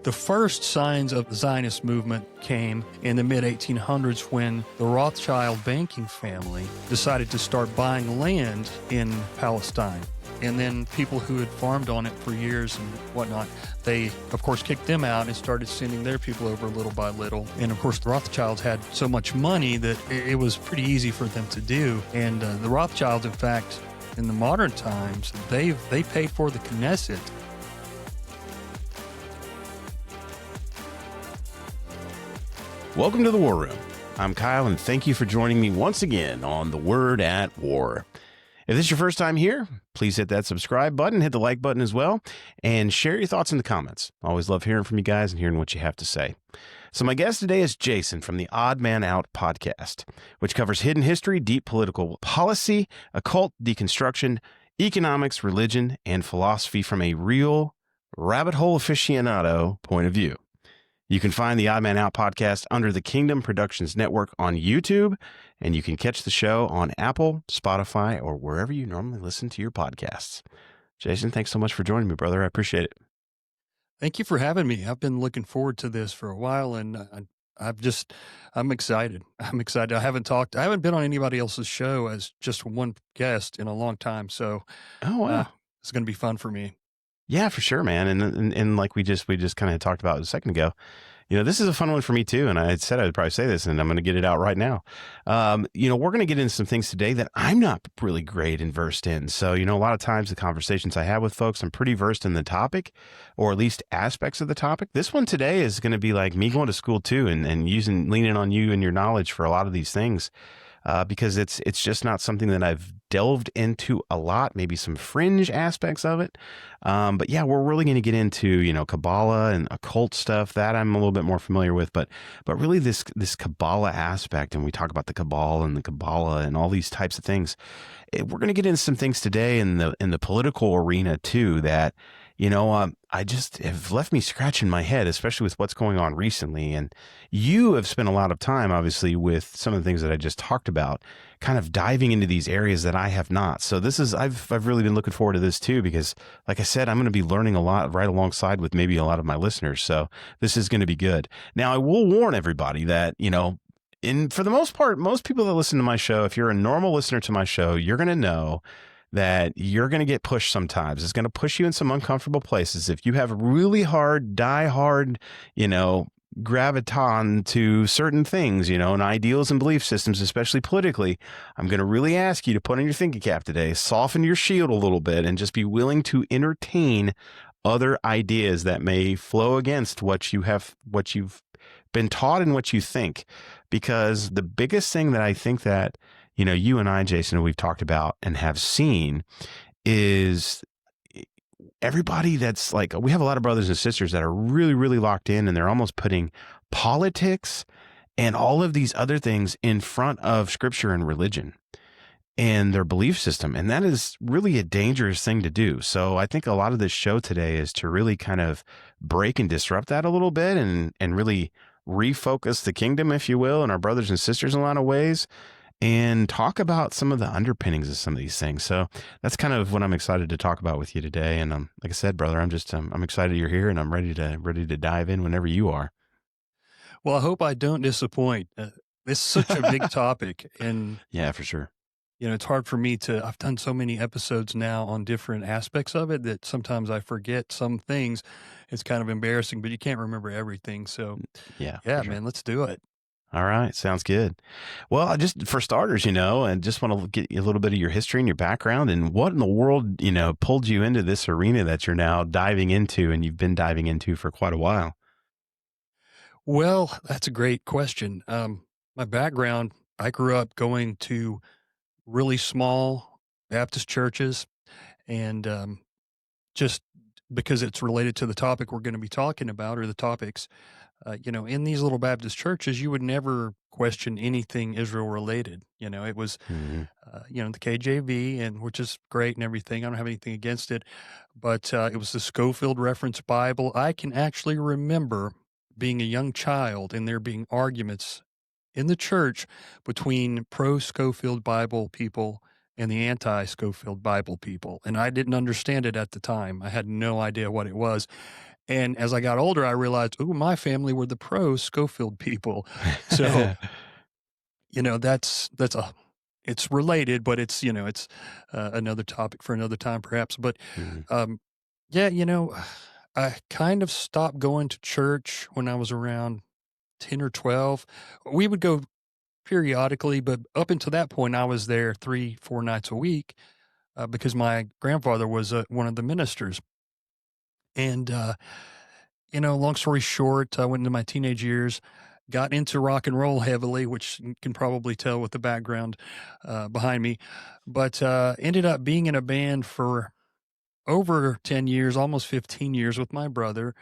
The first signs of the Zionist movement came in the mid-1800s when the Rothschild banking family decided to start buying land in Palestine. And then people who had farmed on it for years and whatnot, they, of course, kicked them out and started sending their people over little by little. And, of course, the Rothschilds had so much money that it was pretty easy for them to do. And the Rothschilds, in fact, in the modern times, they paid for the Knesset. Welcome to the War Room. I'm Kyle, and thank you for joining me once again on The Word at War. If this is your first time here, please hit that subscribe button, hit the like button as well, and share your thoughts in the comments. Always love hearing from you guys and hearing what you have to say. So my guest today is Jason from the Odd Man Out podcast, which covers hidden history, deep political policy, occult deconstruction, economics, religion, and philosophy from a real rabbit hole aficionado point of view. You can find the Odd Man Out podcast under the Kingdom Productions Network on YouTube, and you can catch the show on Apple, Spotify, or wherever you normally listen to your podcasts. Jason, thanks so much for joining me, brother. I appreciate it. Thank you for having me. I've been looking forward to this for a while, and I'm excited. I'm excited. I haven't been on anybody else's show as just one guest in a long time, so it's going to be fun for me. Yeah, for sure, man. And like we just kind of talked about a second ago, this is a fun one for me too. And I said I would probably say this, and I'm going to get it out right now. We're going to get into some things today that I'm not really great and versed in. So, a lot of times the conversations I have with folks, I'm pretty versed in the topic, or at least aspects of the topic. This one today is going to be like me going to school too, and leaning on you and your knowledge for a lot of these things. Because it's just not something that I've delved into a lot, maybe some fringe aspects of it. But yeah, we're really going to get into, Kabbalah and occult stuff that I'm a little bit more familiar with, but really this Kabbalah aspect, and we talk about the Kabbalah and all these types of things. We're going to get into some things today in the political arena too, that, I just have left me scratching my head, especially with what's going on recently. And you have spent a lot of time, obviously, with some of the things that I just talked about, kind of diving into these areas that I have not. So I've really been looking forward to this too, because like I said, I'm going to be learning a lot right alongside with maybe a lot of my listeners. So this is going to be good. Now, I will warn everybody that, for the most part, most people that listen to my show, if you're a normal listener to my show, you're going to know that you're going to get pushed sometimes. It's going to push you in some uncomfortable places. If you have really die-hard, graviton to certain things, and ideals and belief systems, especially politically, I'm going to really ask you to put on your thinking cap today, soften your shield a little bit, and just be willing to entertain other ideas that may flow against what you've been taught and what you think. Because the biggest thing that I think that you and I, Jason, we've talked about and have seen is everybody that's like, we have a lot of brothers and sisters that are really, really locked in, and they're almost putting politics and all of these other things in front of scripture and religion and their belief system. And that is really a dangerous thing to do. So I think a lot of this show today is to really kind of break and disrupt that a little bit and really refocus the kingdom, if you will, and our brothers and sisters in a lot of ways, and talk about some of the underpinnings of some of these things. So that's kind of what I'm excited to talk about with you today. And like I said, brother, I'm excited you're here, and I'm ready to dive in whenever you are. Well, I hope I don't disappoint. This is such a big topic, and yeah, for sure. It's hard for me I've done so many episodes now on different aspects of it that sometimes I forget some things. It's kind of embarrassing, but you can't remember everything. So yeah, sure. Man, let's do it. All right. Sounds good. Well, just for starters, I just want to get a little bit of your history and your background and what in the world, pulled you into this arena that you're now diving into and you've been diving into for quite a while. Well, that's a great question. My background, I grew up going to really small Baptist churches, and just because it's related to the topic we're going to be talking about, or the topics, in these little Baptist churches, you would never question anything Israel related. It was, the KJV, and which is great and everything. I don't have anything against it, but it was the Scofield Reference Bible. I can actually remember being a young child and there being arguments in the church between pro-Scofield Bible people and the anti-Scofield Bible people. And I didn't understand it at the time. I had no idea what it was. And as I got older, I realized, oh, my family were the pro Schofield people. So, it's related, but it's another topic for another time, perhaps. But, Mhm. um, yeah, I kind of stopped going to church when I was around 10 or 12. We would go periodically, but up until that point, I was there 3, 4 nights a week, because my grandfather was, one of the ministers. And, long story short, I went into my teenage years, got into rock and roll heavily, which you can probably tell with the background, behind me, but, ended up being in a band for over 10 years, almost 15 years with my brother.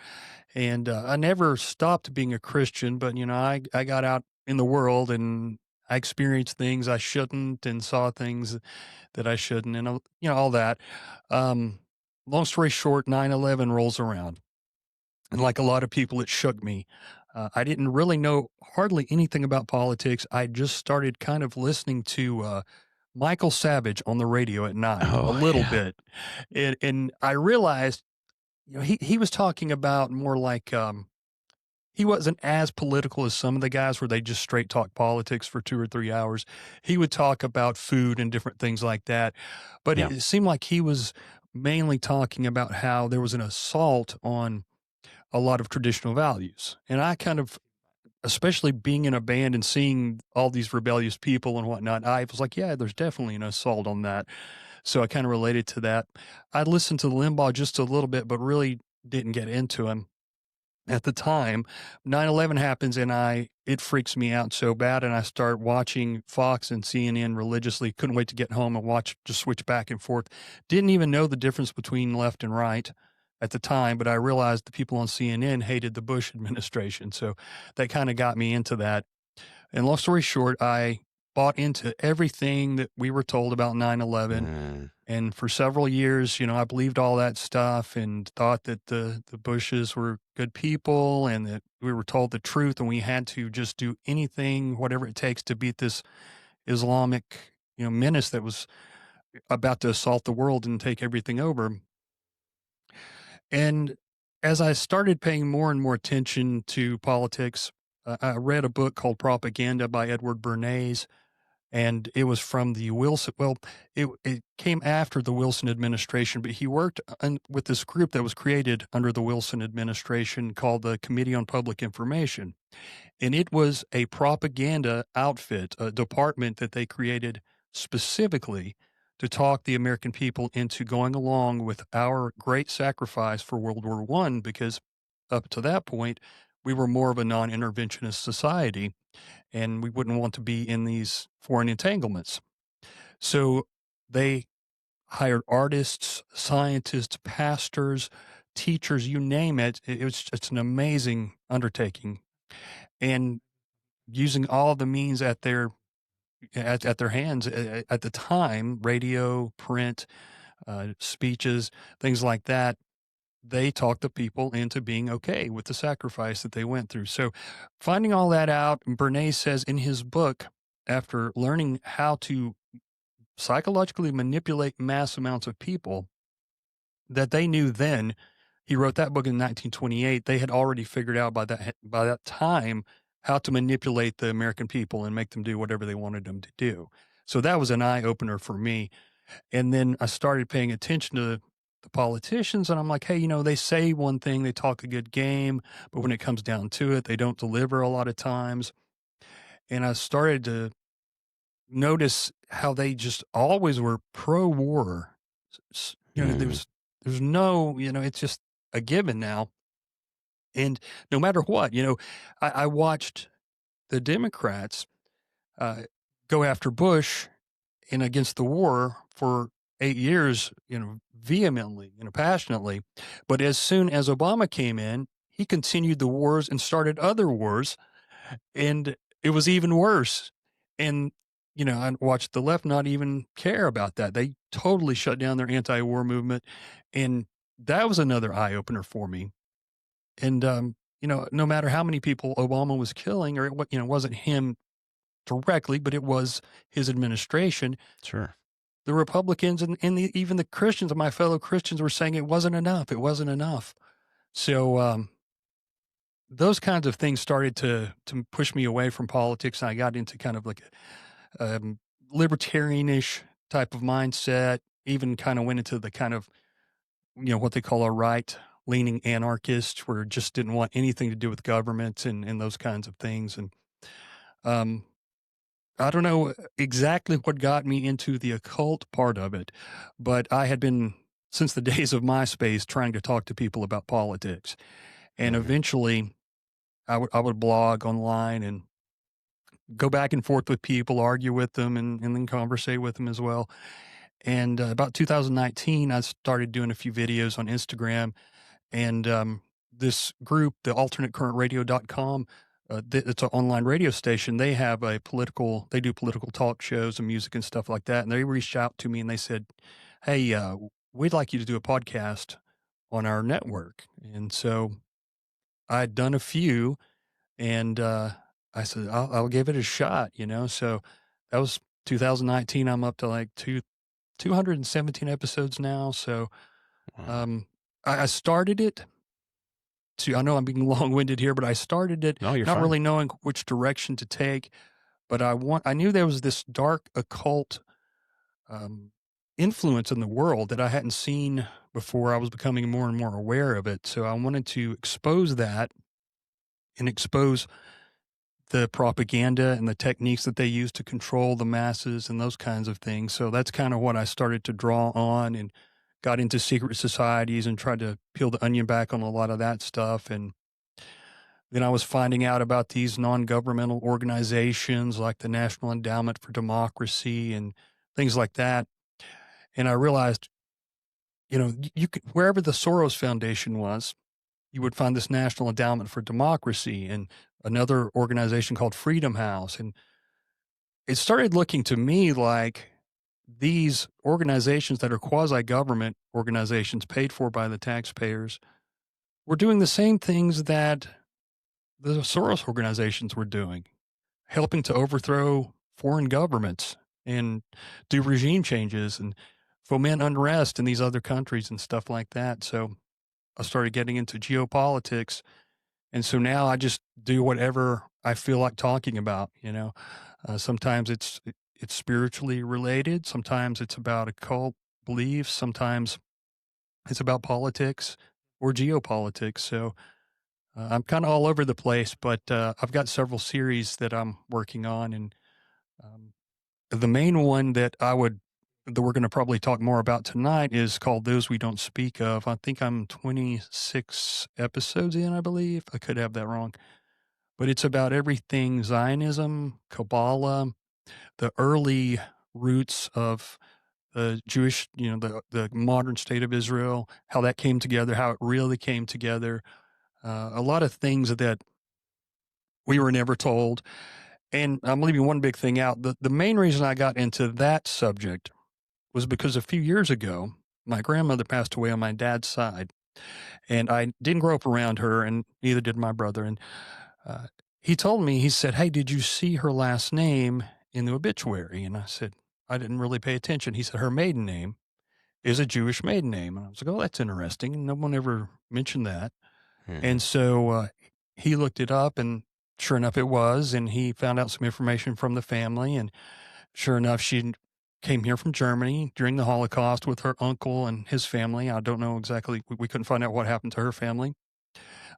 And, I never stopped being a Christian, but, I got out in the world and I experienced things I shouldn't and saw things that I shouldn't and, all that. Um, Long story short, 9/11 rolls around. And like a lot of people, it shook me. I didn't really know hardly anything about politics. I just started kind of listening to, Michael Savage on the radio at night a Oh, little yeah. bit. And I realized, he was talking about more like, he wasn't as political as some of the guys where they just straight talk politics for 2 or 3 hours. He would talk about food and different things like that, but Yeah. it seemed like he was mainly talking about how there was an assault on a lot of traditional values, and I kind of, especially being in a band and seeing all these rebellious people and whatnot, I was like, "Yeah, there's definitely an assault on that." So I kinda related to that. I listened to Limbaugh just a little bit, but really didn't get into him. At the time, 9/11 happens and it freaks me out so bad, and I start watching Fox and CNN religiously. Couldn't wait to get home and just switch back and forth. Didn't even know the difference between left and right at the time, but I realized the people on CNN hated the Bush administration, so that kinda got me into that. And long story short, I bought into everything that we were told about 9/11. Mm. And for several years, I believed all that stuff and thought that the Bushes were good people and that we were told the truth and we had to just do anything, whatever it takes to beat this Islamic, menace that was about to assault the world and take everything over. And as I started paying more and more attention to politics, I read a book called Propaganda by Edward Bernays, and it was from the Wilson. Well, it came after the Wilson administration, but he worked with this group that was created under the Wilson administration called the Committee on Public Information, and it was a propaganda outfit, a department that they created specifically to talk the American people into going along with our great sacrifice for World War One, because up to that point we were more of a non-interventionist society and we wouldn't want to be in these foreign entanglements. So they hired artists, scientists, pastors, teachers, you name it. It's an amazing undertaking. And using all the means at their hands at the time, radio, print, speeches, things like that, they talked the people into being okay with the sacrifice that they went through. So, finding all that out, Bernays says in his book, after learning how to psychologically manipulate mass amounts of people that they knew then, he wrote that book in 1928. They had already figured out by that time how to manipulate the American people and make them do whatever they wanted them to do. So that was an eye opener for me. And then I started paying attention to the politicians, and I'm like, hey, they say one thing, they talk a good game, but when it comes down to it, they don't deliver a lot of times. And I started to notice how they just always were pro-war. Mm. There's no, it's just a given now. And no matter what, I watched the Democrats uh, go after Bush and against the war for 8 years, vehemently, passionately. But as soon as Obama came in, he continued the wars and started other wars, and it was even worse. And, I watched the left not even care about that. They totally shut down their anti-war movement, and that was another eye opener for me. And, no matter how many people Obama was killing, or it wasn't him directly, but it was his administration, Sure. the Republicans and even the Christians, my fellow Christians, were saying it wasn't enough. It wasn't enough. So, those kinds of things started to push me away from politics, and I got into kind of like a libertarianish type of mindset. Even kind of went into the kind of what they call a right leaning anarchist, where just didn't want anything to do with government and those kinds of things. And um, I don't know exactly what got me into the occult part of it, but I had been since the days of MySpace trying to talk to people about politics, and Hmm. eventually I would blog online and go back and forth with people, argue with them, and then conversate with them as well. And about 2019, I started doing a few videos on Instagram, and this group, the alternatecurrentradio.com, it's an online radio station. They do political talk shows and music and stuff like that. And they reached out to me and they said, "Hey, we'd like you to do a podcast on our network." And so I'd done a few, and I said, I'll give it a shot. So that was 2019. I'm up to like 217 episodes now. So Wow. um, I started it I know I'm being long winded here, but I started it No, you're not fine. really knowing which direction to take. But I knew there was this dark occult um, influence in the world that I hadn't seen before. I was becoming more and more aware of it. So I wanted to expose that and expose the propaganda and the techniques that they use to control the masses and those kinds of things. So that's kind of what I started to draw on and got into secret societies and tried to peel the onion back on a lot of that stuff. And then I was finding out about these non-governmental organizations like the National Endowment for Democracy and things like that. And I realized, you could, wherever the Soros Foundation was, you would find this National Endowment for Democracy and another organization called Freedom House. And it started looking to me like these organizations that are quasi government organizations paid for by the taxpayers were doing the same things that the Soros organizations were doing, helping to overthrow foreign governments and do regime changes and foment unrest in these other countries and stuff like that. So I started getting into geopolitics. And so now I just do whatever I feel like talking about. Sometimes it's spiritually related. Sometimes it's about occult beliefs. Sometimes it's about politics or geopolitics. So I'm kind of all over the place, but I've got several series that I'm working on, and um, the main one that we're going to probably talk more about tonight is called "Those We Don't Speak Of." I think I'm 26 episodes in, I believe. I could have that wrong, but it's about everything Zionism, Kabbalah, the early roots of the Jewish, the modern state of Israel, how that came together, how it really came together. A lot of things that we were never told. And I'm leaving one big thing out. The main reason I got into that subject was because a few years ago, my grandmother passed away on my dad's side, and I didn't grow up around her, and neither did my brother. And uh, he told me, he said, "Hey, did you see her last name in the obituary?" And I said, "I didn't really pay attention." He said, "Her maiden name is a Jewish maiden name." And I was like, "Oh, that's interesting." And no one ever mentioned that. Hmm. And so he looked it up, and sure enough, it was. And he found out some information from the family. And sure enough, she came here from Germany during the Holocaust with her uncle and his family. I don't know exactly, we couldn't find out what happened to her family.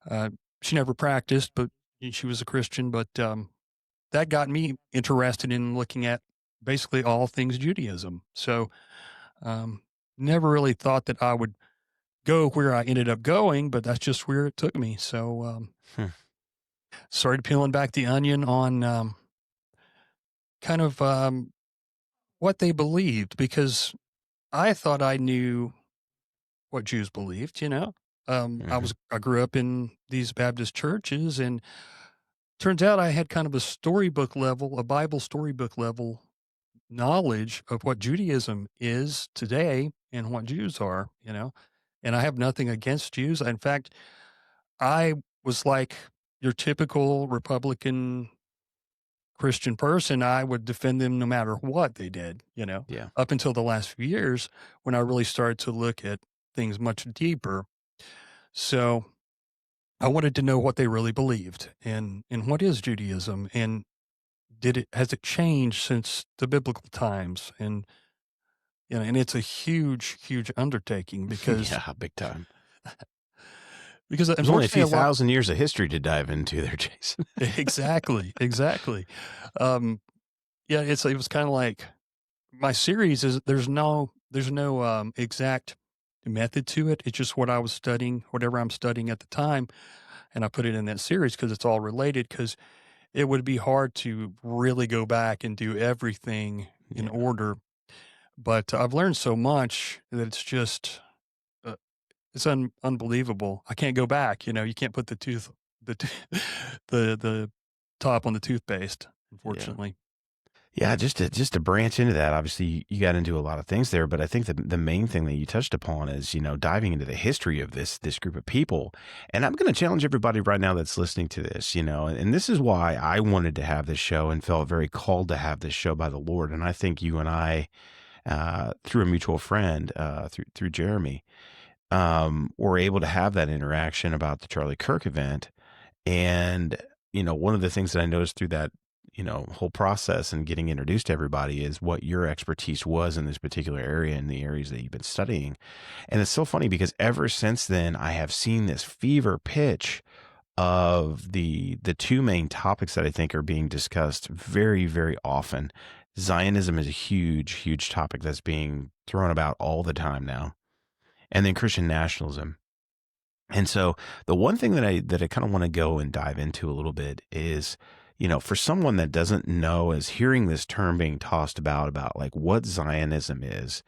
Uh, she never practiced, but she was a Christian. But that got me interested in looking at basically all things Judaism. So um, never really thought that I would go where I ended up going, but that's just where it took me. So Hmm. started peeling back the onion on kind of what they believed, because I thought I knew what Jews believed. Hmm. I grew up in these Baptist churches, and turns out I had kind of a Bible storybook level knowledge of what Judaism is today and what Jews are. And I have nothing against Jews. In fact, I was like your typical Republican Christian person. I would defend them no matter what they did, Yeah. up until the last few years when I really started to look at things much deeper. So, I wanted to know what they really believed and what is Judaism, and has it changed since the biblical times? And and it's a huge, huge undertaking Yeah, big time. because There's only a unfortunately few a lot. thousand years of history to dive into there, Jason. Exactly, exactly. Um, yeah, it was kind of like my series is there's no exact method to it. It's just what I was studying, whatever I'm studying at the time, and I put it in that series because it's all related. Because it would be hard to really go back and do everything in Yeah. order. But I've learned so much that it's just uh, it's unbelievable. I can't go back. You can't put the the top on the toothpaste, Yeah. unfortunately. Yeah, just to branch into that, obviously you got into a lot of things there, but I think the main thing that you touched upon is, diving into the history of this group of people. And I'm going to challenge everybody right now that's listening to this, and this is why I wanted to have this show and felt very called to have this show by the Lord. And I think you and I, through a mutual friend, through Jeremy, were able to have that interaction about the Charlie Kirk event. And, one of the things that I noticed through that, whole process and getting introduced to everybody is what your expertise was in this particular area and the areas that you've been studying. And it's so funny because ever since then, I have seen this fever pitch of the two main topics that I think are being discussed very, very often. Zionism is a huge, huge topic that's being thrown about all the time now. And then Christian nationalism. And so the one thing that I kind of want to go and dive into a little bit is, for someone that doesn't know, is hearing this term being tossed about like what Zionism is,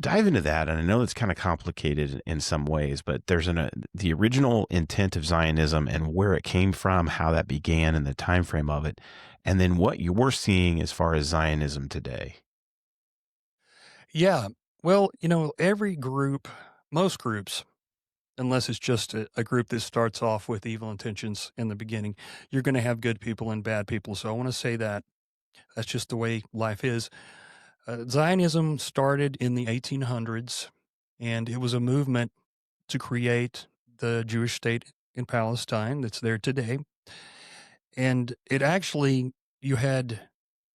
dive into that. And I know it's kind of complicated in some ways, but there's the original intent of Zionism and where it came from, how that began and the time frame of it, and then what you're seeing as far as Zionism today. Yeah. Well, every group, most groups, unless it's just a group that starts off with evil intentions in the beginning, you're going to have good people and bad people. So I want to say that that's just the way life is. Zionism started in the 1800s, and it was a movement to create the Jewish state in Palestine that's there today. And it actually, you had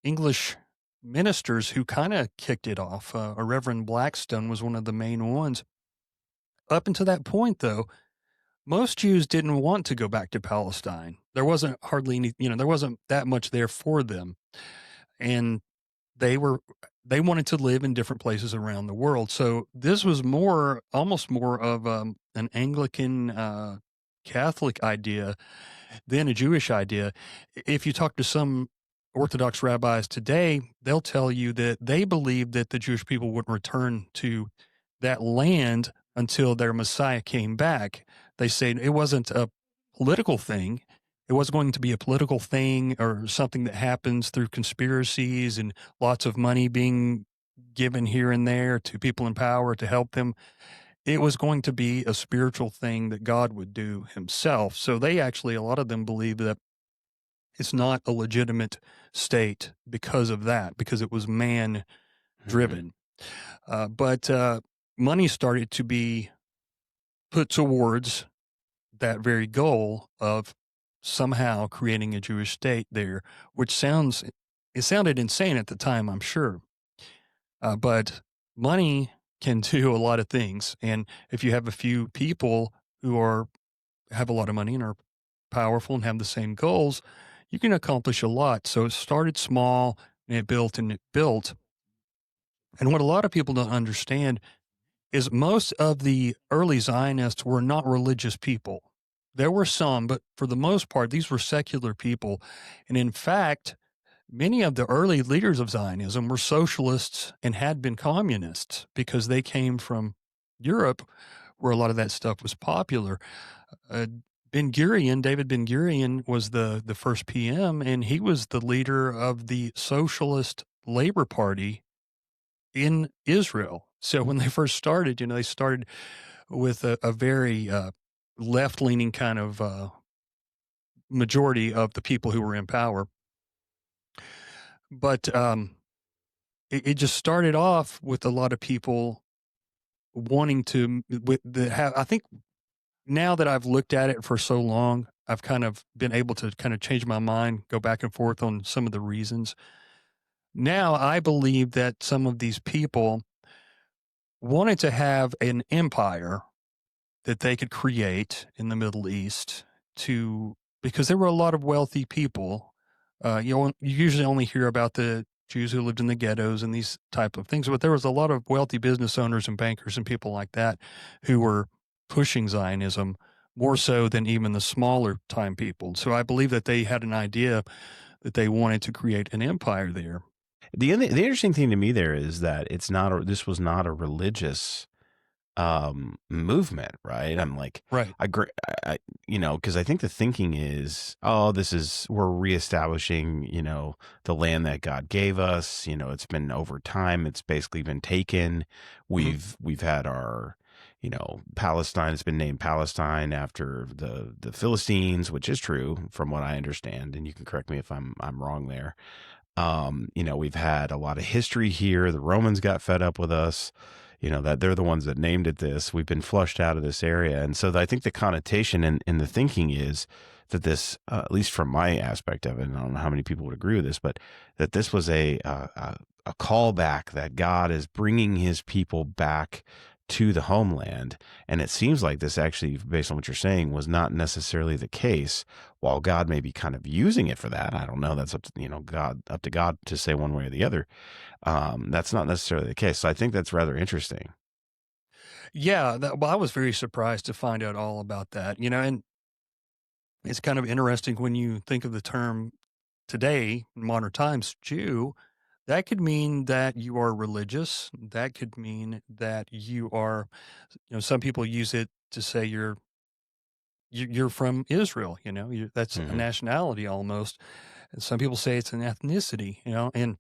English ministers who kind of kicked it off. A Reverend Blackstone was one of the main ones. Up until that point, though, most Jews didn't want to go back to Palestine. There wasn't hardly any, there wasn't that much there for them. And they were they wanted to live in different places around the world. So this was almost more of an Anglican Catholic idea than a Jewish idea. If you talk to some Orthodox rabbis today, they'll tell you that they believe that the Jewish people wouldn't return to that land until their Messiah came back. They say it wasn't a political thing. It was going to be a political thing or something that happens through conspiracies and lots of money being given here and there to people in power to help them. It was going to be a spiritual thing that God would do himself. So they actually, a lot of them believe that it's not a legitimate state because of that, because it was man Hmm. driven. But money started to be put towards that very goal of somehow creating a Jewish state there, which it sounded insane at the time, I'm sure. But money can do a lot of things. And if you have a few people who have a lot of money and are powerful and have the same goals, you can accomplish a lot. So it started small and it built and it built. And what a lot of people don't understand is most of the early Zionists were not religious people. There were some, but for the most part, these were secular people. And in fact, many of the early leaders of Zionism were socialists and had been communists because they came from Europe, where a lot of that stuff was popular. Uh, David Ben Gurion, was the first PM, and he was the leader of the Socialist Labor Party in Israel. So when they first started, they started with a very left leaning kind of majority of the people who were in power. But it just started off with a lot of people wanting to, with the have, I think now that I've looked at it for so long, I've kind of been able to kind of change my mind, go back and forth on some of the reasons. Now I believe that some of these people wanted to have an empire that they could create in the Middle East to because there were a lot of wealthy people. You usually only hear about the Jews who lived in the ghettos and these type of things, but there was a lot of wealthy business owners and bankers and people like that who were pushing Zionism more so than even the smaller time people. So I believe that they had an idea that they wanted to create an empire there. The interesting thing to me there is that this was not a religious movement, right? I'm like, Right. I agree, because I think the thinking is, oh, we're reestablishing, the land that God gave us. It's been over time, it's basically been taken. Mhm. We've had our, Palestine has been named Palestine after the Philistines, which is true from what I understand, and you can correct me if I'm wrong there. We've had a lot of history here. The Romans got fed up with us, that they're the ones that named it this. We've been flushed out of this area. And so I think the connotation in the thinking is that this, at least from my aspect of it, and I don't know how many people would agree with this, but that this was a callback that God is bringing his people back to the homeland. And it seems like this actually, based on what you're saying, was not necessarily the case. While God may be kind of using it for that, I don't know. That's up to up to God to say one way or the other. That's not necessarily the case. So I think that's rather interesting. Yeah, I was very surprised to find out all about that. And it's kind of interesting when you think of the term today, in modern times, Jew, that could mean that you are religious. That could mean that you are, some people use it to say you're from Israel. That's a Hmm. nationality almost. And some people say it's an ethnicity. And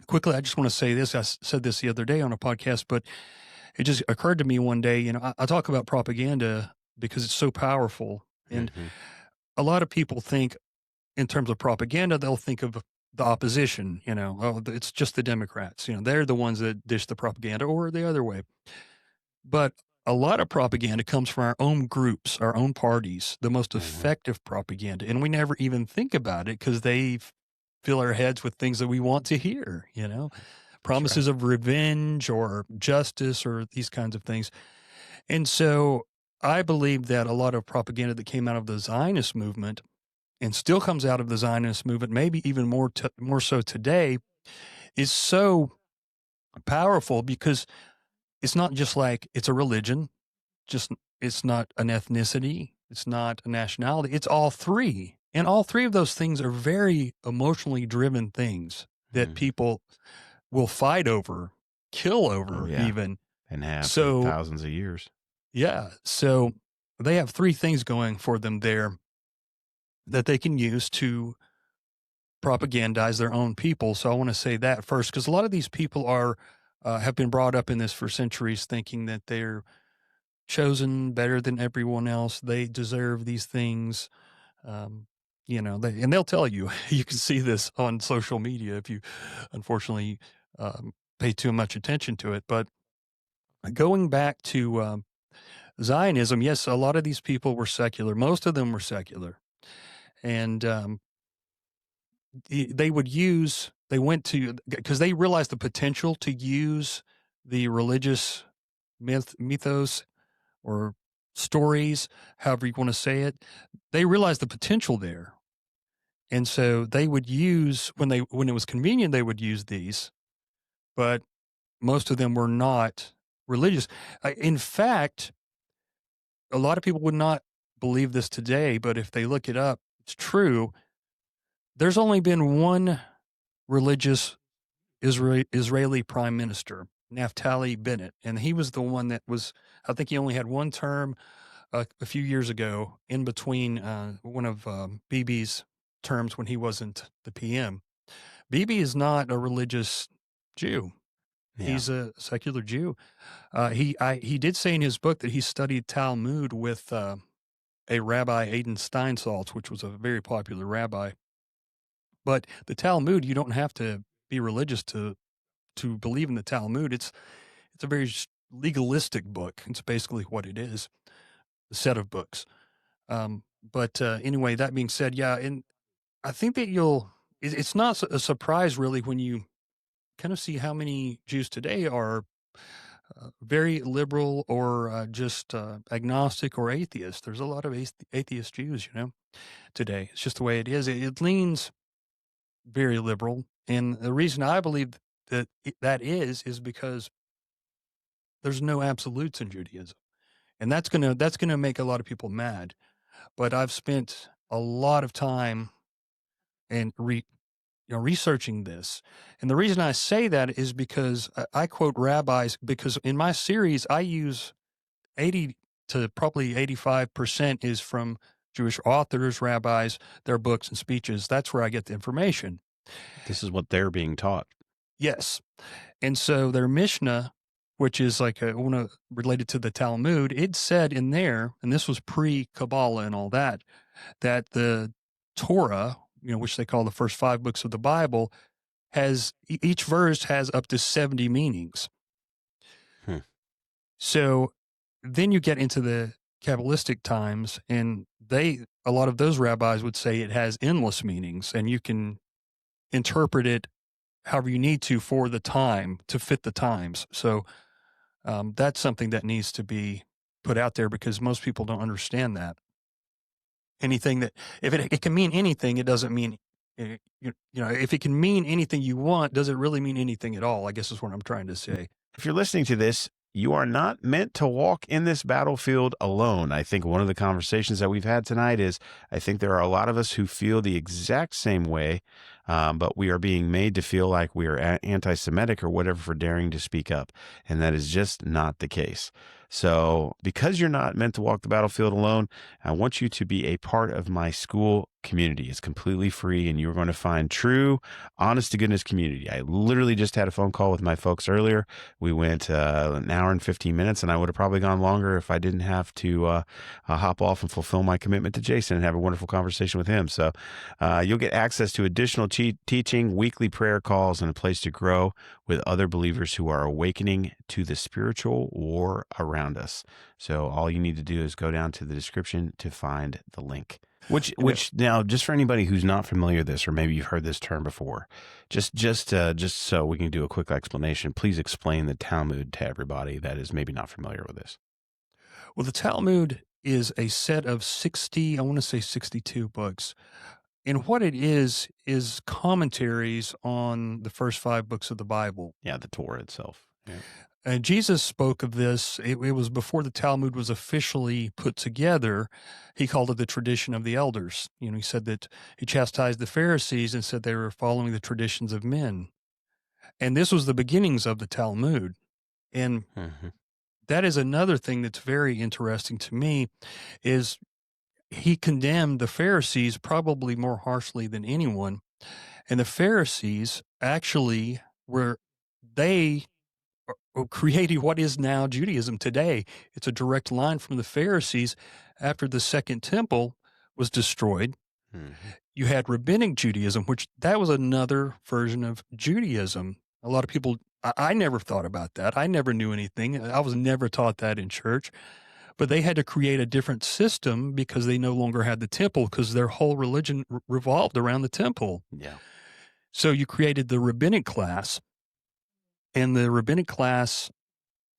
quickly, I just want to say this. Said this the other day on a podcast, but it just occurred to me one day. I talk about propaganda because it's so powerful, and Hmm. a lot of people think in terms of propaganda, they'll think of the opposition, oh, it's just the Democrats, they're the ones that dish the propaganda or the other way. But a lot of propaganda comes from our own groups, our own parties, the most Hmm. effective propaganda. And we never even think about it because they fill our heads with things that we want to hear, That's right. promises of revenge or justice or these kinds of things. And so I believe that a lot of propaganda that came out of the Zionist movement and still comes out of the Zionist movement, maybe even more so today, is so powerful because it's not just like it's a religion, just it's not an ethnicity, it's not a nationality, it's all three. And all three of those things are very emotionally driven things that Hmm. people will fight over, kill Oh over yeah, even. and have for So, thousands of years. yeah, so they have three things going for them there that they can use to propagandize their own people. So I want to say that first, because a lot of these people have been brought up in this for centuries, thinking that they're chosen better than everyone else. They deserve these things. Um, and they'll tell you. You can see this on social media if you, unfortunately, pay too much attention to it. But going back to Zionism, yes, a lot of these people were secular. Most of them were secular, and they went to because they realized the potential to use the religious mythos or stories, however you want to say it. They realized the potential there, and so they would use when it was convenient, they would use these, but most of them were not religious. In fact, a lot of people would not believe this today, but if they look it up, it's true. There's only been one religious Israeli prime minister, Naftali Bennett, and he was the one that was. I think he only had one term a few years ago, in between one of Bibi's terms when he wasn't the PM. Bibi is not a religious Jew; Yeah. he's a secular Jew. He did say in his book that he studied Talmud with a rabbi, Aiden Steinsaltz, which was a very popular rabbi. But the Talmud, you don't have to be religious to believe in the Talmud. It's a very legalistic book. It's basically what it is. set of books. But anyway, that being said, yeah, and I think that it's not a surprise really when you kind of see how many Jews today are very liberal or just agnostic or atheist. There's a lot of atheist Jews, today. It's just the way it is. It leans very liberal. And the reason I believe that is because there's no absolutes in Judaism. And that's gonna make a lot of people mad. But I've spent a lot of time and researching this. And the reason I say that is because I quote rabbis because in my series I use 80 to probably 85% is from Jewish authors, rabbis, their books and speeches. That's where I get the information. This is what they're being taught. Yes. And so their Mishnah, which is like related to the Talmud, it said in there, and this was pre-Kabbalah and all that, that the Torah, which they call the first 5 books of the Bible, has each verse has up to 70 meanings. Hmm. So then you get into the Kabbalistic times, and a lot of those rabbis would say it has endless meanings, and you can interpret it however you need to for the time to fit the times. So that's something that needs to be put out there because most people don't understand that. Anything that if it can mean anything, it doesn't mean if it can mean anything you want, does it really mean anything at all? I guess is what I'm trying to say. If you're listening to this, you are not meant to walk in this battlefield alone. I think one of the conversations that we've had tonight is I think there are a lot of us who feel the exact same way, but we are being made to feel like we are anti Semitic or whatever for daring to speak up. And that is just not the case. So, because you're not meant to walk the battlefield alone, I want you to be a part of my school community. It's completely free, and you're going to find true, honest to goodness community. I literally just had a phone call with my folks earlier. We went an hour and 15 minutes, and I would have probably gone longer if I didn't have to hop off and fulfill my commitment to Jason and have a wonderful conversation with him. So you'll get access to additional teaching, weekly prayer calls, and a place to grow with other believers who are awakening to the spiritual war around us. So all you need to do is go down to the description to find the link. Which now, just for anybody who's not familiar with this, or maybe you've heard this term before, just so we can do a quick explanation, please explain the Talmud to everybody that is maybe not familiar with this. Well, the Talmud is a set of 60, I want to say 62 books. And what it is commentaries on the first 5 books of the Bible. Yeah, the Torah itself. Yeah. And Jesus spoke of this. It was before the Talmud was officially put together. He called it the tradition of the elders. He said that he chastised the Pharisees and said they were following the traditions of men. And this was the beginnings of the Talmud. And that is another thing that's very interesting to me is he condemned the Pharisees probably more harshly than anyone. And the Pharisees actually they created what is now Judaism today. It's a direct line from the Pharisees. After the Second Temple was destroyed, you had Rabbinic Judaism, which that was another version of Judaism. A lot of people, I never thought about that. I never knew anything. I was never taught that in church. But they had to create a different system because they no longer had the temple because their whole religion revolved around the temple. Yeah. So you created the rabbinic class, and the rabbinic class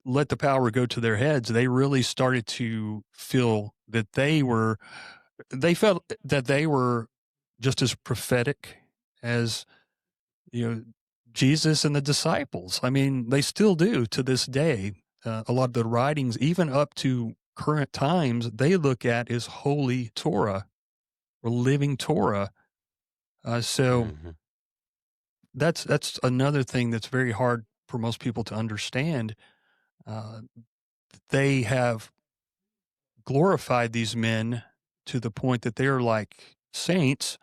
let the power go to their heads. They really started to feel that they felt that they were just as prophetic as, Jesus and the disciples. I mean, they still do to this day. A lot of the writings, even up to current times, they look at as holy Torah or living Torah. So that's another thing that's very hard for most people to understand. They have glorified these men to the point that they are like saints.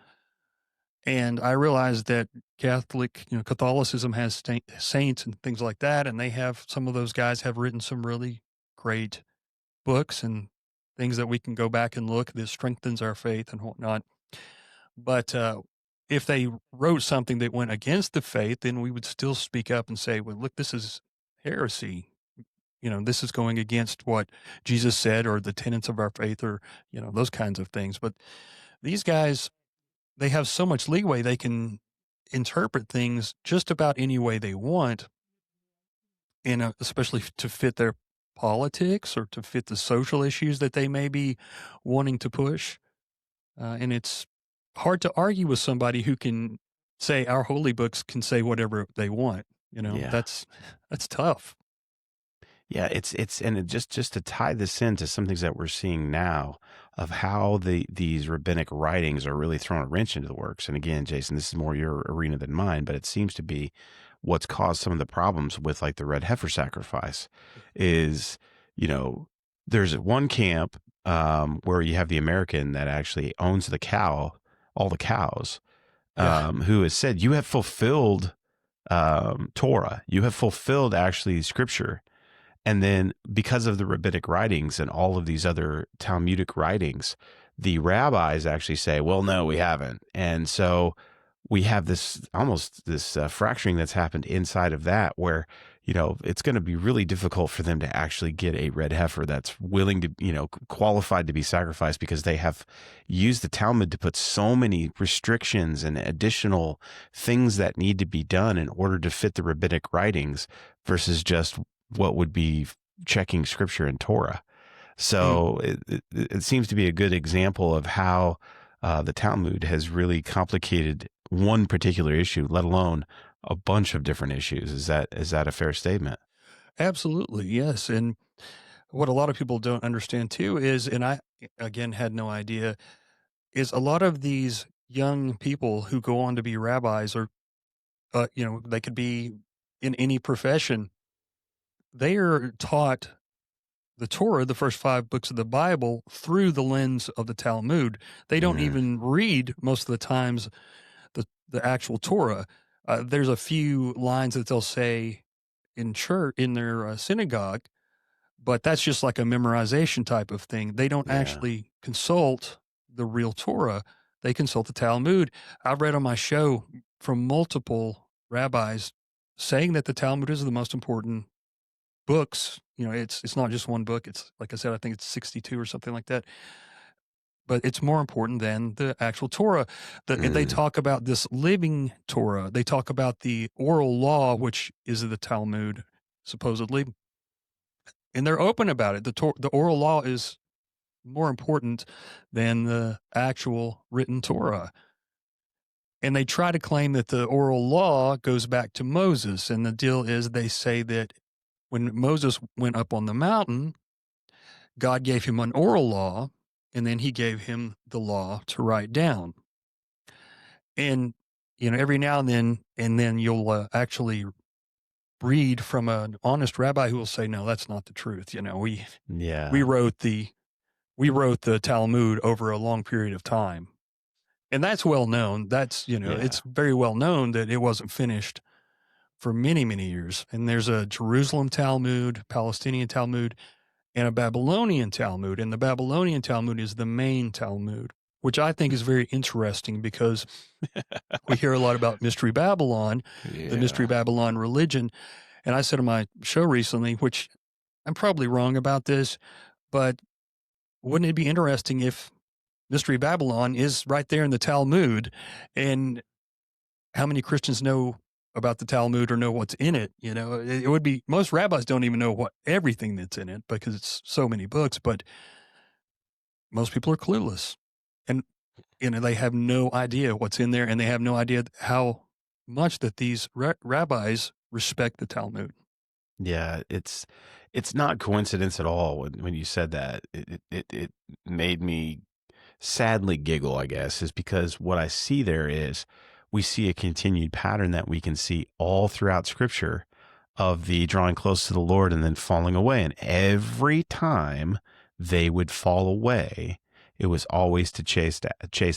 And I realize that Catholicism has saints and things like that. And some of those guys have written some really great books and things that we can go back and look that strengthens our faith and whatnot. But if they wrote something that went against the faith, then we would still speak up and say, well, look, this is heresy. this is going against what Jesus said or the tenets of our faith or, those kinds of things. But these guys, they have so much leeway. They can interpret things just about any way they want, and especially to fit their politics or to fit the social issues that they may be wanting to push. And it's hard to argue with somebody who can say our holy books can say whatever they want. Yeah. That's tough. Yeah, and it just to tie this into some things that we're seeing now of how these rabbinic writings are really throwing a wrench into the works. And again, Jason, this is more your arena than mine, but it seems to be what's caused some of the problems with like the red heifer sacrifice is, you know, there's one camp where you have the American that actually owns the cow, all the cows, Yeah. who has said, you have fulfilled Torah, you have fulfilled actually scripture. And then because of the rabbinic writings and all of these other Talmudic writings, the rabbis actually say, well, no, we haven't. And so we have this almost this fracturing that's happened inside of that where, it's going to be really difficult for them to actually get a red heifer that's willing to, qualified to be sacrificed because they have used the Talmud to put so many restrictions and additional things that need to be done in order to fit the rabbinic writings versus just what would be checking scripture and Torah. Mm. So it seems to be a good example of how the Talmud has really complicated one particular issue, let alone a bunch of different issues. Is that a fair statement? Absolutely. Yes. And what a lot of people don't understand too is, and I, again, had no idea, is a lot of these young people who go on to be rabbis or, they could be in any profession. They are taught the Torah, the first 5 books of the Bible, through the lens of the Talmud. They don't Mm, even read most of the times the actual Torah. There's a few lines that they'll say in church in their synagogue, but that's just like a memorization type of thing. They don't yeah. actually consult the real Torah. They consult the Talmud. I've read on my show from multiple rabbis saying that the Talmud is the most important books. It's not just one book. It's like I said, I think it's 62 or something like that. But it's more important than the actual Torah. They Mm, talk about this living Torah. They talk about the oral law, which is the Talmud, supposedly, and they're open about it. The oral law is more important than the actual written Torah. And they try to claim that the oral law goes back to Moses. And the deal is they say that when Moses went up on the mountain, God gave him an oral law, and then he gave him the law to write down. And, every now and then you'll actually read from an honest rabbi who will say, no, that's not the truth. We yeah. wrote the Talmud over a long period of time. And that's well known. Yeah. It's very well known that it wasn't finished for many, many years. And there's a Jerusalem Talmud, Palestinian Talmud, and a Babylonian Talmud. And the Babylonian Talmud is the main Talmud, which I think is very interesting because we hear a lot about Mystery Babylon, the Mystery Yeah. Babylon religion. And I said on my show recently, which I'm probably wrong about this, but wouldn't it be interesting if Mystery Babylon is right there in the Talmud? And how many Christians know about the Talmud or know what's in it? It would be, most rabbis don't even know what everything that's in it because it's so many books, but most people are clueless. And, they have no idea what's in there, and they have no idea how much that these rabbis respect the Talmud. Yeah, it's not coincidence at all when you said that. It made me sadly giggle, I guess, is because what I see there is we see a continued pattern that we can see all throughout scripture of the drawing close to the Lord and then falling away. And every time they would fall away, it was always to chase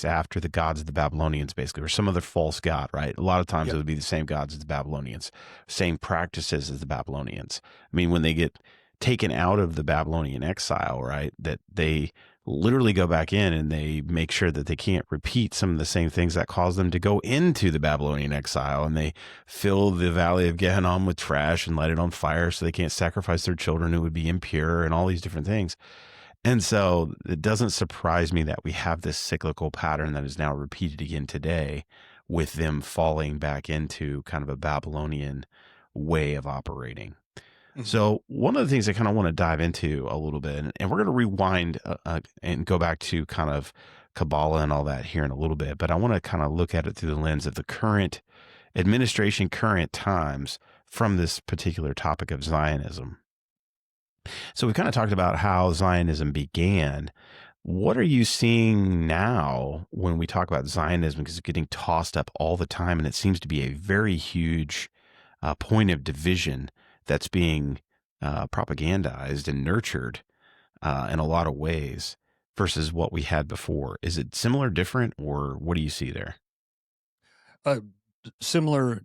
after the gods of the Babylonians, basically, or some other false god, right? A lot of times it Yep. would be the same gods as the Babylonians, same practices as the Babylonians. I mean, when they get taken out of the Babylonian exile, right, that they literally go back in and they make sure that they can't repeat some of the same things that caused them to go into the Babylonian exile. And they fill the valley of Gehinnom with trash and light it on fire so they can't sacrifice their children who would be impure and all these different things. And so it doesn't surprise me that we have this cyclical pattern that is now repeated again today with them falling back into kind of a Babylonian way of operating. So one of the things I kind of want to dive into a little bit, and we're going to rewind and go back to kind of Kabbalah and all that here in a little bit, but I want to kind of look at it through the lens of the current administration, current times from this particular topic of Zionism. So we kind of talked about how Zionism began. What are you seeing now when we talk about Zionism? Because it's getting tossed up all the time, and it seems to be a very huge point of division that's being propagandized and nurtured in a lot of ways versus what we had before. Is it similar, different, or what do you see there? Similar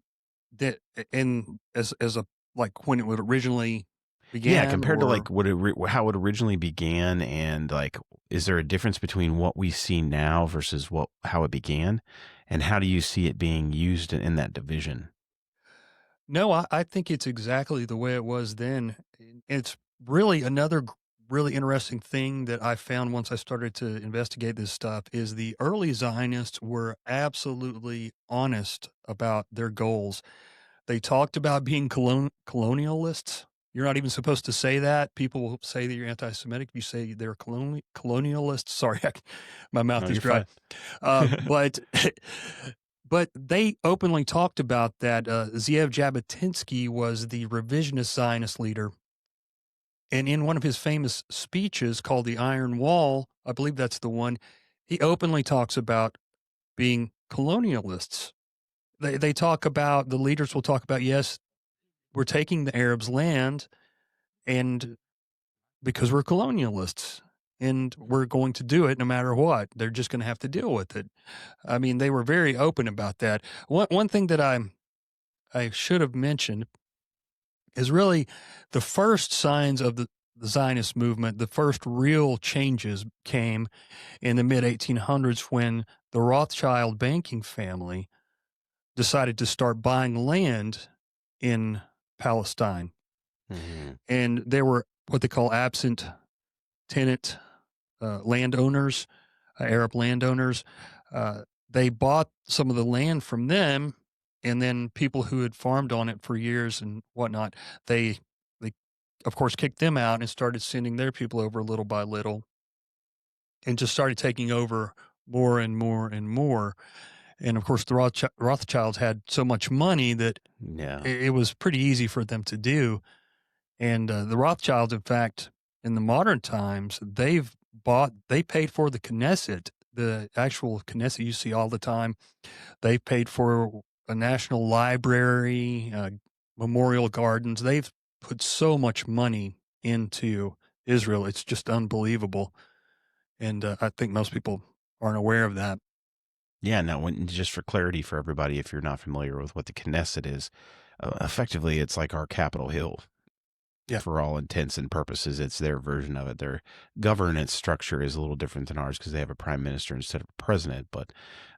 that in as a like when it would originally Yeah, began, compared to or like how it originally began, and like, is there a difference between what we see now versus how it began, and how do you see it being used in that division? no, I think it's exactly the way it was then. It's really another really interesting thing that I found once I started to investigate this stuff is the early Zionists were absolutely honest about their goals. They talked about being colonialists. You're not even supposed to say that. People will say that you're anti-Semitic if you say they're colonialists. Sorry, my No, mouth is you're dry. fine. But but they openly talked about that. Zev Jabotinsky was the revisionist Zionist leader, and in one of his famous speeches called "The Iron Wall," I believe that's the one, he openly talks about being colonialists. They talk about the leaders will talk about, yes, we're taking the Arabs' land, and because we're colonialists, and we're going to do it no matter what. They're just going to have to deal with it. I mean, they were very open about that. One thing that I should have mentioned is really the first signs of the Zionist movement. The first real changes came in the mid 1800s when the Rothschild banking family decided to start buying land in Palestine. Hmm. And there were what they call absent tenant landowners, Arab landowners. They bought some of the land from them, and then people who had farmed on it for years and whatnot, they of course kicked them out and started sending their people over little by little, and just started taking over more and more and more. And of course, the Rothschilds had so much money that Yeah. it was pretty easy for them to do. And the Rothschilds, in fact, in the modern times, they paid for the Knesset, the actual Knesset you see all the time. They paid for a national library, memorial gardens. They've put so much money into Israel. It's just unbelievable. And I think most people aren't aware of that. Yeah, no, just for clarity for everybody, if you're not familiar with what the Knesset is, effectively it's like our Capitol Hill. Yeah. For all intents and purposes, it's their version of it. Their governance structure is a little different than ours because they have a prime minister instead of a president, but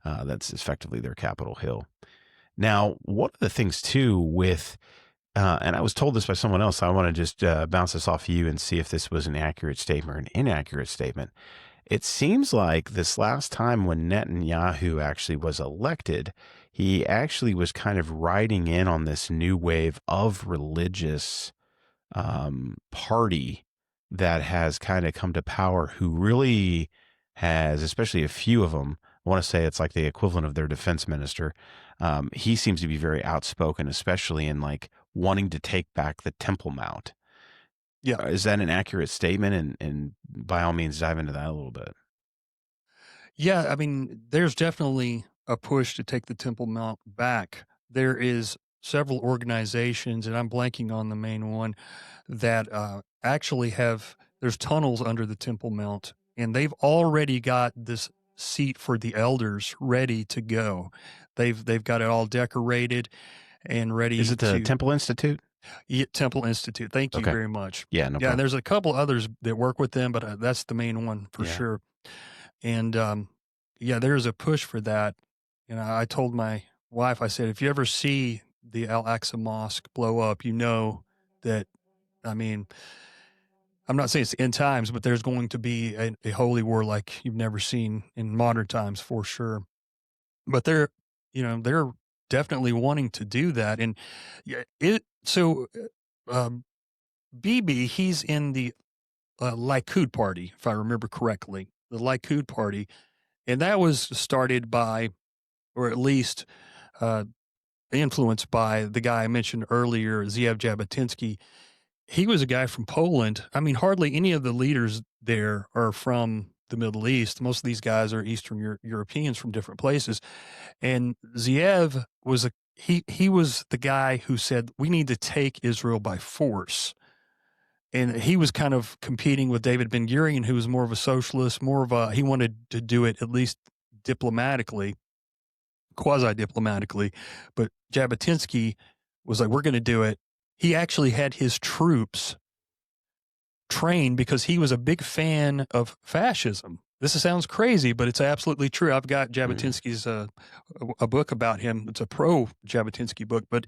that's effectively their Capitol Hill. Now, one of the things too with, and I was told this by someone else, I want to just bounce this off you and see if this was an accurate statement or an inaccurate statement. It seems like this last time when Netanyahu actually was elected, he actually was kind of riding in on this new wave of religious party that has kind of come to power, who really has, especially a few of them, I want to say it's like the equivalent of their defense minister. He seems to be very outspoken, especially in like wanting to take back the Temple Mount. Yeah. Is that an accurate statement? And by all means, dive into that a little bit. Yeah, I mean, there's definitely a push to take the Temple Mount back. There is several organizations, and I'm blanking on the main one, that actually have there's tunnels under the Temple Mount, and they've already got this seat for the elders ready to go. They've got it all decorated and Is ready it the to. Temple Institute? Temple Institute. Thank you Okay. very much. Yeah, no Yeah, and problem. there's a couple others that work with them, but that's the main one for Yeah. sure. And yeah, there's a push for that. I told my wife, I said, if you ever see the Al Aqsa Mosque blow up, you know that, I mean, I'm not saying it's end times, but there's going to be a holy war like you've never seen in modern times for sure. But they're definitely wanting to do that. And yeah, BB, he's in the Likud party, if I remember correctly, the Likud party. And that was started by, or at least uh, influenced by the guy I mentioned earlier, Ziev Jabotinsky. He was a guy from Poland. I mean, hardly any of the leaders there are from the Middle East. Most of these guys are Eastern Europeans from different places. And Ziev was he was the guy who said we need to take Israel by force. And he was kind of competing with David Ben Gurion, who was more of a socialist, he wanted to do it at least diplomatically, quasi diplomatically. But Jabotinsky was like, we're going to do it. He actually had his troops trained because he was a big fan of fascism. This sounds crazy, but it's absolutely true. I've got Jabotinsky's a book about him. It's a pro Jabotinsky book, but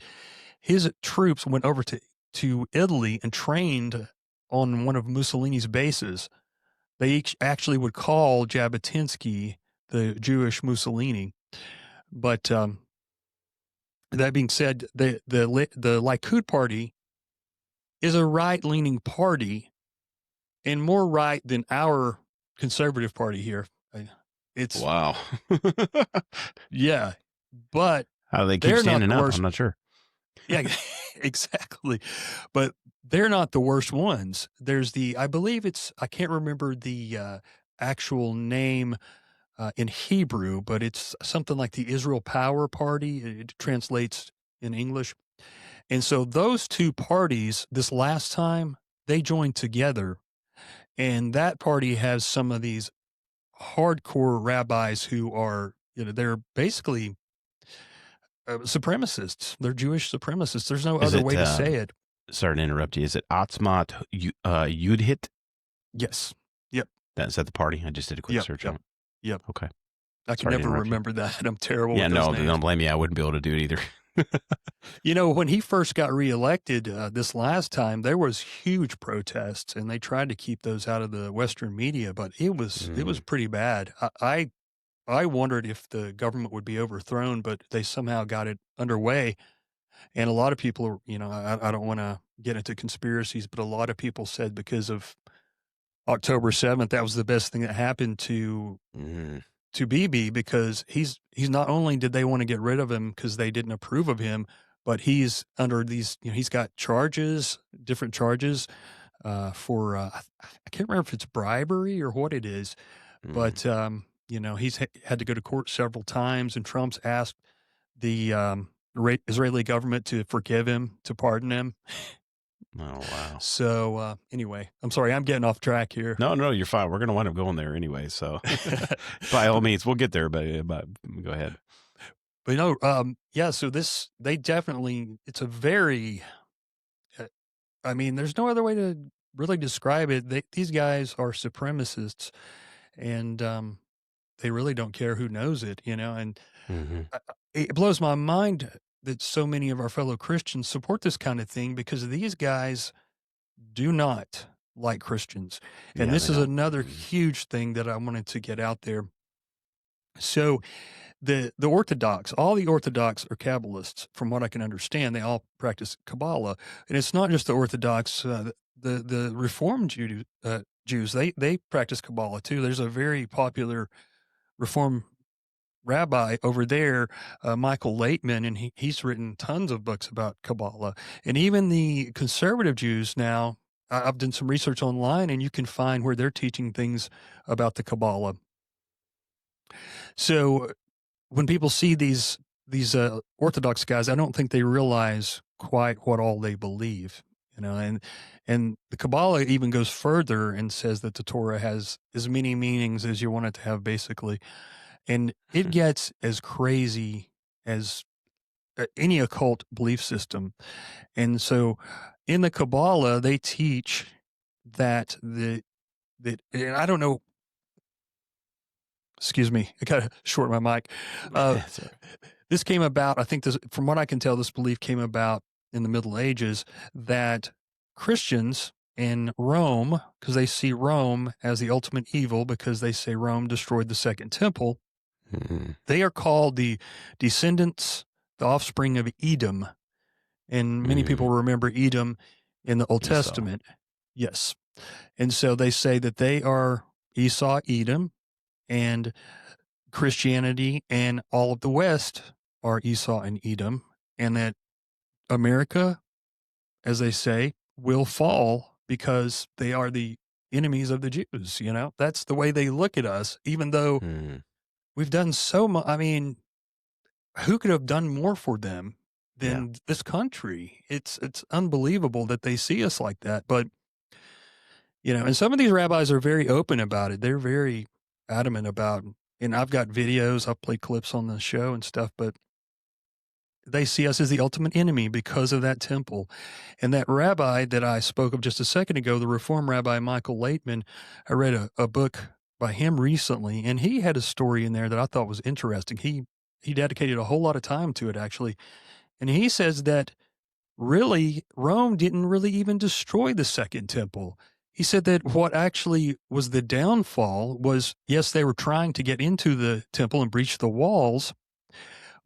his troops went over to Italy and trained on one of Mussolini's bases. They each actually would call Jabotinsky the Jewish Mussolini. But that being said, the Likud party is a right-leaning party and more right than our conservative party here. It's Wow. yeah, but How do they keep they're not standing the up? worst. I'm not sure. Yeah, exactly. But they're not the worst ones. I believe I can't remember the actual name in Hebrew, but it's something like the Israel Power Party. It translates in English. And so those two parties, this last time, they joined together. And that party has some of these hardcore rabbis who are, they're basically supremacists. They're Jewish supremacists. There's no Is other it, way to say it. sorry to interrupt you, is it Atzmat Yudhit? Yes. Yep. Is that the party? I just did a quick Yep. search Yep. on it. Yep. Okay. I can Sorry to never interrupt you. remember that. I'm terrible Yeah, with those no, names. don't blame me. I wouldn't be able to do it either. When he first got reelected this last time, there was huge protests, and they tried to keep those out of the Western media, but it was pretty bad. I wondered if the government would be overthrown, but they somehow got it underway. And a lot of people, I don't want to get into conspiracies, but a lot of people said because of October 7th, that was the best thing that happened to BB, because he's not only did they want to get rid of him because they didn't approve of him, but he's under these, he's got different charges for, I can't remember if it's bribery or what it is, but, he's had to go to court several times, and Trump's asked the Israeli government to forgive him, to pardon him. Oh, wow. So anyway, I'm sorry, I'm getting off track here. No, you're fine. We're going to wind up going there anyway. So by all means, we'll get there, but go ahead. But yeah, so they definitely, it's a very, I mean, there's no other way to really describe it. These guys are supremacists, and they really don't care who knows it, and it blows my mind that so many of our fellow Christians support this kind of thing, because these guys do not like Christians. And Yeah, this they is don't. another huge thing that I wanted to get out there. So the Orthodox, all the Orthodox are Kabbalists, from what I can understand. They all practice Kabbalah, and it's not just the Orthodox. The Reformed Jews, they practice Kabbalah too. There's a very popular Reform rabbi over there, Michael Laitman, and he's written tons of books about Kabbalah. And even the conservative Jews now, I've done some research online, and you can find where they're teaching things about the Kabbalah. So when people see these Orthodox guys, I don't think they realize quite what all they believe, and the Kabbalah even goes further and says that the Torah has as many meanings as you want it to have, basically. And it gets as crazy as any occult belief system. And so in the Kabbalah, they teach that and I don't know, excuse me, I got to shorten my mic. That's all right. This came about, I think this, from what I can tell, this belief came about in the Middle Ages that Christians in Rome, because they see Rome as the ultimate evil, because they say Rome destroyed the Second Temple, they are called the descendants, the offspring of Edom. And many people remember Edom in the Old Esau. Testament. Yes. And so they say that they are Esau, Edom, and Christianity and all of the West are Esau and Edom, and that America, as they say, will fall because they are the enemies of the Jews. You know, that's the way they look at us, even though we've done so much. I mean, who could have done more for them than this country? It's unbelievable that they see us like that. But, you know, and some of these rabbis are very open about it. They're very adamant about, and I've got videos, I'll play clips on the show and stuff, but they see us as the ultimate enemy because of that temple. And that rabbi that I spoke of just a second ago, the Reform Rabbi Michael Laitman, I read a book by him recently, and he had a story in there that I thought was interesting. He dedicated a whole lot of time to it, actually. And he says that really Rome didn't really even destroy the Second Temple. He said that what actually was the downfall was, yes, they were trying to get into the temple and breach the walls,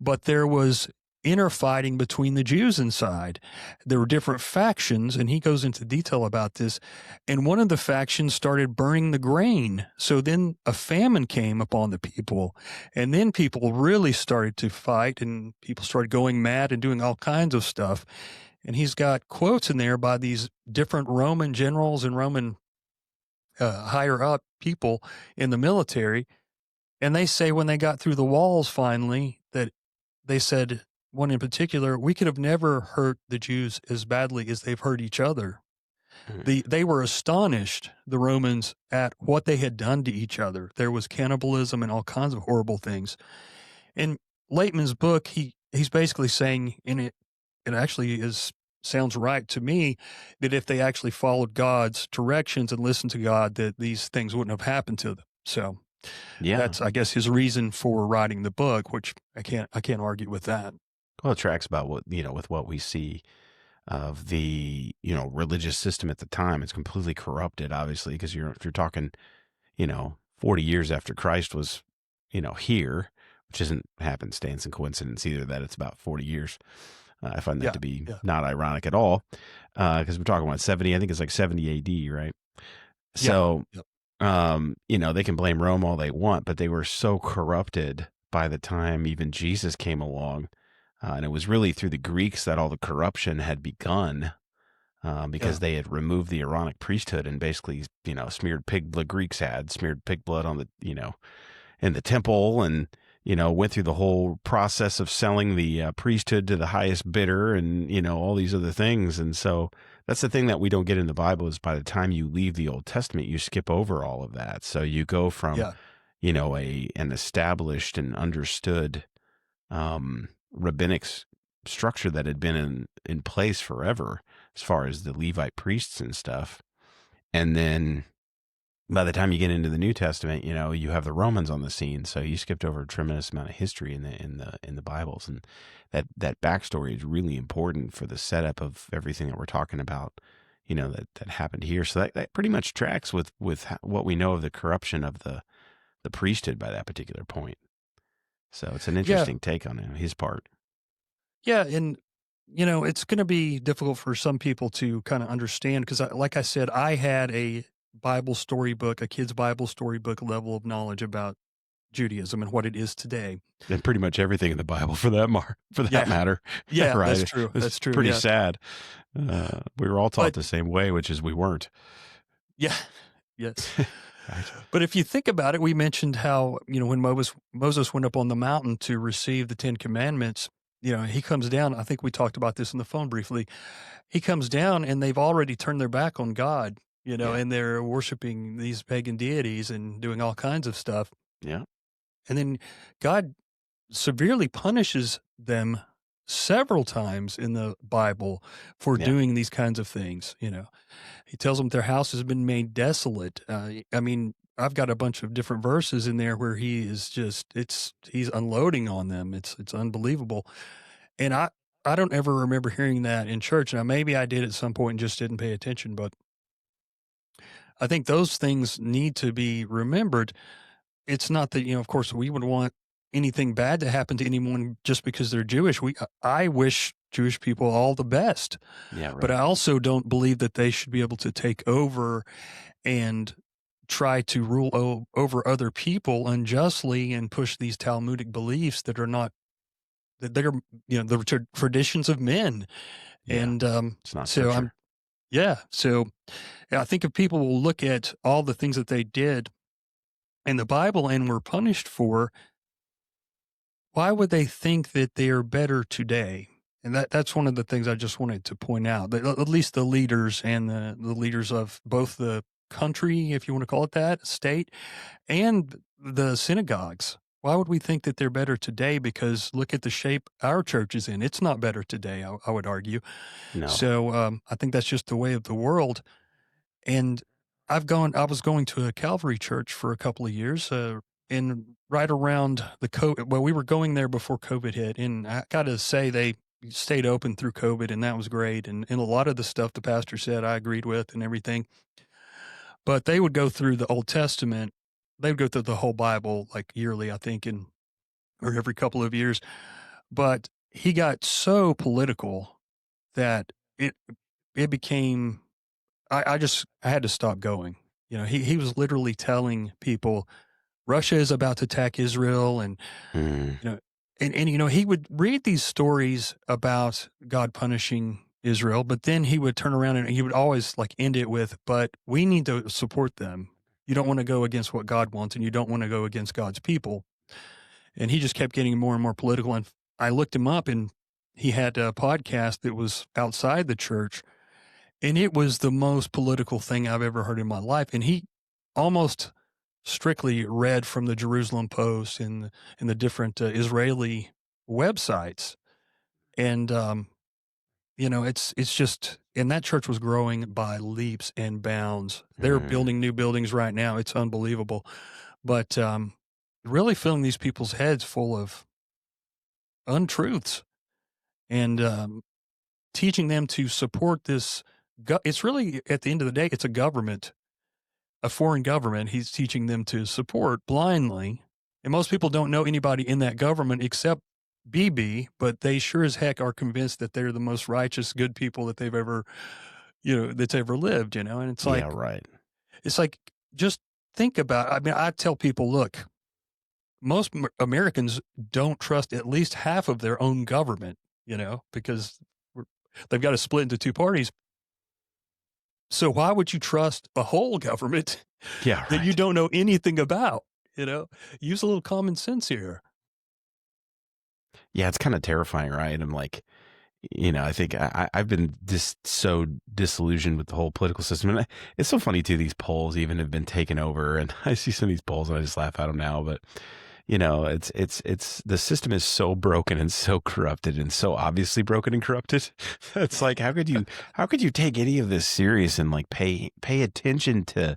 but there was inner fighting between the Jews inside. There were different factions, and he goes into detail about this. And one of the factions started burning the grain. So then a famine came upon the people. And then people really started to fight, and people started going mad and doing all kinds of stuff. And he's got quotes in there by these different Roman generals and Roman higher up people in the military. And they say when they got through the walls finally, that they said, one in particular, we could have never hurt the Jews as badly as they've hurt each other. They were astonished, the Romans, at what they had done to each other. There was cannibalism and all kinds of horrible things. In Laitman's book, he's basically saying, in it actually sounds right to me, that if they actually followed God's directions and listened to God, that these things wouldn't have happened to them. So that's, I guess, his reason for writing the book, which I can't argue with that. Well, it tracks about what, with what we see of the, religious system at the time. It's completely corrupted, obviously, because if you're talking, 40 years after Christ was, here, which isn't happenstance and coincidence either, that it's about 40 years. I find that to be not ironic at all, because we're talking about 70, I think it's like 70 AD, right? So, they can blame Rome all they want, but they were so corrupted by the time even Jesus came along. And it was really through the Greeks that all the corruption had begun, because they had removed the Aaronic priesthood and basically, smeared pig blood. Greeks had smeared pig blood on the, in the temple, and, went through the whole process of selling the priesthood to the highest bidder, and, all these other things. And so that's the thing that we don't get in the Bible, is by the time you leave the Old Testament, you skip over all of that. So you go from, an established and understood rabbinic structure that had been in place forever, as far as the Levite priests and stuff. And then by the time you get into the New Testament, you have the Romans on the scene. So you skipped over a tremendous amount of history in the Bibles, and that backstory is really important for the setup of everything that we're talking about, that happened here. So that pretty much tracks with what we know of the corruption of the priesthood by that particular point. So it's an interesting take on his part. Yeah, and it's going to be difficult for some people to kind of understand, because, like I said, I had a Bible storybook, a kid's Bible storybook level of knowledge about Judaism and what it is today, and pretty much everything in the Bible, for that matter. Yeah, right. That's true. That's true. Pretty sad. We were all taught the same way, which is we weren't. Yeah. Yes. Right. But if you think about it, we mentioned how, when Moses went up on the mountain to receive the 10 Commandments, he comes down. I think we talked about this on the phone briefly. He comes down and they've already turned their back on God, and they're worshiping these pagan deities and doing all kinds of stuff. Yeah. And then God severely punishes them several times in the Bible for Yeah. doing these kinds of things. He tells them their house has been made desolate. I mean, I've got a bunch of different verses in there where he is just he's unloading on them. It's unbelievable. And I don't ever remember hearing that in church. Now maybe I did at some point and just didn't pay attention, but I think those things need to be remembered. It's not that, of course we would want anything bad to happen to anyone just because they're Jewish. I wish Jewish people all the best, Yeah. but I Right. also don't believe that they should be able to take over and try to rule over other people unjustly and push these Talmudic beliefs that are not that they're the traditions of men. Yeah. And It's not so scripture. so yeah, I think if people will look at all the things that they did in the Bible and were punished for, why would they think that they are better today? And that's one of the things I just wanted to point out. That at least the leaders and the leaders of both the country, if you want to call it that, state, and the synagogues. Why would we think that they're better today? Because look at the shape our church is in. It's not better today, I would argue. No. So I think that's just the way of the world. And I was going to a Calvary church for a couple of years, and right around well, we were going there before COVID hit. And I got to say, they stayed open through COVID, and that was great. And a lot of the stuff the pastor said, I agreed with and everything. But they would go through the Old Testament. They would go through the whole Bible like yearly, I think, or every couple of years. But he got so political that it became I had to stop going. He was literally telling people Russia is about to attack Israel, and Mm. you know, and he would read these stories about God punishing Israel, but then he would turn around and he would always like end it with, "But we need to support them. You don't want to go against what God wants, and you don't want to go against God's people." And he just kept getting more and more political. And I looked him up, and he had a podcast that was outside the church, and it was the most political thing I've ever heard in my life. And he almost strictly read from the Jerusalem Post and the different Israeli websites. And it's just, and that church was growing by leaps and bounds. They're Mm. building new buildings right now. It's unbelievable. But really filling these people's heads full of untruths and teaching them to support this. It's really, at the end of the day, it's a government, a foreign government. He's teaching them to support blindly. And most people don't know anybody in that government except BB, but they sure as heck are convinced that they're the most righteous, good people that they've ever, that's ever lived, And Yeah. Right. it's like, just think about, I mean, I tell people, look, most Americans don't trust at least half of their own government, because we're, they've got to split into two parties. So why would you trust a whole government Yeah. that you Right. don't know anything about? Use a little common sense here. Yeah. It's kind of terrifying, right? I'm like, I think I've been just so disillusioned with the whole political system. And it's so funny too, these polls even have been taken over. And I see some of these polls and I just laugh at them now. But, it's the system is so broken and so corrupted and so obviously broken and corrupted. It's like, how could you take any of this serious and like pay attention to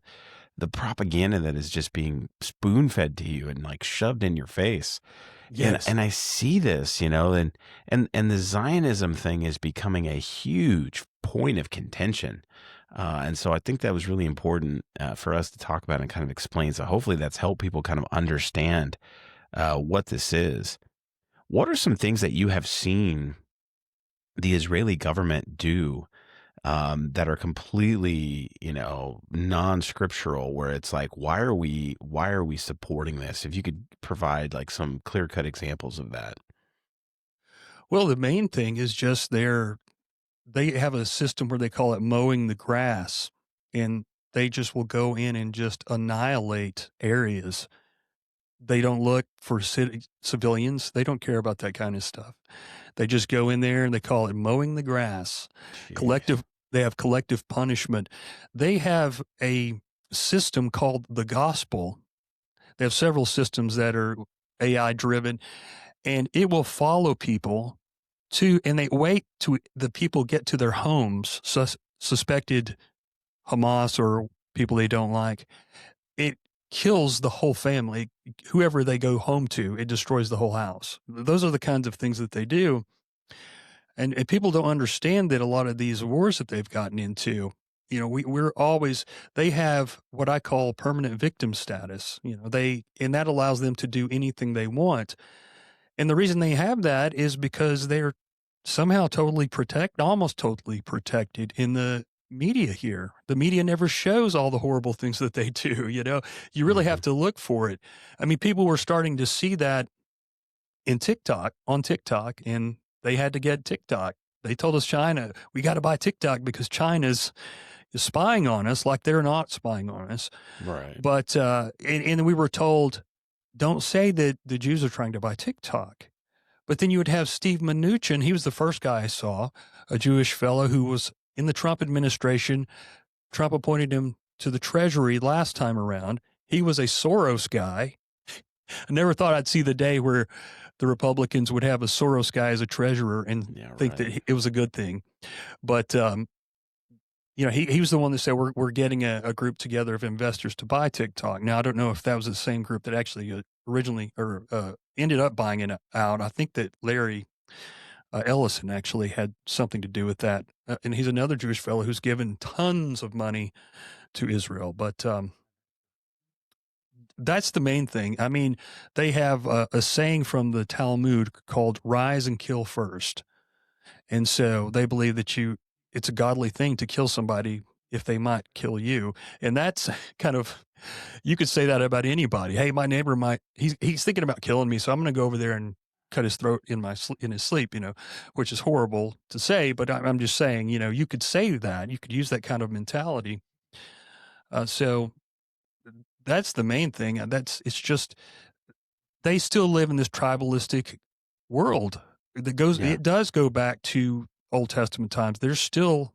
the propaganda that is just being spoon fed to you and like shoved in your face? And Yes. and I see this, and the Zionism thing is becoming a huge point of contention. And so I think that was really important for us to talk about and kind of explain. So hopefully that's helped people kind of understand what this is. What are some things that you have seen the Israeli government do that are completely, non-scriptural, where it's like, why are we supporting this? If you could provide like some clear-cut examples of that. Well, the main thing is just they have a system where they call it mowing the grass, and they just will go in and just annihilate areas. They don't look for civilians. They don't care about that kind of stuff. They just go in there and they call it mowing the grass. Jeez. Collective They have collective punishment. They have a system called the gospel. They have several systems that are AI driven, and it will follow people and they wait to the people get to their homes, suspected Hamas or people they don't like. It kills the whole family. Whoever they go home to, it destroys the whole house. Those are the kinds of things that they do. And people don't understand that a lot of these wars that they've gotten into, they have what I call permanent victim status. And that allows them to do anything they want. And the reason they have that is because they're somehow almost totally protected in the media here. The media never shows all the horrible things that they do. You really have to look for it. I mean, people were starting to see that on TikTok, and they had to get TikTok. They told us China, we got to buy TikTok because China's spying on us, like they're not spying on us. Right. But, and we were told, don't say that the Jews are trying to buy TikTok. But then you would have Steve Mnuchin. He was the first guy I saw, a Jewish fellow who was in the Trump administration. Trump appointed him to the Treasury last time around. He was a Soros guy. I never thought I'd see the day where the Republicans would have a Soros guy as a treasurer and think that it was a good thing. But, he was the one that said, we're getting a group together of investors to buy TikTok. Now, I don't know if that was the same group that actually originally ended up buying it out. I think that Larry Ellison actually had something to do with that. And he's another Jewish fellow who's given tons of money to Israel. But that's the main thing. I mean, they have a saying from the Talmud called rise and kill first. And so they believe that it's a godly thing to kill somebody if they might kill you. And that's kind of, you could say that about anybody. Hey, my neighbor he's thinking about killing me, so I'm going to go over there and cut his throat in his sleep, which is horrible to say, but I'm just saying, you could say that, you could use that kind of mentality. So that's the main thing. It's just, they still live in this tribalistic world it does go back to Old Testament times. They're still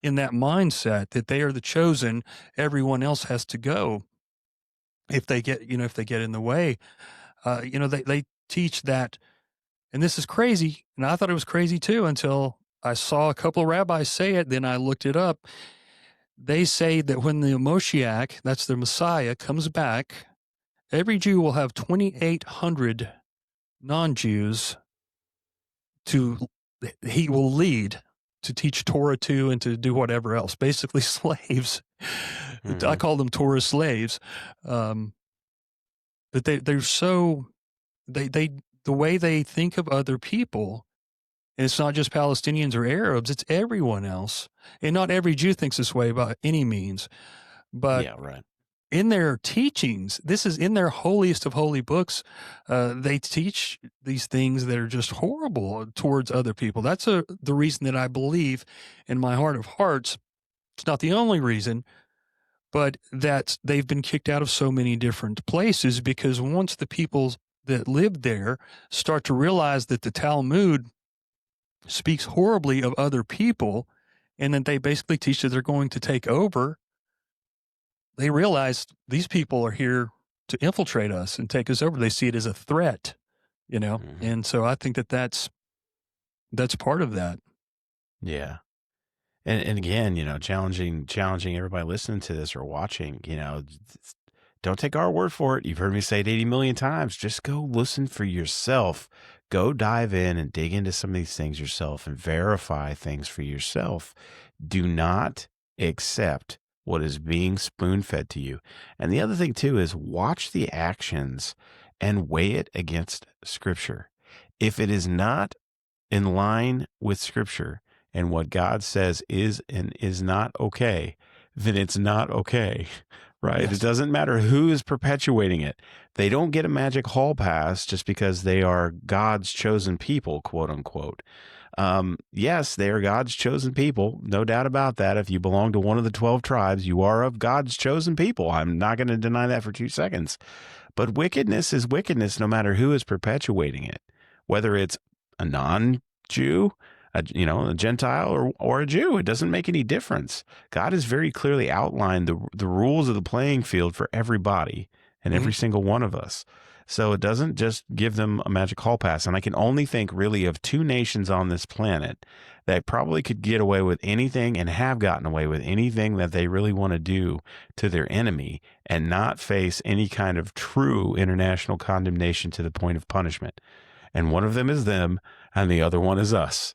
in that mindset that they are the chosen. Everyone else has to go if they get in the way. They teach that, and this is crazy. And I thought it was crazy too, until I saw a couple of rabbis say it. Then I looked it up. They say that when the Moshiach, that's the Messiah, comes back, every Jew will have 2,800 non-Jews he will lead to teach Torah to and to do whatever else. Basically slaves. Mm-hmm. I call them Torah slaves. But they're so, the way they think of other people, and it's not just Palestinians or Arabs, it's everyone else. And not every Jew thinks this way by any means. But in their teachings, this is in their holiest of holy books, they teach these things that are just horrible towards other people. That's the reason that I believe in my heart of hearts. It's not the only reason, but that they've been kicked out of so many different places, because once the people that lived there start to realize that the Talmud speaks horribly of other people, and that they basically teach that they're going to take over, they realize these people are here to infiltrate us and take us over. They see it as a threat, Mm-hmm. And so I think that's part of that. Yeah. And again, challenging everybody listening to this or watching, don't take our word for it. You've heard me say it 80 million times. Just go listen for yourself. Go dive in and dig into some of these things yourself and verify things for yourself. Do not accept what is being spoon-fed to you. And the other thing too is watch the actions and weigh it against Scripture. If it is not in line with Scripture and what God says is and is not okay, then it's not okay, right? Yes. It doesn't matter who is perpetuating it. They don't get a magic hall pass just because they are God's chosen people, quote unquote. Yes, they are God's chosen people. No doubt about that. If you belong to one of the 12 tribes, you are of God's chosen people. I'm not going to deny that for 2 seconds. But wickedness is wickedness no matter who is perpetuating it, whether it's a non-Jew, a Gentile or a Jew. It doesn't make any difference. God has very clearly outlined the rules of the playing field for everybody and every single one of us. So it doesn't just give them a magic hall pass. And I can only think really of two nations on this planet that probably could get away with anything and have gotten away with anything that they really want to do to their enemy and not face any kind of true international condemnation to the point of punishment. And one of them is them, and the other one is us.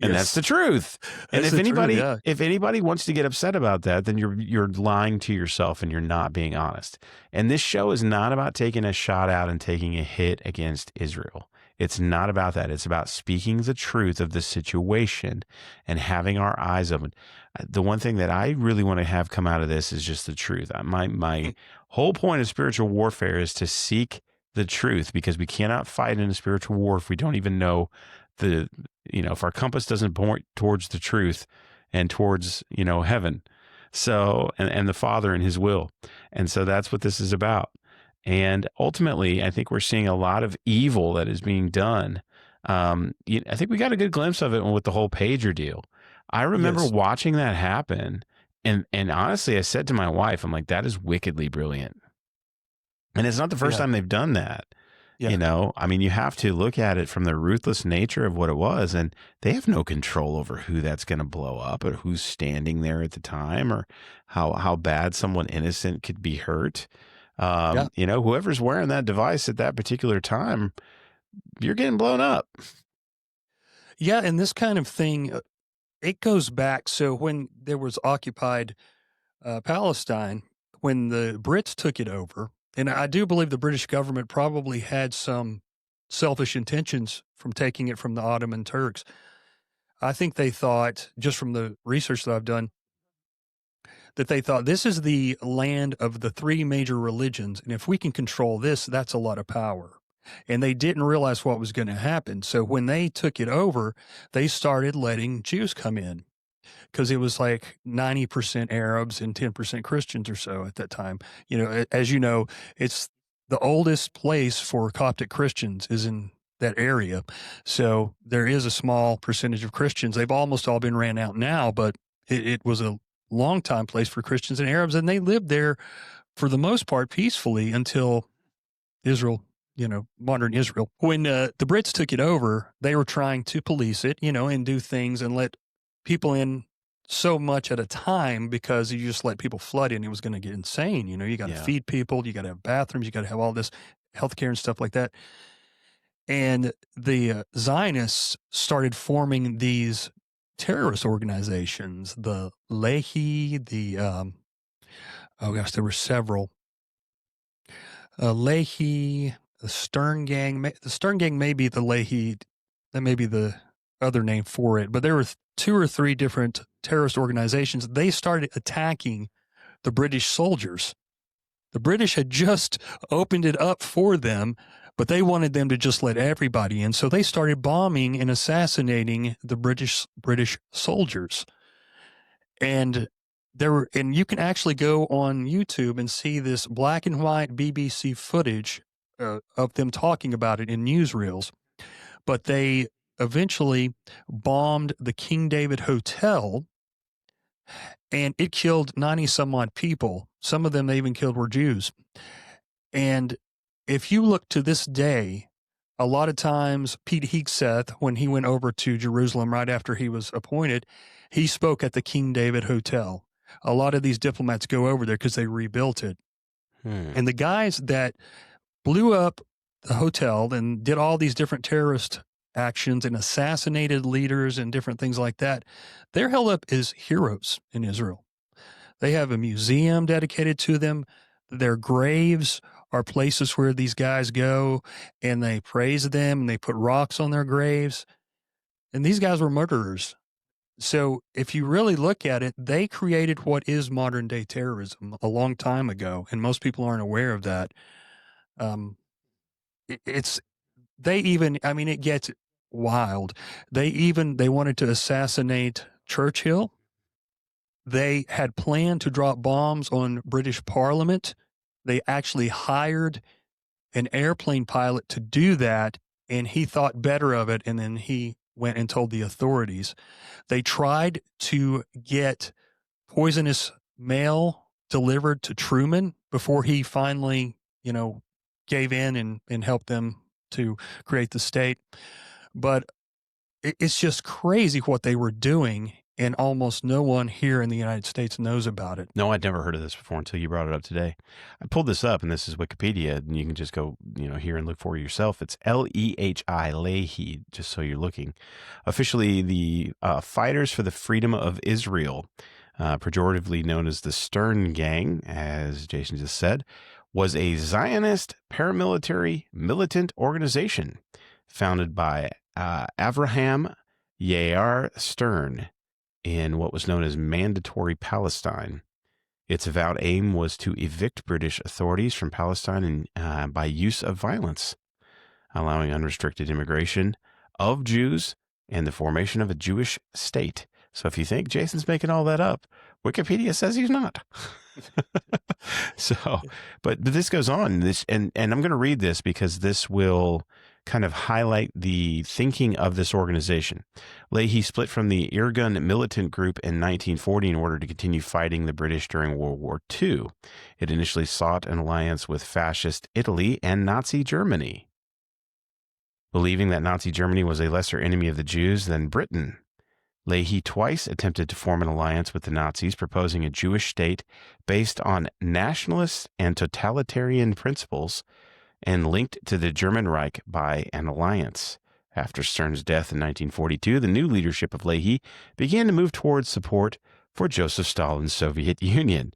And that's the truth. And That's the truth, yeah. if anybody wants to get upset about that, then you're lying to yourself and you're not being honest. And this show is not about taking a shot out and taking a hit against Israel. It's not about that. It's about speaking the truth of the situation and having our eyes open. The one thing that I really want to have come out of this is just the truth. My whole point of spiritual warfare is to seek the truth, because we cannot fight in a spiritual war if we don't even know if our compass doesn't point towards the truth and towards, heaven. So, and the Father and his will. And so that's what this is about. And ultimately, I think we're seeing a lot of evil that is being done. I think we got a good glimpse of it with the whole pager deal. I remember Yes. watching that happen. And honestly, I said to my wife, I'm like, that is wickedly brilliant. And it's not the first Yeah. time they've done that. Yeah. You have to look at it from the ruthless nature of what it was. And they have no control over who that's going to blow up or who's standing there at the time or how bad someone innocent could be hurt. Yeah. Whoever's wearing that device at that particular time, you're getting blown up. Yeah, and this kind of thing, it goes back. So when there was occupied Palestine, when the Brits took it over, and I do believe the British government probably had some selfish intentions from taking it from the Ottoman Turks. I think they thought, just from the research that I've done, that they thought this is the land of the three major religions, and if we can control this, that's a lot of power. And they didn't realize what was going to happen. So when they took it over, they started letting Jews come in, because it was like 90% Arabs and 10% Christians or so at that time. As you know, it's the oldest place for Coptic Christians is in that area. So there is a small percentage of Christians. They've almost all been ran out now, but it was a long time place for Christians and Arabs, and they lived there for the most part peacefully until Israel, modern Israel. When the Brits took it over, they were trying to police it, and do things and let people in so much at a time, because you just let people flood in, it was going to get insane. You got to feed people, you got to have bathrooms, you got to have all this healthcare and stuff like that. And the Zionists started forming these terrorist organizations, the Lehi, there were several. Lehi, the Stern Gang. The Stern Gang may be the Lehi, that may be the other name for it, but there were two or three different terrorist organizations. They started attacking the British soldiers. The British had just opened it up for them, but they wanted them to just let everybody in. So they started bombing and assassinating the British soldiers. And you can actually go on YouTube and see this black and white BBC footage of them talking about it in newsreels. But they eventually bombed the King David Hotel, and it killed 90 some odd people. Some of them they even killed were Jews. And if you look to this day, a lot of times Pete Hegseth, when he went over to Jerusalem right after he was appointed, he spoke at the King David Hotel. A lot of these diplomats go over there because they rebuilt it. And the guys that blew up the hotel and did all these different terrorist actions and assassinated leaders and different things like that, they're held up as heroes in Israel. They have a museum dedicated to them. Their graves are places where these guys go and they praise them and they put rocks on their graves. And these guys were murderers. So if you really look at it, they created what is modern day terrorism a long time ago. And most people aren't aware of that. It gets wild. They wanted to assassinate Churchill. They had planned to drop bombs on British Parliament. They actually hired an airplane pilot to do that, and he thought better of it, and then he went and told the authorities. They tried to get poisonous mail delivered to Truman before he finally, gave in and helped them to create the state. But it's just crazy what they were doing, and almost no one here in the United States knows about it. No, I'd never heard of this before until you brought it up today. I pulled this up, and this is Wikipedia, and you can just go, here and look for it yourself. It's Lehi, Lehi, just so you're looking. Officially, the Fighters for the Freedom of Israel, pejoratively known as the Stern Gang, as Jason just said, was a Zionist paramilitary militant organization founded by Avraham Yair Stern in what was known as Mandatory Palestine. Its avowed aim was to evict British authorities from Palestine by use of violence, allowing unrestricted immigration of Jews and the formation of a Jewish state. So if you think Jason's making all that up, Wikipedia says he's not. But this goes on. And I'm going to read this because this will kind of highlight the thinking of this organization. Leahy split from the Irgun militant group in 1940 in order to continue fighting the British during World War II. It initially sought an alliance with fascist Italy and Nazi Germany, believing that Nazi Germany was a lesser enemy of the Jews than Britain. Leahy twice attempted to form an alliance with the Nazis, proposing a Jewish state based on nationalist and totalitarian principles and linked to the German Reich by an alliance. After Stern's death in 1942, the new leadership of Leahy began to move towards support for Joseph Stalin's Soviet Union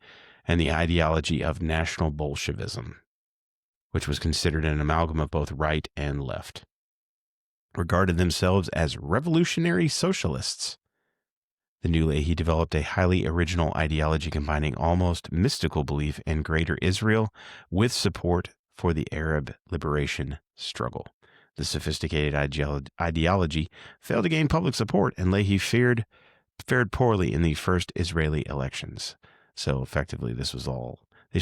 and the ideology of National Bolshevism, which was considered an amalgam of both right and left. Regarded themselves as revolutionary socialists. The new Leahy developed a highly original ideology combining almost mystical belief in Greater Israel with support for the Arab liberation struggle. The sophisticated ideology failed to gain public support, and Leahy fared poorly in the first Israeli elections. So effectively, this was all. They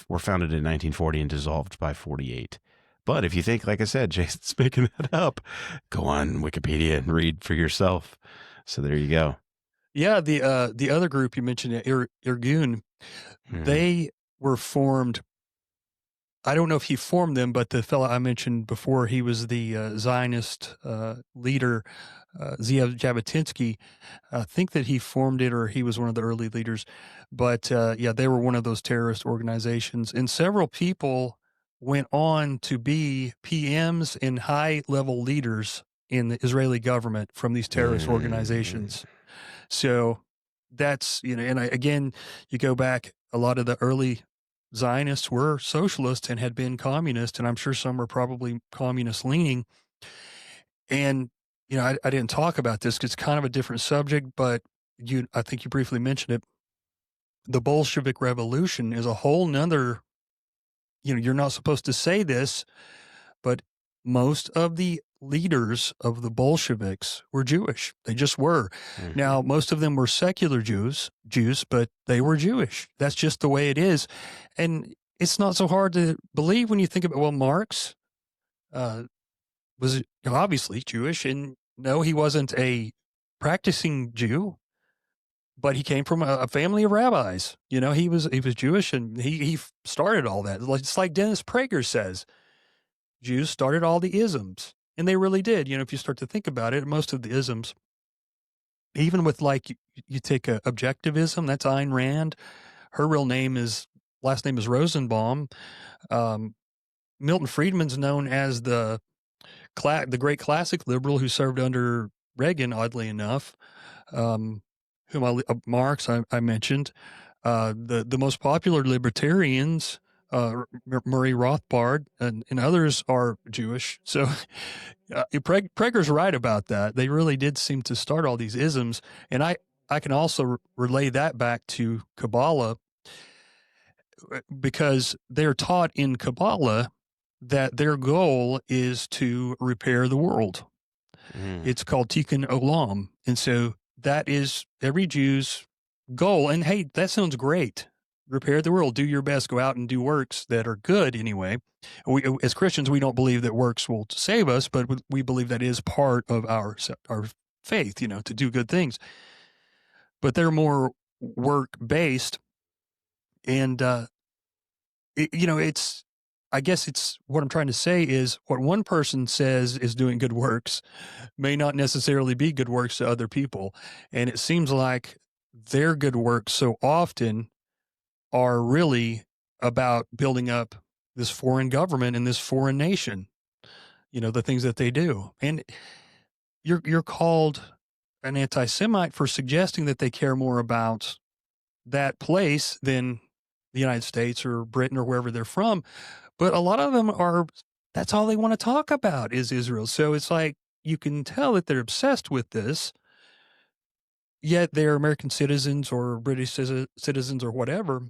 were founded in 1940 and dissolved by 48. But if you think, like I said, Jason's making that up, go on Wikipedia and read for yourself. So there you go. Yeah, the other group you mentioned, Irgun, they were formed. I don't know if he formed them, but the fellow I mentioned before, he was the Zionist leader, Zev Jabotinsky. I think that he formed it, or he was one of the early leaders. But yeah, they were one of those terrorist organizations, and several people went on to be PMs and high-level leaders in the Israeli government from these terrorist organizations. So that's, and again, you go back, a lot of the early Zionists were socialists and had been communist, and I'm sure some were probably communist leaning. And, I didn't talk about this because it's kind of a different subject, but I think you briefly mentioned it. The Bolshevik Revolution is a whole nother, you're not supposed to say this, but most of the leaders of the Bolsheviks were Jewish. They just were. Mm-hmm. Now, most of them were secular Jews, but they were Jewish. That's just the way it is. And it's not so hard to believe when you think about, Marx was obviously Jewish, and no, he wasn't a practicing Jew, but he came from a family of rabbis. He was Jewish, and he started all that. It's like Dennis Prager says, Jews started all the isms. And they really did. If you start to think about it, most of the isms, even with you take objectivism, that's Ayn Rand. Her last name is Rosenbaum. Milton Friedman's known as the great classic liberal who served under Reagan, oddly enough. Marx, I mentioned. The most popular libertarians, Murray Rothbard and others, are Jewish. So Prager's right about that. They really did seem to start all these isms. And I can also relay that back to Kabbalah, because they're taught in Kabbalah that their goal is to repair the world. It's called Tikkun Olam. And so that is every Jew's goal. And hey, that sounds great. Repair the world, do your best, go out and do works that are good anyway. As Christians, we don't believe that works will save us, but we believe that is part of our faith, to do good things. But they're more work-based. And, I guess it's what I'm trying to say is what one person says is doing good works may not necessarily be good works to other people. And it seems like their good works so often are really about building up this foreign government and this foreign nation, the things that they do. And you're called an anti-Semite for suggesting that they care more about that place than the United States or Britain or wherever they're from. But a lot of them that's all they want to talk about is Israel. So it's like you can tell that they're obsessed with this, yet they're American citizens or British citizens or whatever.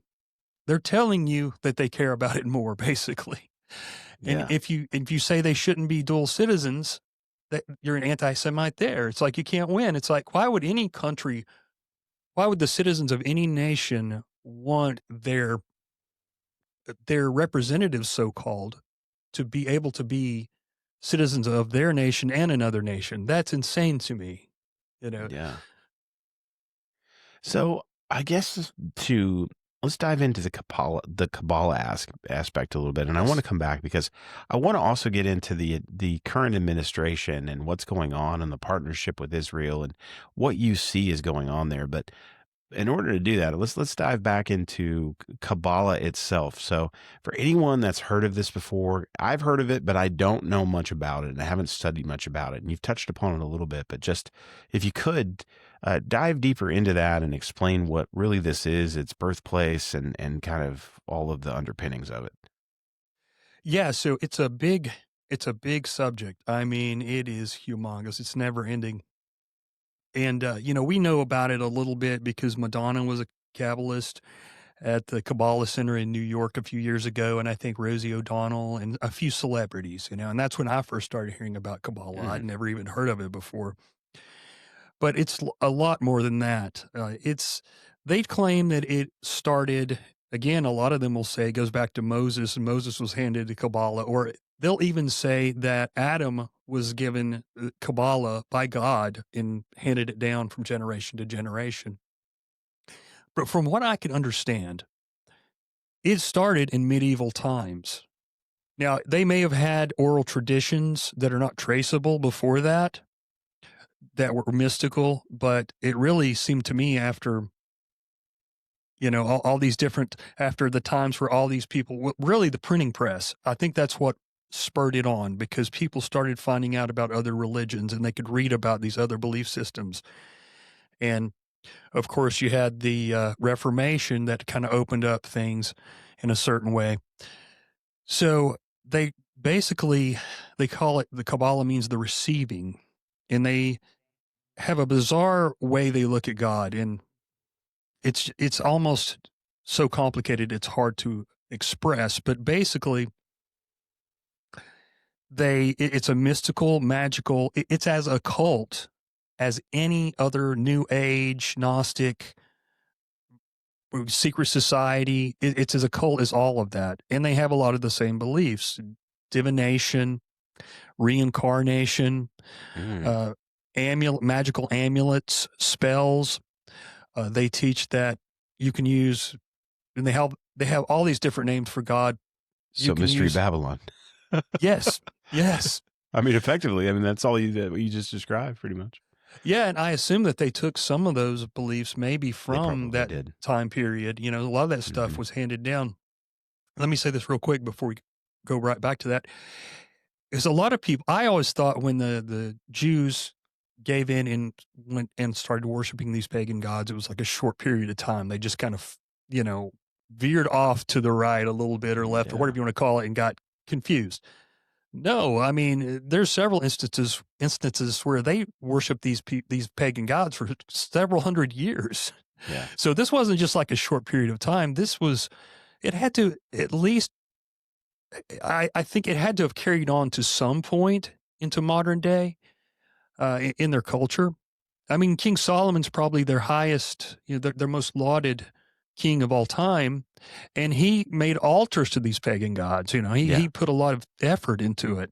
They're telling you that they care about it more, basically. And Yeah. if you say they shouldn't be dual citizens, that you're an anti-Semite there. It's like you can't win. It's like, why would the citizens of any nation want their representatives, so-called, to be able to be citizens of their nation and another nation? That's insane to me. Yeah. So I guess let's dive into the Kabbalah aspect a little bit, and I want Yes. to come back because I want to also get into the current administration and what's going on in the partnership with Israel and what you see is going on there. But in order to do that, let's dive back into Kabbalah itself. So, for anyone that's heard of this before, I've heard of it, but I don't know much about it, and I haven't studied much about it. And you've touched upon it a little bit, but just if you could dive deeper into that and explain what really this is, its birthplace, and kind of all of the underpinnings of it. Yeah, so it's a big subject. I mean, it is humongous. It's never ending. And we know about it a little bit because Madonna was a Kabbalist at the Kabbalah Center in New York a few years ago, and I think Rosie O'Donnell and a few celebrities, and that's when I first started hearing about Kabbalah. I'd Mm, never even heard of it before. But it's a lot more than that. They claim that it started, again, a lot of them will say it goes back to Moses, and Moses was handed the Kabbalah, or they'll even say that Adam was given Kabbalah by God and handed it down from generation to generation. But from what I can understand, it started in medieval times. Now, they may have had oral traditions that are not traceable before that were mystical, but it really seemed to me after, all these different, after the times where all these people, really the printing press, I think that's what spurred it on because people started finding out about other religions and they could read about these other belief systems. And of course, you had the Reformation that kind of opened up things in a certain way. So they call it, the Kabbalah means the receiving, and they have a bizarre way they look at God, and it's almost so complicated it's hard to express. But basically, it's a mystical, magical. It's as occult as any other New Age, Gnostic, or secret society. It's as occult as all of that, and they have a lot of the same beliefs: divination, reincarnation, mm. uh, magical amulets, spells. They teach that you can use, and they have all these different names for God. You So can Mystery use, Babylon. yes, yes, I mean, effectively, I mean that's all what you just described, pretty much. yeah, and I assume that they took some of those beliefs maybe They from probably that did. time period. A lot of that Hmm. stuff was handed down. Let me say this real quick before we go right back to that. Is a lot of people. I always thought when the Jews gave in and went and started worshiping these pagan gods, it was like a short period of time. They just kind of, you know, veered off to the right a little bit or left or Yeah. whatever you want to call it and got confused. No, I mean, there's several instances where they worship these pagan gods for several hundred years. Yeah. So this wasn't just like a short period of time. It had to at least, I think it had to have carried on to some point into modern day in their culture. I mean, King Solomon's probably their highest, their most lauded king of all time, and he made altars to these pagan gods. Yeah. He put a lot of effort into it.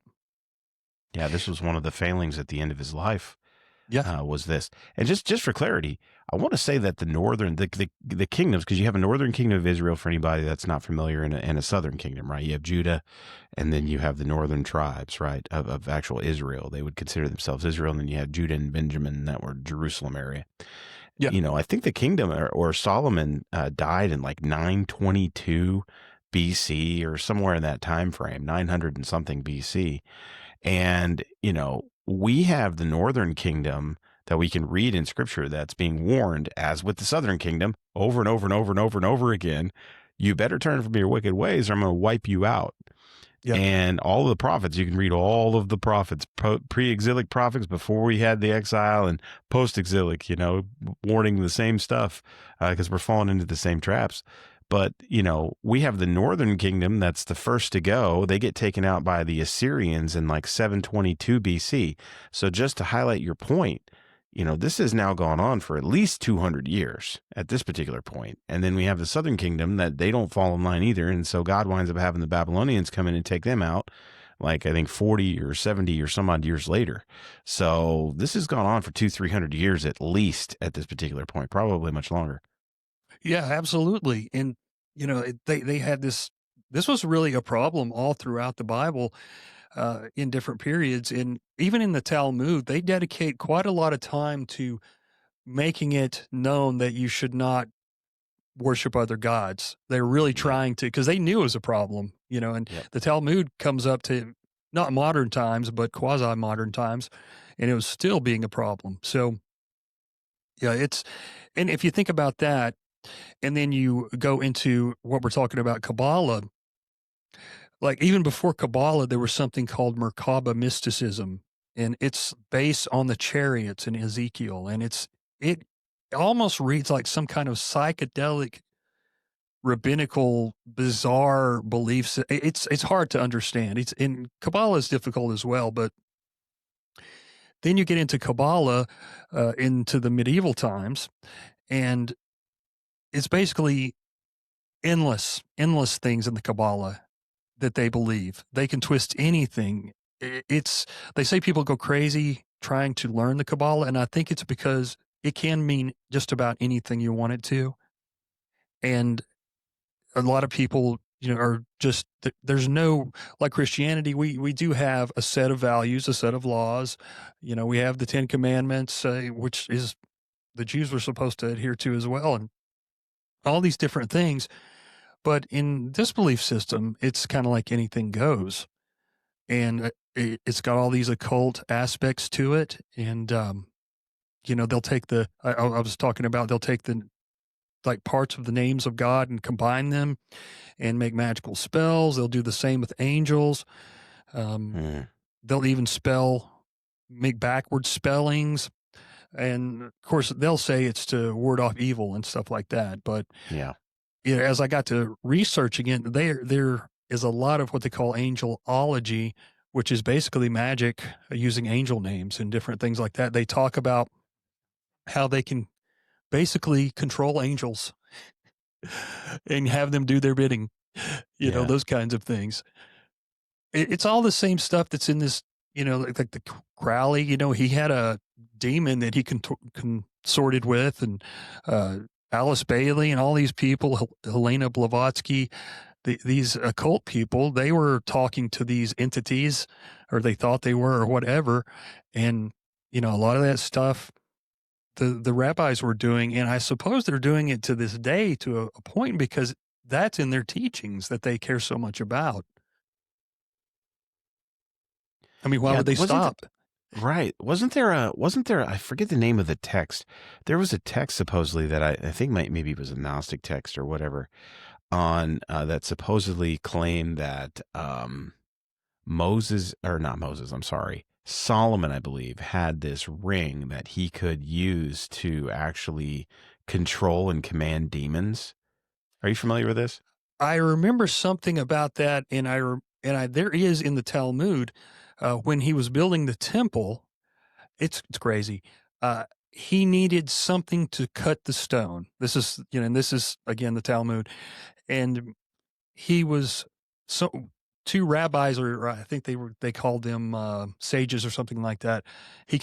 Yeah. This was one of the failings at the end of his life. Yeah. Was this. And just for clarity, I want to say that the kingdoms, because you have a northern kingdom of Israel for anybody that's not familiar, and a southern kingdom, right? You have Judah, and then you have the northern tribes, right, of actual Israel. They would consider themselves Israel, and then you have Judah and Benjamin that were Jerusalem area. Yeah. You know, I think the kingdom, or Solomon, died in like 922 BC or somewhere in that time frame, 900 and something BC. And, you know, we have the northern kingdom that we can read in scripture that's being warned, as with the southern kingdom, over and over and over and over and over again. You better turn from your wicked ways, or I'm going to wipe you out. Yeah. And all of the prophets, you can read all of the prophets, pre-exilic prophets before we had the exile, and post-exilic, you know, warning the same stuff, because we're falling into the same traps. But, you know, we have the northern kingdom that's the first to go. They get taken out by the Assyrians in like 722 BC. So just to highlight your point, you know, this has now gone on for at least 200 years at this particular point. And then we have the southern kingdom that they don't fall in line either. And so God winds up having the Babylonians come in and take them out, like I think 40 or 70 or some odd years later. So this has gone on for 300 years at least at this particular point, probably much longer. Yeah, absolutely. And, you know, they had this was really a problem all throughout the Bible, in different periods. And even in the Talmud, they dedicate quite a lot of time to making it known that you should not worship other gods. They're really Yeah. trying to, because they knew it was a problem, you know, and Yep. the Talmud comes up to not modern times, but quasi modern times, and it was still being a problem. So, yeah, and if you think about that, and then you go into what we're talking about, Kabbalah, like even before Kabbalah, there was something called Merkaba mysticism, and it's based on the chariots in Ezekiel, and it almost reads like some kind of psychedelic, rabbinical, bizarre beliefs. It's hard to understand. It's in Kabbalah is difficult as well, but then you get into Kabbalah, into the medieval times, and it's basically endless things in the Kabbalah that they believe. They can twist anything. It's they say people go crazy trying to learn the Kabbalah, and I think it's because it can mean just about anything you want it to. And a lot of people, you know, are just there's no, like Christianity. We do have a set of values, a set of laws. You know, we have the Ten Commandments, which is the Jews were supposed to adhere to as well, and all these different things. But in this belief system, it's kind of like anything goes, and it's got all these occult aspects to it. And you know, they'll take I was talking about, they'll take the like parts of the names of God and combine them and make magical spells. They'll do the same with angels. Um, Mm, they'll even make backward spellings. And of course, they'll say it's to ward off evil and stuff like that. But yeah. you know, as I got to researching it, there is a lot of what they call angelology, which is basically magic using angel names and different things like that. They talk about how they can basically control angels and have them do their bidding, you know, Yeah. those kinds of things. It's all the same stuff that's in this, you know, like the Crowley, you know, he had a demon that he consorted with, and Alice Bailey and all these people, Helena Blavatsky, these occult people, they were talking to these entities, or they thought they were, or whatever. And, you know, a lot of that stuff the rabbis were doing, and I suppose they're doing it to this day to a point, because that's in their teachings that they care so much about. I mean, why Yeah. would they stop? Right. Wasn't there, I forget the name of the text. There was a text supposedly that I think maybe it was a Gnostic text or whatever, on that supposedly claimed that Moses, or not Moses, I'm sorry, Solomon, I believe, had this ring that he could use to actually control and command demons. Are you familiar with this? I remember something about that, and there is in the Talmud, when he was building the temple. It's crazy. He needed something to cut the stone. This is, you know, and this is again the Talmud, and he was so. two rabbis, or I think they called them sages or something like that. He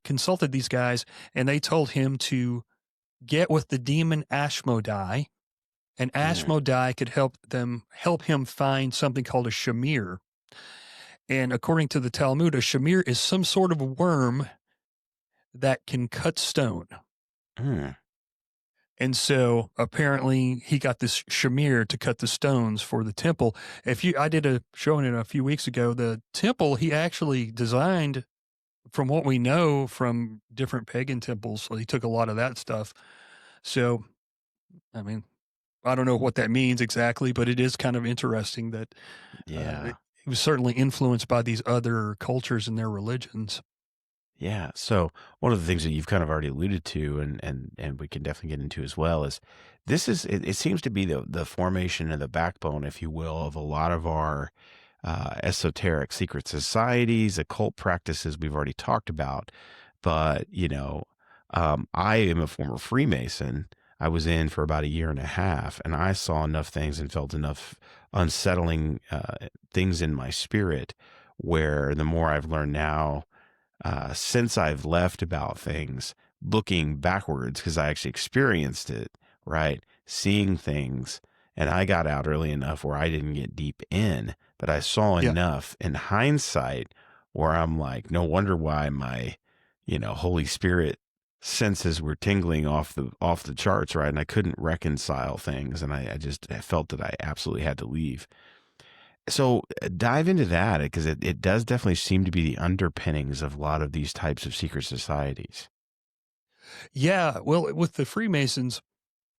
consulted these guys, and they told him to get with the demon Ashmodai, and Mm, Ashmodai could help him find something called a shamir. And according to the Talmud, a shamir is some sort of worm that can cut stone. mm, And so apparently he got this shamir to cut the stones for the temple. I did a showing it a few weeks ago. The temple he actually designed, from what we know from different pagan temples. So he took a lot of that stuff. So, I mean, I don't know what that means exactly, but it is kind of interesting that yeah. he was certainly influenced by these other cultures and their religions. Yeah. So one of the things that you've kind of already alluded to, and we can definitely get into as well, is it seems to be the formation and the backbone, if you will, of a lot of our esoteric secret societies, occult practices we've already talked about. But I am a former Freemason. I was in for about a year and a half, and I saw enough things and felt enough unsettling things in my spirit, where the more I've learned now, since I've left about things, looking backwards, because I actually experienced it, right? Seeing things. And I got out early enough where I didn't get deep in, but I saw Yeah. enough in hindsight where I'm like, no wonder why my, Holy Spirit senses were tingling off the charts, right? And I couldn't reconcile things. And I felt that I absolutely had to leave. So dive into that because it does definitely seem to be the underpinnings of a lot of these types of secret societies. Yeah. Well, with the Freemasons,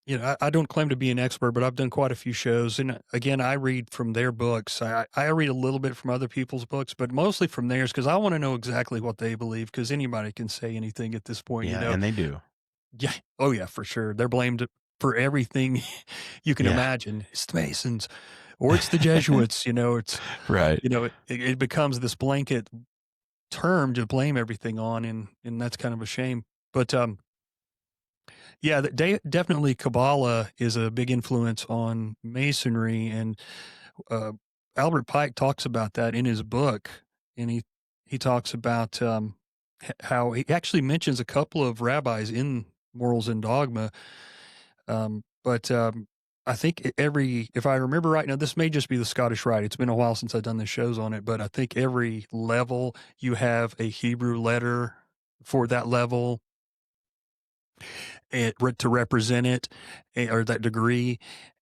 I don't claim to be an expert, but I've done quite a few shows. And again, I read from their books. I read a little bit from other people's books, but mostly from theirs because I want to know exactly what they believe because anybody can say anything at this point, Yeah, and they do. Yeah. Oh, yeah, for sure. They're blamed for everything you can Yeah. imagine. It's the Masons or it's the Jesuits. Right. It becomes this blanket term to blame everything on. And that's kind of a shame. But yeah, definitely Kabbalah is a big influence on Masonry, and uh, Albert Pike talks about that in his book, and he talks about how he actually mentions a couple of rabbis in Morals and Dogma, but I think if I remember right now, this may just be the Scottish Rite. It's been a while since I've done the shows on it, but I think every level you have a Hebrew letter for that level to represent it, or that degree.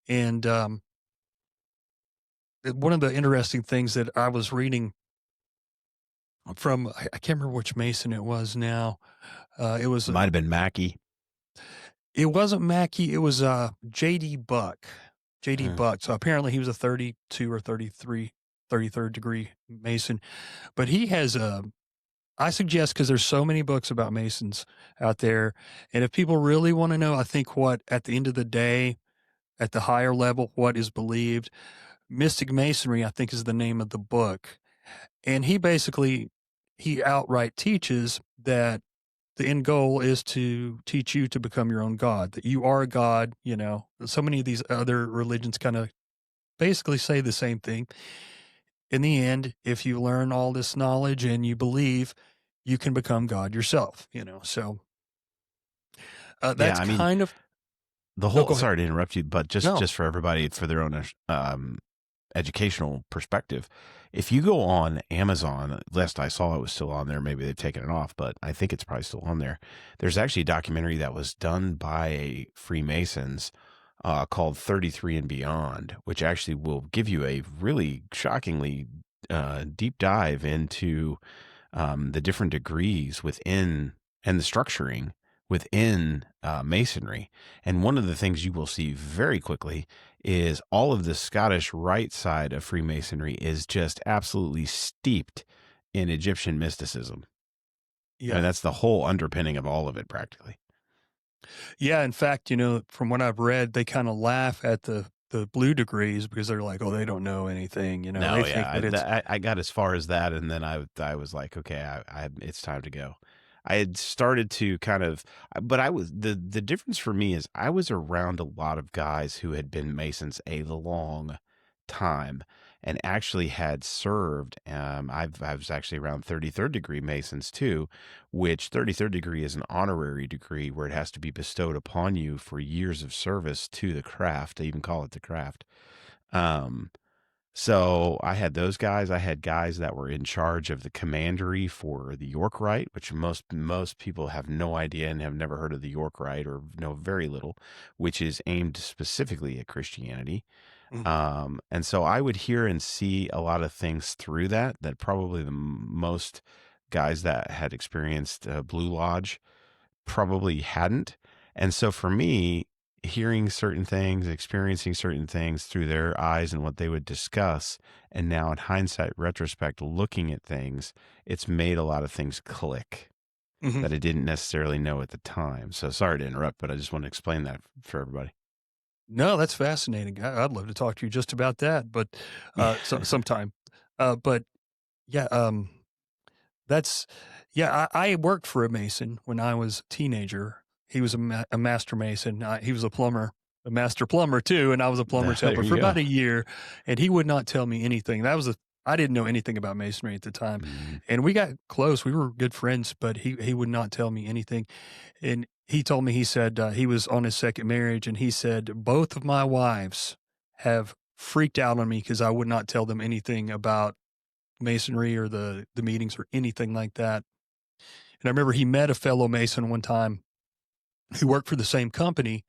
And one of the interesting things that I was reading from, I can't remember which Mason it was now. It was Might have been Mackie. it wasn't Mackey. It was J.D. Buck. J.D. Mm. Buck. So apparently he was a 32 or 33rd degree Mason, but he has I suggest, because there's so many books about Masons out there, and if people really want to know, I think what at the end of the day, at the higher level, what is believed, Mystic Masonry, I think, is the name of the book. And he outright teaches that the end goal is to teach you to become your own God, that you are a God. So many of these other religions kind of basically say the same thing. In the end, if you learn all this knowledge and you believe, you can become God yourself. So Yeah, that's I mean, kind of, the no, whole go ahead. sorry to interrupt you, but just No. just for everybody for their own educational perspective. If you go on Amazon, last I saw it was still on there. Maybe they've taken it off, but I think it's probably still on there. There's actually a documentary that was done by Freemasons called 33 and Beyond, which actually will give you a really shockingly deep dive into the different degrees within and the structuring within Masonry. And one of the things you will see very quickly is all of the Scottish Rite side of Freemasonry is just absolutely steeped in Egyptian mysticism. I mean, Yeah. that's the whole underpinning of all of it, practically. Yeah. In fact, from what I've read, they kind of laugh at the blue degrees because they're like, oh, they don't know anything. They No, think yeah, that it's, I got as far as that, and then I was like, okay, it's time to go. I had started to kind of, but I was the difference for me is I was around a lot of guys who had been Masons a long time, and actually had served. I was actually around 33rd degree Masons too, which 33rd degree is an honorary degree where it has to be bestowed upon you for years of service to the craft. They even call it the craft. Um, so I had those guys. I had guys that were in charge of the commandery for the York Rite, which most people have no idea and have never heard of the York Rite or know very little, which is aimed specifically at Christianity. Mhm. And so I would hear and see a lot of things through that probably the most guys that had experienced Blue Lodge probably hadn't. And so for me, hearing certain things, experiencing certain things through their eyes and what they would discuss, and now in hindsight, retrospect, looking at things, it's made a lot of things click Mhm. that I didn't necessarily know at the time. So sorry to interrupt, but I just want to explain that for everybody. No, that's fascinating. I'd love to talk to you just about that, but sometime. But yeah, that's yeah. I worked for a mason when I was a teenager. He was a master mason. He was a master plumber too, and I was a plumber's There helper for you about go. a year. And he would not tell me anything. I didn't know anything about masonry at the time, Mhm. and we got close. We were good friends, but he would not tell me anything. And he told me, he said, he was on his second marriage, and he said, both of my wives have freaked out on me because I would not tell them anything about masonry or the meetings or anything like that. And I remember he met a fellow mason one time who worked for the same company.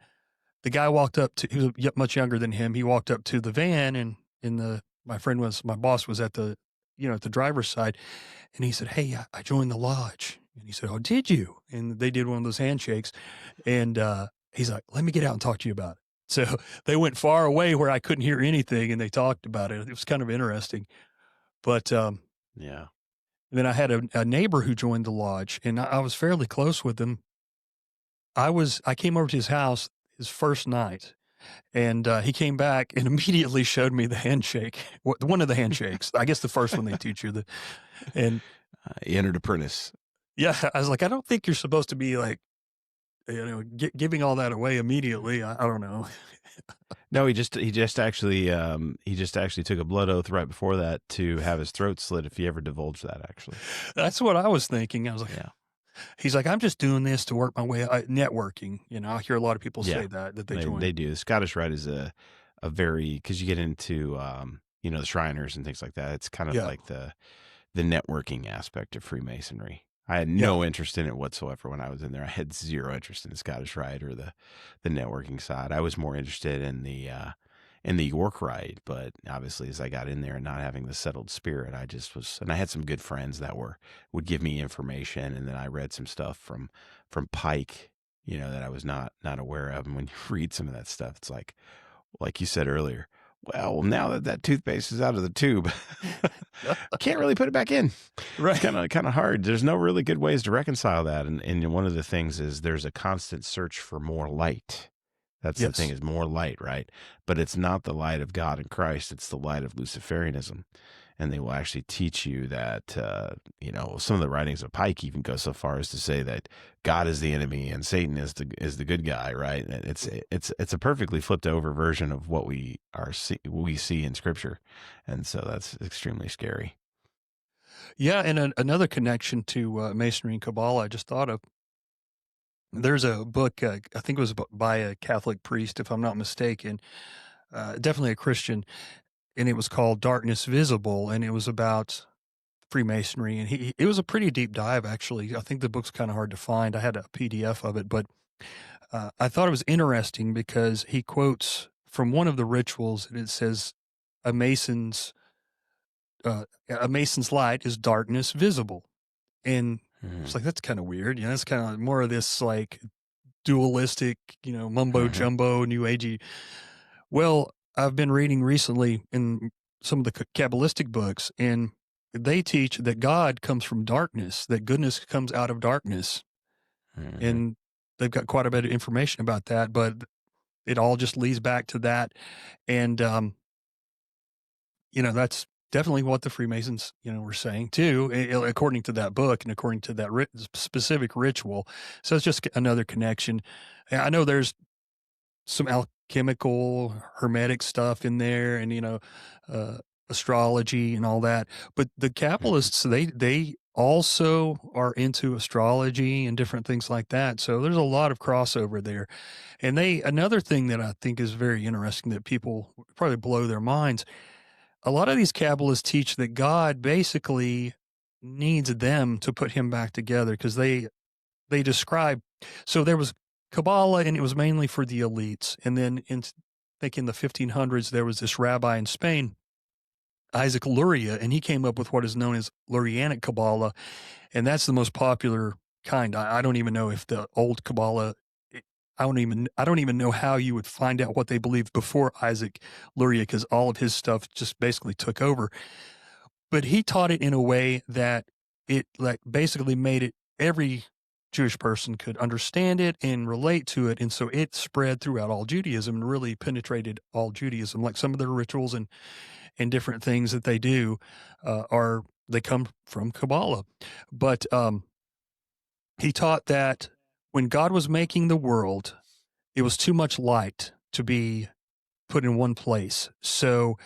The guy walked up to, he was much younger than him. He walked up to the van, and my boss was at at the driver's side, and he said, "Hey, I joined the lodge." And he said, "Oh, did you?" And they did one of those handshakes. And he's like, "Let me get out and talk to you about it." So they went far away where I couldn't hear anything, and they talked about it. It was kind of interesting. But Yeah. then I had a neighbor who joined the lodge, and I was fairly close with him. I came over to his house his first night, and he came back and immediately showed me the handshake, one of the handshakes. I guess the first one they teach you. And He entered apprentice. yeah, I was like, I don't think you're supposed to be like, giving all that away immediately. I don't know. No, he just actually took a blood oath right before that to have his throat slit if he ever divulged that. Actually, That's what I was thinking. I was like, yeah, he's like, I'm just doing this to work my way networking. I hear a lot of people yeah, say that they they join. do. The Scottish Rite is a very because you get into the Shriners and things like that. It's kind of Yeah. like the networking aspect of Freemasonry. I had Yeah. no interest in it whatsoever when I was in there. I had zero interest in the Scottish Rite or the networking side. I was more interested in the York Rite, but obviously as I got in there and not having the settled spirit, I just was, and I had some good friends that would give me information, and then I read some stuff from Pike, that I was not aware of. And when you read some of that stuff, it's like you said earlier, well, now that toothpaste is out of the tube, can't really put it back in. It's Right. kind of hard. There's no really good ways to reconcile that. And one of the things is there's a constant search for more light. That's the thing, Yes. is more light, right? But it's not the light of God and Christ. It's the light of Luciferianism. And they will actually teach you that, some of the writings of Pike even go so far as to say that God is the enemy and Satan is the good guy, right? And it's a perfectly flipped over version of what we see in Scripture, and so that's extremely scary. Yeah. And another connection to Masonry and Kabbalah I just thought of. There's a book, I think it was by a Catholic priest, if I'm not mistaken, definitely a Christian, and it was called Darkness Visible, and it was about Freemasonry. And it was a pretty deep dive, actually. I think the book's kind of hard to find. I had a PDF of it, but I thought it was interesting because he quotes from one of the rituals, and it says, a mason's a mason's light is darkness visible. And it's Hmm. like, that's kind of weird. It's kind of more of this like dualistic, mumbo Hmm. jumbo, new agey. Well, I've been reading recently in some of the Kabbalistic books, and they teach that God comes from darkness, that goodness comes out of darkness. Hmm. And they've got quite a bit of information about that, but it all just leads back to that. And, that's definitely what the Freemasons, were saying too, according to that book and according to that specific ritual. So it's just another connection. I know there's some alchemical hermetic stuff in there, and uh, astrology and all that. But the Kabbalists, they also are into astrology and different things like that. So there's a lot of crossover there. And another thing that I think is very interesting that people probably blow their minds, a lot of these Kabbalists teach that God basically needs them to put him back together, because they describe, so there was Kabbalah and it was mainly for the elites. And then I think in the 1500s, there was this rabbi in Spain, Isaac Luria, and he came up with what is known as Lurianic Kabbalah. And that's the most popular kind. I don't even know if the old Kabbalah, I don't even know how you would find out what they believed before Isaac Luria, because all of his stuff just basically took over. But he taught it in a way that it basically made it every Jewish person could understand it and relate to it. And so it spread throughout all Judaism and really penetrated all Judaism. Like some of their rituals and different things that they do they come from Kabbalah. But he taught that when God was making the world, it was too much light to be put in one place. So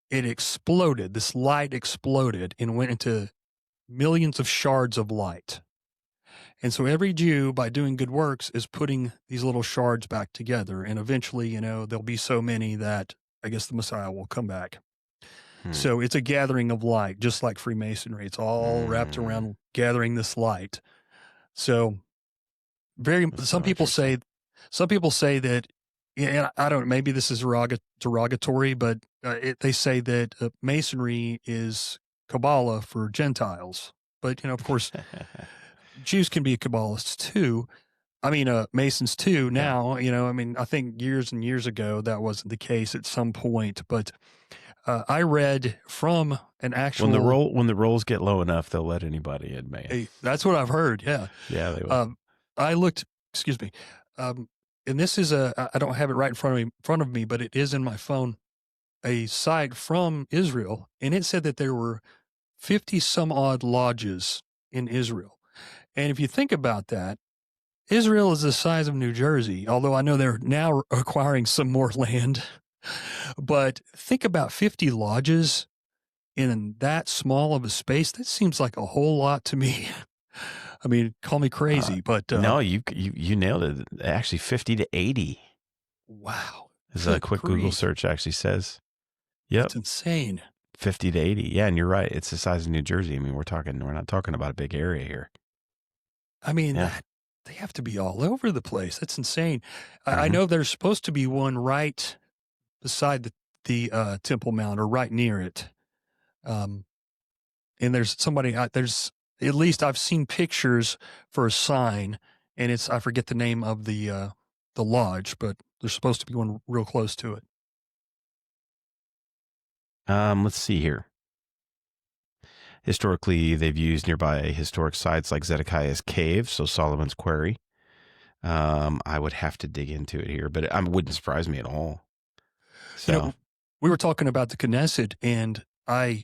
it exploded. This light exploded and went into millions of shards of light. And so every Jew, by doing good works, is putting these little shards back together. And eventually, there'll be so many that I guess the Messiah will come back. So it's a gathering of light, just like Freemasonry. It's all wrapped around gathering this light. So some people say that, and I don't, maybe this is derogatory, but they say that Masonry is Kabbalah for Gentiles. But, of course, Jews can be Kabbalists too. I mean, Masons too now, I think years and years ago, that wasn't the case at some point, but I read from an actual... When the rolls get low enough, they'll let anybody in, man. Hey, that's what I've heard. Yeah. Yeah, they will. I looked, excuse me. And this is I don't have it right in front of me, but it is in my phone, a site from Israel. And it said that there were 50 some odd lodges in Israel. And if you think about that, Israel is the size of New Jersey, although I know they're now acquiring some more land. But think about 50 lodges in that small of a space. That seems like a whole lot to me. I mean, call me crazy, but no, you nailed it. Actually, 50 to 80. Wow. As a quick Google search actually says. Yep. That's insane. 50 to 80. Yeah, and you're right. It's the size of New Jersey. I mean, we're not talking about a big area here. I mean, they have to be all over the place. That's insane. I know there's supposed to be one right beside the Temple Mount, or right near it. And there's somebody there's, at least I've seen pictures for a sign, and I forget the name of the lodge, but there's supposed to be one real close to it. Let's see here. Historically, they've used nearby historic sites like Zedekiah's Cave, so Solomon's Quarry. I would have to dig into it here, but it wouldn't surprise me at all. So we were talking about the Knesset, and the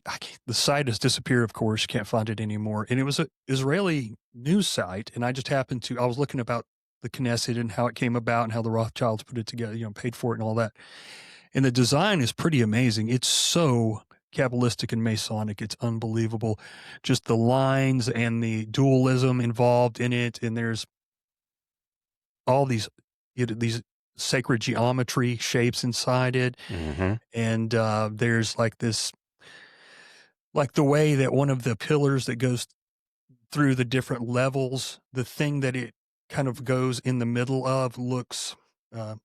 site has disappeared, of course. You can't find it anymore. And it was an Israeli news site, and I was looking about the Knesset and how it came about and how the Rothschilds put it together, paid for it and all that. And the design is pretty amazing. It's so Kabbalistic and Masonic. It's unbelievable. Just the lines and the dualism involved in it. And there's all these sacred geometry shapes inside it. And there's like this, like the way that one of the pillars that goes through the different levels, the thing that it kind of goes in the middle of looks, I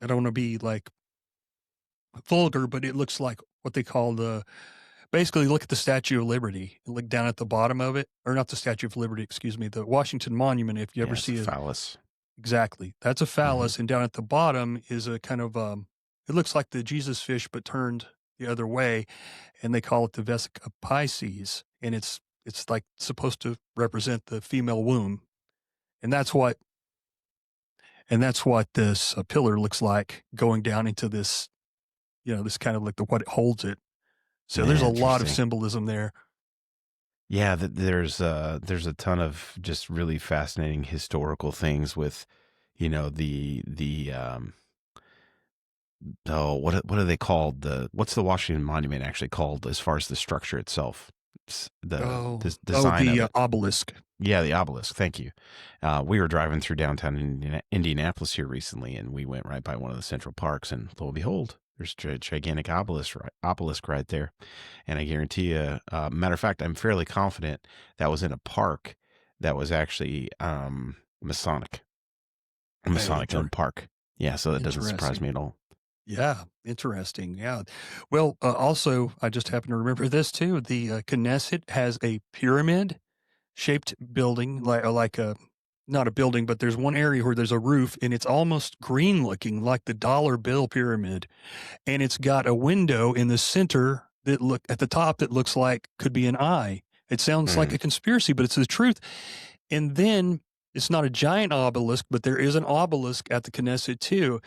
don't want to be like vulgar, but it looks like what they call basically look at the Statue of Liberty, look down at the bottom of it, or not the Statue of Liberty, excuse me, the Washington Monument. If you ever see a phallus. Exactly. That's a phallus. And down at the bottom is a kind of, it looks like the Jesus fish, but turned the other way. And they call it the Vesica Pisces. And it's like supposed to represent the female womb. And that's what this pillar looks like going down into this, this kind of like what it holds it. So there's a lot of symbolism there. Yeah, there's a ton of just really fascinating historical things with, the oh, what are they called? What's the Washington Monument actually called as far as the structure itself? The design of The it. obelisk. Yeah, the obelisk. Thank you. We were driving through downtown Indianapolis here recently, and we went right by one of the central parks, and lo and behold, there's a gigantic obelisk right there. And I guarantee you, matter of fact, I'm fairly confident that was in a park that was actually Masonic, a Hey, Masonic owned park. Yeah, so that doesn't surprise interesting. me at all. Yeah, interesting. Yeah. Well, also, I just happen to remember this too. The Knesset has a pyramid shaped building, like a not a building, but there's one area where there's a roof, and it's almost green looking, like the dollar bill pyramid, and it's got a window in the center that look at the top that looks like could be an eye. It sounds like a Mm. conspiracy, but it's the truth. And then it's not a giant obelisk, but there is an obelisk at the Knesset too.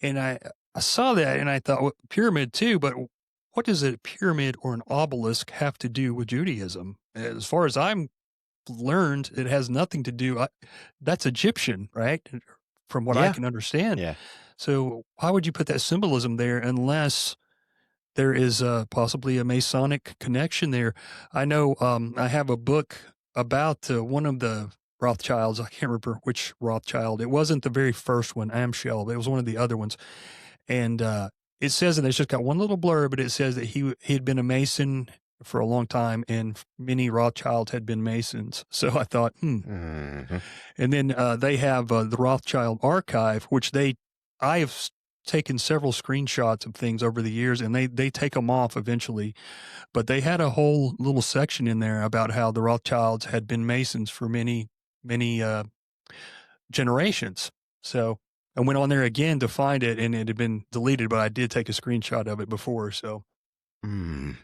And I saw that and I thought, well, pyramid too, but what does a pyramid or an obelisk have to do with Judaism? As far as I'm learned, it has nothing to do. That's Egyptian, right? From what I Yeah, can understand. yeah. So why would you put that symbolism there unless there is possibly a Masonic connection there? I know I have a book about one of the Rothschilds. I can't remember which Rothschild. It wasn't the very first one, Amschel, but it was one of the other ones. And it says, and it's just got one little blurb, but it says that he had been a Mason for a long time, and many Rothschilds had been Masons. So I thought, Hmm. and then they have the Rothschild archive, which I have taken several screenshots of things over the years, and they take them off eventually. But they had a whole little section in there about how the Rothschilds had been Masons for many generations. So I went on there again to find it, and it had been deleted, but I did take a screenshot of it before. So Mm.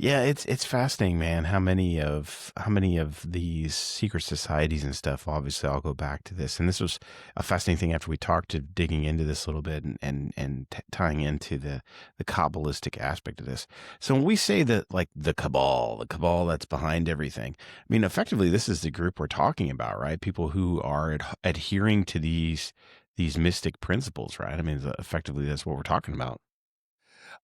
Yeah, it's fascinating, man. How many of these secret societies and stuff. Obviously, I'll go back to this, and this was a fascinating thing after we talked to digging into this a little bit and tying into the kabbalistic aspect of this. So when we say that, like the cabal that's behind everything, I mean, effectively, this is the group we're talking about, right? People who are adhering to these mystic principles, right? I mean, effectively, that's what we're talking about.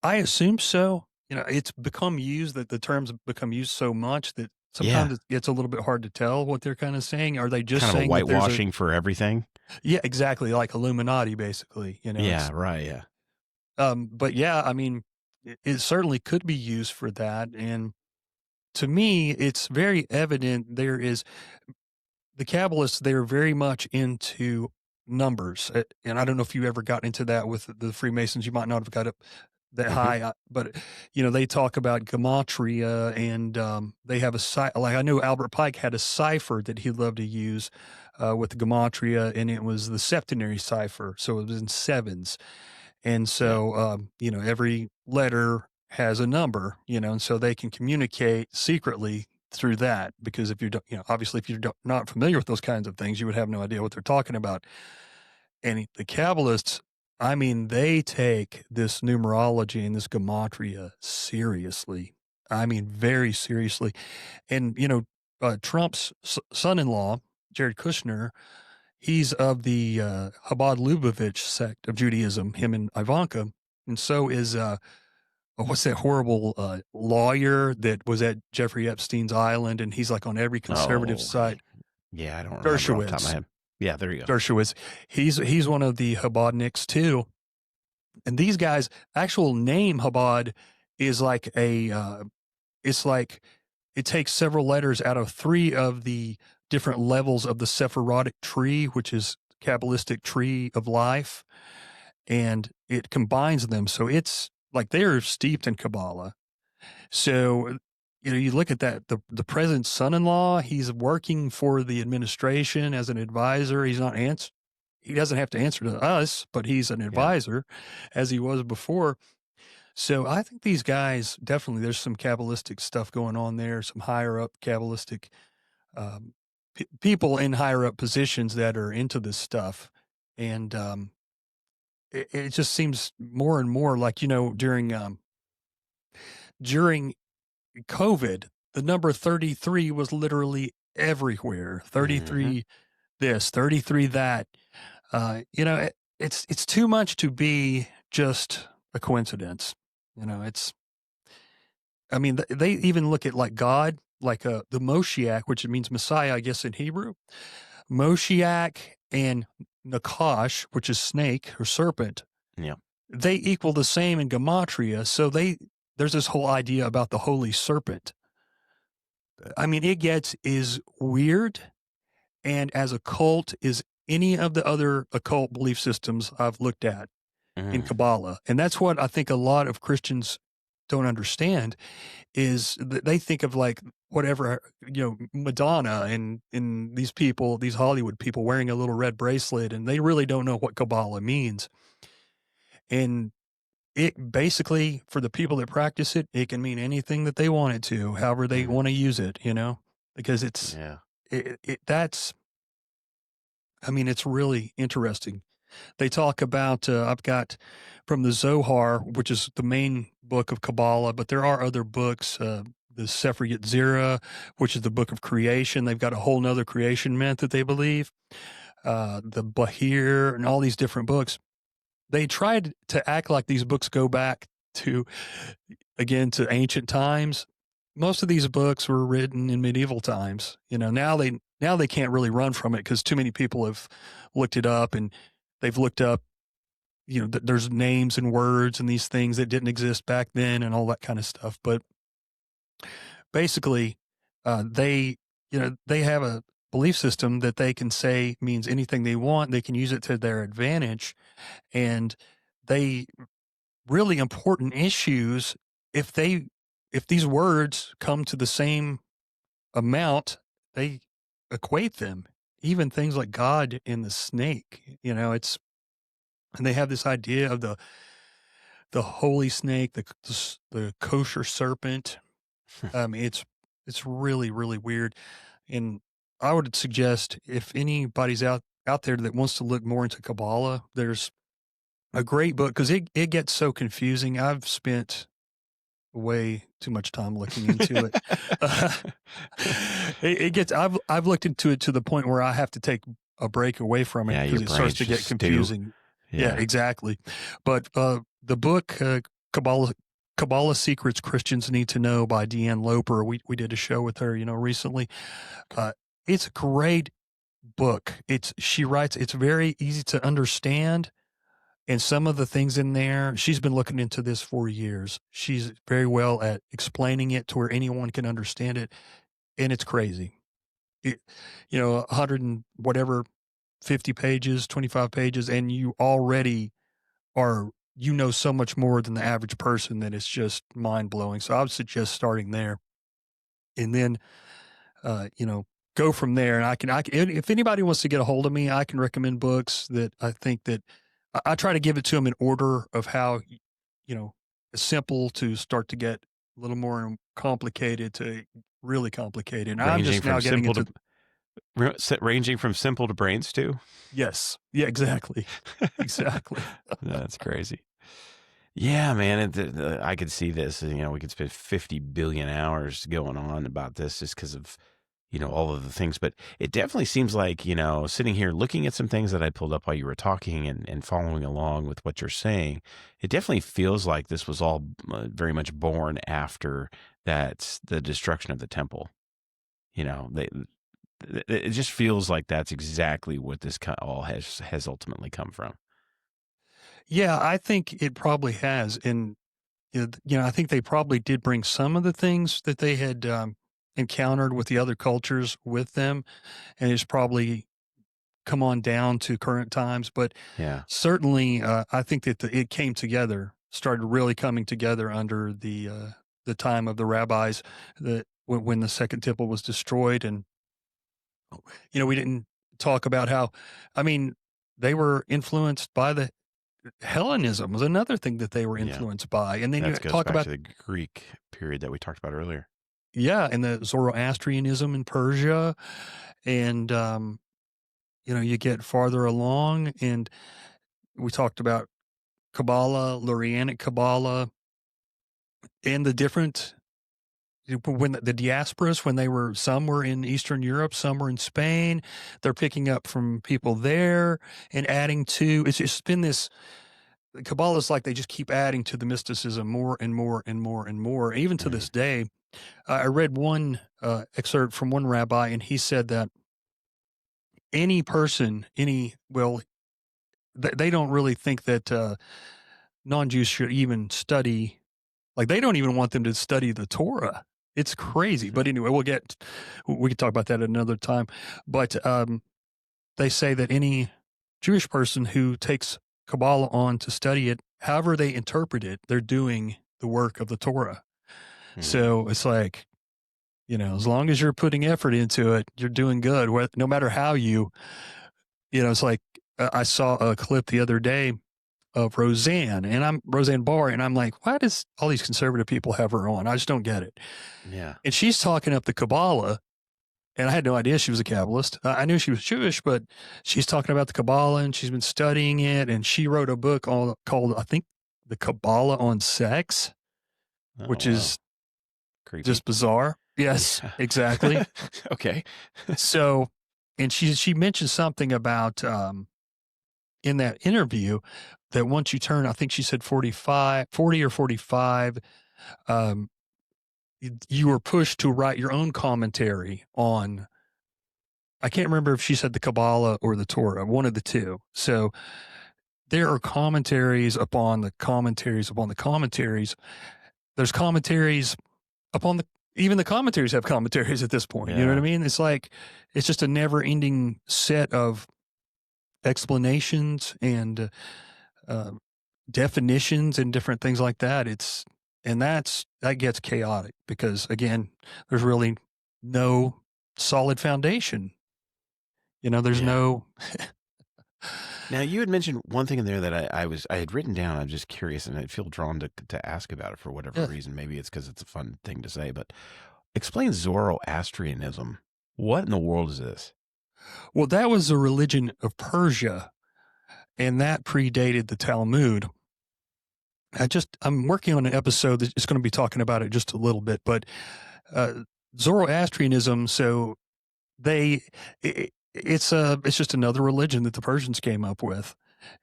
I assume so. It's become used that the terms have become used so much that Yeah, sometimes it gets a little bit hard to tell what they're kind of saying. Are they just kind of a saying that there's a whitewashing for everything. yeah, exactly, like Illuminati, basically. Yeah, It's right. Yeah. but yeah, I mean, it certainly could be used for that. And to me, it's very evident there is the Kabbalists, they're very much into numbers. And I don't know if you ever got into that with the Freemasons. You might not have got up that Hmm. high, but they talk about gematria, and they have like I know Albert Pike had a cipher that he loved to use with gematria, and it was the septenary cipher. So it was in sevens. And Yeah. so, every letter has a number, and so they can communicate secretly through that. Because if you don't, obviously, if you're not familiar with those kinds of things, you would have no idea what they're talking about. And the Kabbalists, I mean, they take this numerology and this gematria seriously. I mean, very seriously. And, Trump's son-in-law, Jared Kushner, he's of the Chabad Lubavitch sect of Judaism, him and Ivanka. And so is, what's that horrible lawyer that was at Jeffrey Epstein's island? And he's like on every conservative Oh, site, yeah. I don't remember off the top of my Dershowitz. head. Yeah, there you go. Dershowitz. He's one of the Chabadniks too. And these guys, actual name Chabad is like it's like it takes several letters out of three of the different levels of the Sephirotic tree, which is Kabbalistic tree of life, and it combines them. So it's like they're steeped in Kabbalah. So, you look at that, the president's son-in-law, he's working for the administration as an advisor. He doesn't have to answer to us, but he's an Yeah. advisor as he was before. So I think these guys definitely there's some Kabbalistic stuff going on there, some higher up Kabbalistic um, people in higher up positions that are into this stuff. And it just seems more and more like, during COVID, the number 33 was literally everywhere. Hmm. 33 this, 33 that. It's too much to be just a coincidence. It's, I mean, they even look at like God, like the Moshiach, which means Messiah, I guess, in Hebrew. Moshiach and Nakash, which is snake or serpent, Yeah. they equal the same in gematria. So there's this whole idea about the holy serpent. I mean, it gets as weird and as occult as any of the other occult belief systems I've looked at in Mm. Kabbalah. And that's what I think a lot of Christians don't understand is that they think of like whatever, Madonna and these people, these Hollywood people wearing a little red bracelet, and they really don't know what Kabbalah means. And it basically, for the people that practice it, it can mean anything that they want it to, however they Mm. want to use it, because Yeah. I mean, it's really interesting. They talk about, I've got from the Zohar, which is the main book of Kabbalah, but there are other books, the Sefer Yetzirah, which is the book of creation. They've got a whole nother creation myth that they believe, the Bahir and all these different books. They tried to act like these books go back to, again, to ancient times. Most of these books were written in medieval times. Now they can't really run from it because too many people have looked it up, and they've looked up, there's names and words and these things that didn't exist back then and all that kind of stuff. But basically, they have a belief system that they can say means anything they want. They can use it to their advantage, and they really important issues, if these words come to the same amount, they equate them. Even things like God and the snake, and they have this idea of the holy snake, the kosher serpent. It's really, really weird. And I would suggest, if anybody's out there that wants to look more into Kabbalah, there's a great book, because it gets so confusing. I've spent way too much time looking into it. Uh, I've looked into it to the point where I have to take a break away from it Yeah, your because it starts brain's to get just stew. confusing. Yeah, Yeah. exactly. But the book, Kabbalah Secrets Christians Need to Know by Deanne Loper, we did a show with her, recently. It's a great book. She writes, it's very easy to understand. And some of the things in there, she's been looking into this for years. She's very well at explaining it to where anyone can understand it. And it's crazy. 100 and whatever, 50 pages, 25 pages, and you already are, so much more than the average person that it's just mind blowing. So I would suggest starting there, and then, go from there. And if anybody wants to get a hold of me, I can recommend books that I think that I try to give it to them in order of how, simple to start to get a little more complicated to really complicated. And I'm Ranging just now from getting simple into, to ranging from simple to brains too. yes. Yeah, exactly. Exactly. That's crazy. Yeah, man. I could see this. We could spend 50 billion hours going on about this just because of, all of the things. But it definitely seems like, sitting here looking at some things that I pulled up while you were talking and following along with what you're saying, it definitely feels like this was all very much born after the destruction of the temple. They, it just feels like that's exactly what this all has ultimately come from. Yeah, I think it probably has. And, I think they probably did bring some of the things that they had encountered with the other cultures with them. And it's probably come on down to current times. But Yeah. certainly, I think that it came together, started really coming together under the time of the rabbis, that when the second temple was destroyed. And, we didn't talk about how, I mean, they were influenced by the Hellenism was another thing that they were Yeah. influenced by. And then you That goes talk back about, to the Greek period that we talked about earlier. yeah, and the Zoroastrianism in Persia. And, you get farther along, and we talked about Kabbalah, Lurianic Kabbalah, and the different, when the diasporas, when some were in Eastern Europe, some were in Spain, they're picking up from people there and adding to, it's just been this Kabbalah is like they just keep adding to the mysticism more and more and more and more. Even to Mm. this day, I read one excerpt from one rabbi, and he said that any person, they don't really think that non-Jews should even study. Like they don't even want them to study the Torah. It's crazy. But anyway, we can talk about that at another time. But they say that any Jewish person who takes Kabbalah on to study it, however they interpret it, they're doing the work of the Torah. Mm. So it's like, as long as you're putting effort into it, you're doing good. No matter how it's like I saw a clip the other day of Roseanne Barr, and I'm like, why does all these conservative people have her on? I just don't get it. Yeah. And she's talking up the Kabbalah, and I had no idea she was a Kabbalist. I knew she was Jewish, but she's talking about the Kabbalah, and she's been studying it, and she wrote a book called, I think, The Kabbalah on Sex, Oh, which wow. is Creepy. just bizarre. Yes, Yeah. exactly. Okay. So, and she mentioned something about in that interview that once you turn, I think she said 40 or 45, um, you were pushed to write your own commentary on, I can't remember if she said the Kabbalah or the Torah, one of the two. So there are commentaries upon the commentaries upon the commentaries. There's commentaries upon even the commentaries have commentaries at this point. You know what I Yeah. mean? It's like, it's just a never ending set of explanations and uh, definitions and different things like that. That gets chaotic because again, there's really no solid foundation. There's Yeah. no, Now you had mentioned one thing in there that I had written down. I'm just curious, and I feel drawn to ask about it for whatever yeah. reason. Maybe it's because it's a fun thing to say, but explain Zoroastrianism. What in the world is this? Well, that was a religion of Persia, and that predated the Talmud. I'm working on an episode that's going to be talking about it just a little bit, but uh, Zoroastrianism. So it's just another religion that the Persians came up with,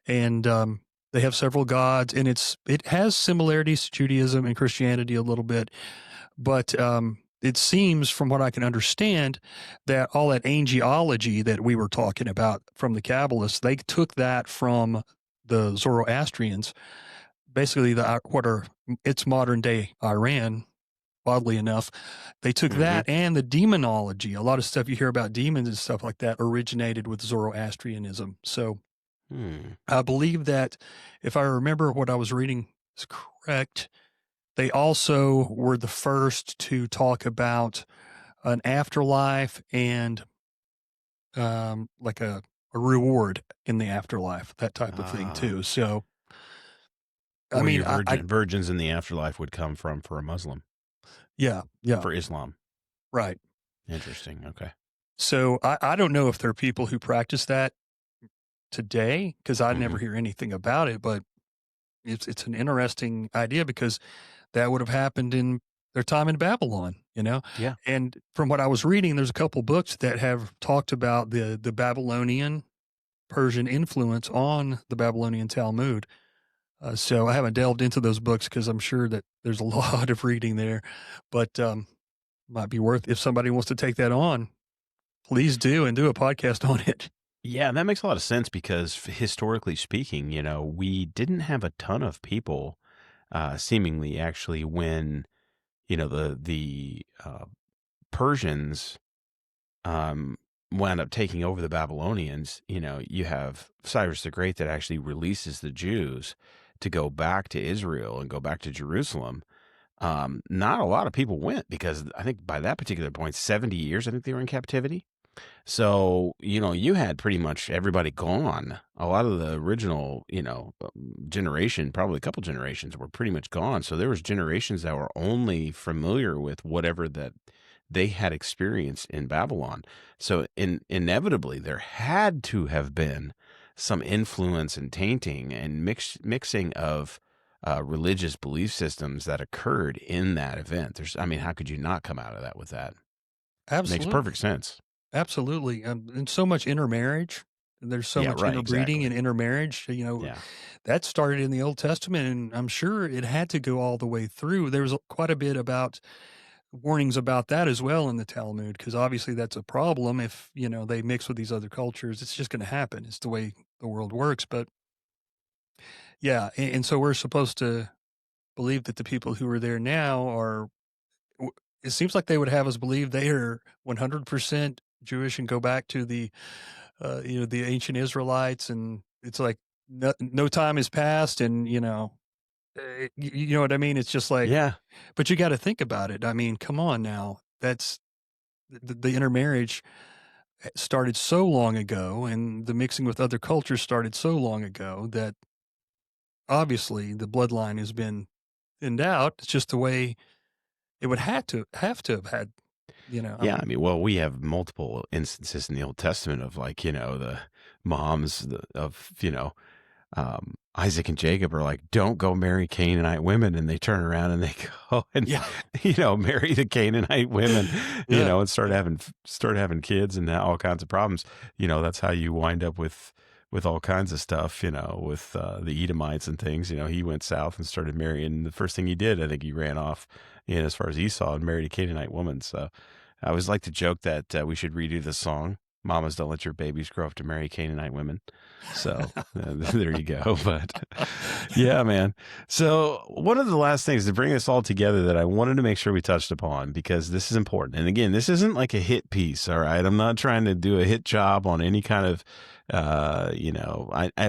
and they have several gods, and it has similarities to Judaism and Christianity a little bit, but it seems, from what I can understand, that all that angelology that we were talking about from the Kabbalists, they took that from the Zoroastrians, basically it's modern day Iran. Oddly enough, they took Mm-hmm. that and the demonology. A lot of stuff you hear about demons and stuff like that originated with Zoroastrianism. So Hmm. I believe that if I remember what I was reading is correct, they also were the first to talk about an afterlife and like a reward in the afterlife, that type of thing Ah, too. So, I where mean, your virgins in the afterlife would come from for a Muslim, yeah, yeah, for Islam. right. Interesting. Okay. So I don't know if there are people who practice that today because I Mm-hmm. never hear anything about it, but it's an interesting idea because that would have happened in their time in Babylon, Yeah. And from what I was reading, there's a couple books that have talked about the Babylonian Persian influence on the Babylonian Talmud. So I haven't delved into those books because I'm sure that there's a lot of reading there, but might be worth if somebody wants to take that on, please do and do a podcast on it. Yeah, that makes a lot of sense because historically speaking, we didn't have a ton of people, seemingly actually when, the Persians um, wound up taking over the Babylonians. You have Cyrus the Great that actually releases the Jews to go back to Israel and go back to Jerusalem. Not a lot of people went because I think by that particular point, 70 years, I think they were in captivity. So, you had pretty much everybody gone. A lot of the original, generation, probably a couple generations were pretty much gone. So there was generations that were only familiar with whatever that they had experienced in Babylon. So inevitably there had to have been some influence and tainting and mixing of religious belief systems that occurred in that event. I mean, how could you not come out of that with that? Makes perfect Absolutely. sense. Absolutely. And so much intermarriage There's so Yeah, much right, interbreeding and exactly. intermarriage, Yeah. that started in the Old Testament, and I'm sure it had to go all the way through. There was quite a bit about warnings about that as well in the Talmud, because obviously that's a problem if, they mix with these other cultures. It's just gonna happen. It's the way the world works, but yeah, and so we're supposed to believe that the people who are there now are w it seems like they would have us believe they are 100% Jewish and go back to the ancient Israelites, and it's like no time has passed, and, you know what I mean? It's just like, Yeah. but you gotta think about it. I mean, come on now. That's the intermarriage started so long ago, and the mixing with other cultures started so long ago that obviously the bloodline has been thinned out. It's just the way it would have to have had, I Yeah, I mean, mean, well, we have multiple instances in the Old Testament of like, the moms of, Isaac and Jacob are like, don't go marry Canaanite women. And they turn around and they go and, yeah, marry the Canaanite women, yeah, and yeah. start having kids and all kinds of problems. That's how you wind up with all kinds of stuff, with the Edomites and things. He went south and started marrying. The first thing he did, I think he ran off, as far as Esau, and married a Canaanite woman. So I always like to joke that we should redo the song. Mamas, don't let your babies grow up to marry Canaanite women. So there you go. But yeah, man. So one of the last things to bring this all together that I wanted to make sure we touched upon, because this is important. And again, this isn't like a hit piece. All right. I'm not trying to do a hit job on any kind of,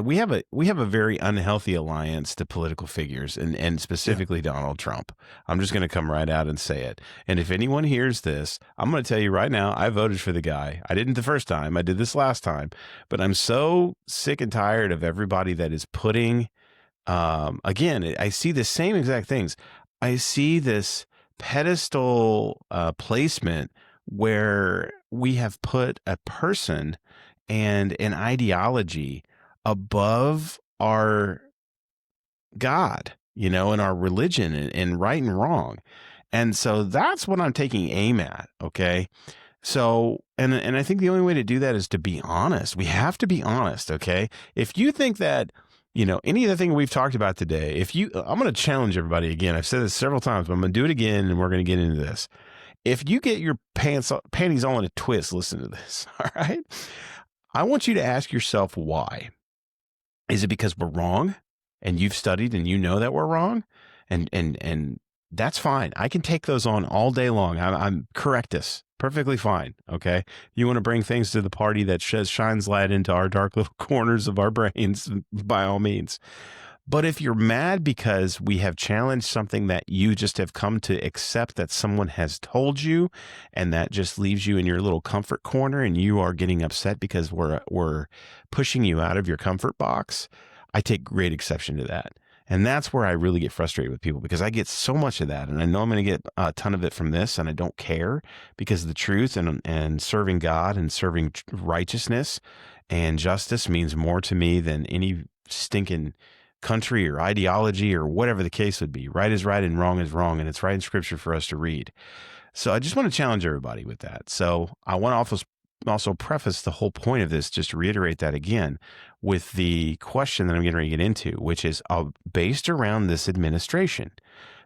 we have a very unhealthy alliance to political figures, and Yeah. specifically Donald Trump. I'm just going to come right out and say it. And if anyone hears this, I'm going to tell you right now, I voted for the guy. I didn't the first time. I did this last time. But I'm so sick and tired of everybody that is putting, again, I see the same exact things. I see this pedestal placement where we have put a person and an ideology above our God, and our religion, and right and wrong. And so that's what I'm taking aim at. Okay. So, and I think the only way to do that is to be honest. We have to be honest. Okay. If you think that, any of the thing we've talked about today, I'm going to challenge everybody again. I've said this several times, but I'm going to do it again, and we're going to get into this. If you get your panties all in a twist, listen to this. All right. I want you to ask yourself why. Is it because we're wrong and you've studied and you know that we're wrong? And that's fine. I can take those on all day long. I'm correct us. Perfectly fine. Okay. You want to bring things to the party that shines light into our dark little corners of our brains, by all means. But if you're mad because we have challenged something that you just have come to accept that someone has told you, and that just leaves you in your little comfort corner, and you are getting upset because we're pushing you out of your comfort box, I take great exception to that. And that's where I really get frustrated with people, because I get so much of that, and I know I'm going to get a ton of it from this, and I don't care, because the truth and serving God and serving righteousness and justice means more to me than any stinking country or ideology or whatever the case would be. Right is right and wrong is wrong, and it's right in scripture for us to read. So I just want to challenge everybody with that. So I want to also preface the whole point of this, just to reiterate that again, with the question that I'm getting ready to get into, which is based around this administration.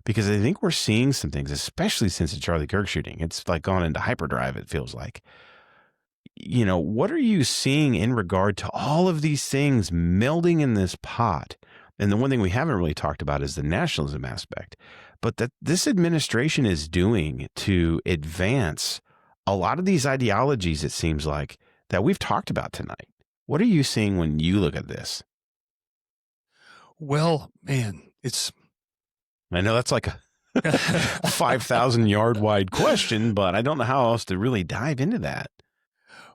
Because I think we're seeing some things, especially since the Charlie Kirk shooting. It's like gone into hyperdrive, it feels like. What are you seeing in regard to all of these things melding in this pot? And the one thing we haven't really talked about is the nationalism aspect, but that this administration is doing to advance a lot of these ideologies, it seems like, that we've talked about tonight. What are you seeing when you look at this? Well, man, it's I know that's like a 5,000 yard wide question, but I don't know how else to really dive into that.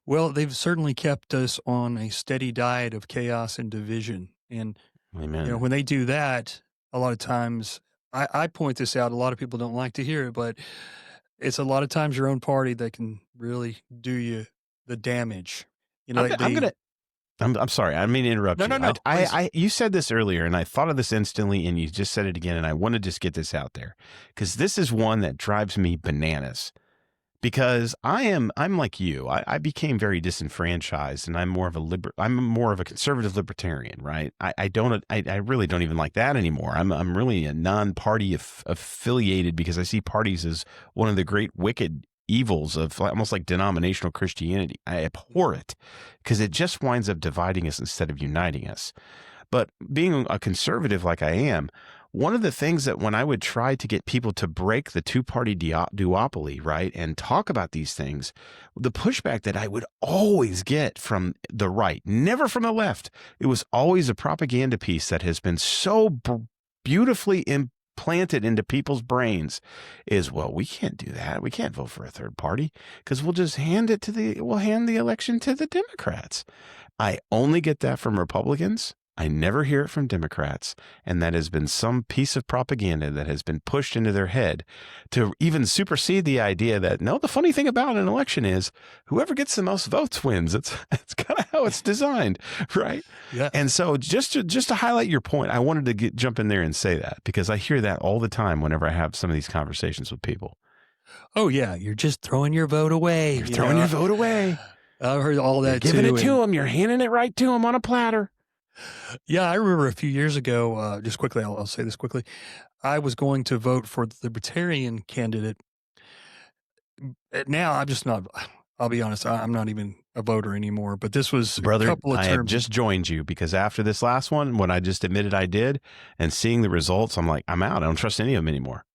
well, they've certainly kept us on a steady diet of chaos and division, and, Amen. when they do that, a lot of times I point this out, a lot of people don't like to hear it, but it's a lot of times your own party that can really do you the damage. I'm, Like I'm gonna I'm sorry. I didn't mean to interrupt No, you. no, no, please. You said this earlier, and I thought of this instantly, and you just said it again, and I want to just get this out there, because this is one that drives me bananas. because I'm like you. I became very disenfranchised, and I'm more of a conservative libertarian, right? I really don't even like that anymore. I'm really a non-party affiliated, because I see parties as one of the great wicked evils of almost like denominational Christianity. I abhor it, because it just winds up dividing us instead of uniting us. But being a conservative like I am, one of the things that when I would try to get people to break the two-party duopoly, right, and talk about these things, the pushback that I would always get from the right, never from the left, it was always a propaganda piece that has been so beautifully implanted into people's brains, is, well, we can't do that. We can't vote for a third party, because we'll hand the election to the Democrats. I only get that from Republicans. I never hear it from Democrats. And that has been some piece of propaganda that has been pushed into their head to even supersede the idea that, no, the funny thing about an election is whoever gets the most votes wins. It's kind of how it's designed, right? Yeah. And so just to highlight your point, I wanted to jump in there and say that, because I hear that all the time whenever I have some of these conversations with people. Oh yeah, you're just throwing your vote away. You're throwing your vote away. I've heard all You're that giving too. it to them. You're handing it right to them on a platter. Yeah, I remember a few years ago, just quickly, I'll say this quickly. I was going to vote for the Libertarian candidate. Now I'm just not, I'll be honest, I'm not even a voter anymore, but this was Brother, a couple of I have terms. just joined you, because after this last one, when I just admitted I did, and seeing the results, I'm like, I'm out. I don't trust any of them anymore.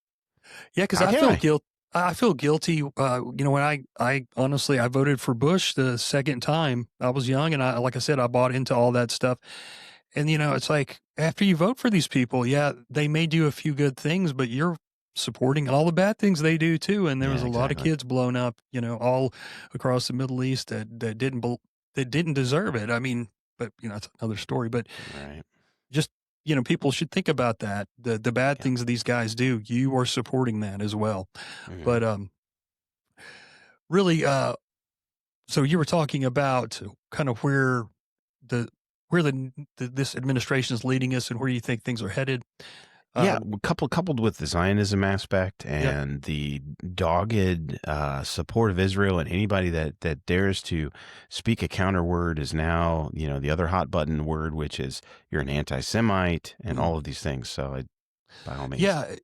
Yeah, because How I can feel I? guilt. I feel guilty. When I honestly, I voted for Bush the second time. I was young, and like I said, I bought into all that stuff. And it's like, after you vote for these people, yeah, they may do a few good things, but you're supporting all the bad things they do too. And there was Yeah, a lot of exactly. kids blown up, all across the Middle East that didn't deserve it. I mean, but it's another story. But Right. just people should think about that. The bad Yeah. things these guys do, you are supporting that as well. Mhm. But really, so you were talking about kind of the this administration is leading us and where you think things are headed. Yeah, Um, coupled with the Zionism aspect yeah. and the dogged support of Israel, and anybody that dares to speak a counter word is now, the other hot button word, which is you're an anti-Semite, and Mm. all of these things. So, by all means, Yeah,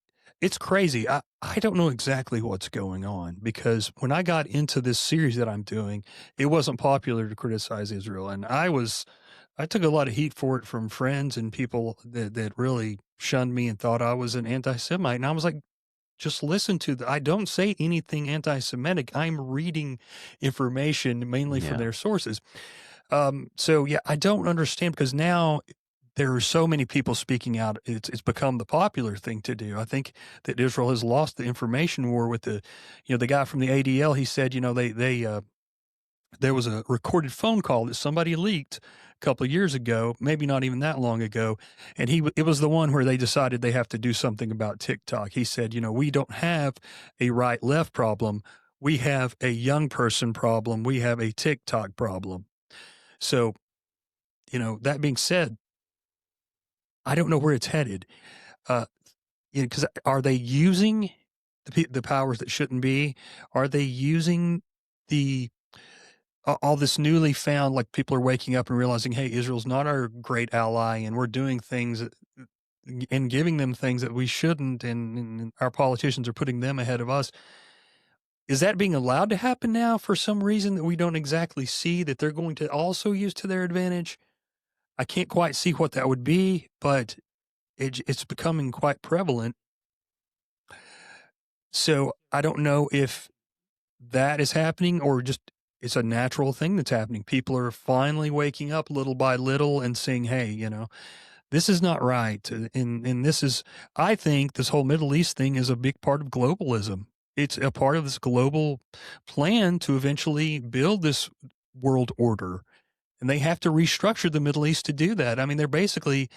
it's crazy. I don't know exactly what's going on, because when I got into this series that I'm doing, it wasn't popular to criticize Israel. And I took a lot of heat for it from friends and people that really shunned me and thought I was an anti-Semite. And I was like, just listen to I don't say anything anti-Semitic. I'm reading information mainly from yeah, their sources. So yeah, I don't understand, because now there are so many people speaking out. It's become the popular thing to do. I think that Israel has lost the information war with the guy from the ADL. He said, there was a recorded phone call that somebody leaked a couple of years ago, maybe not even that long ago, and it was the one where they decided they have to do something about TikTok. He said, we don't have a right-left problem. We have a young person problem. We have a TikTok problem. So, that being said, I don't know where it's headed. Uh, because are they using the powers that shouldn't be? Are they using the all this newly found, like, people are waking up and realizing, hey, Israel's not our great ally, and we're doing things and giving them things that we shouldn't, and our politicians are putting them ahead of us. Is that being allowed to happen now for some reason that we don't exactly see, that they're going to also use to their advantage? I can't quite see what that would be, but it's becoming quite prevalent. So I don't know if that is happening, or just it's a natural thing that's happening. People are finally waking up little by little and saying, hey, this is not right. And this is, I think this whole Middle East thing is a big part of globalism. It's a part of this global plan to eventually build this world order. And they have to restructure the Middle East to do that. I mean, they're basically,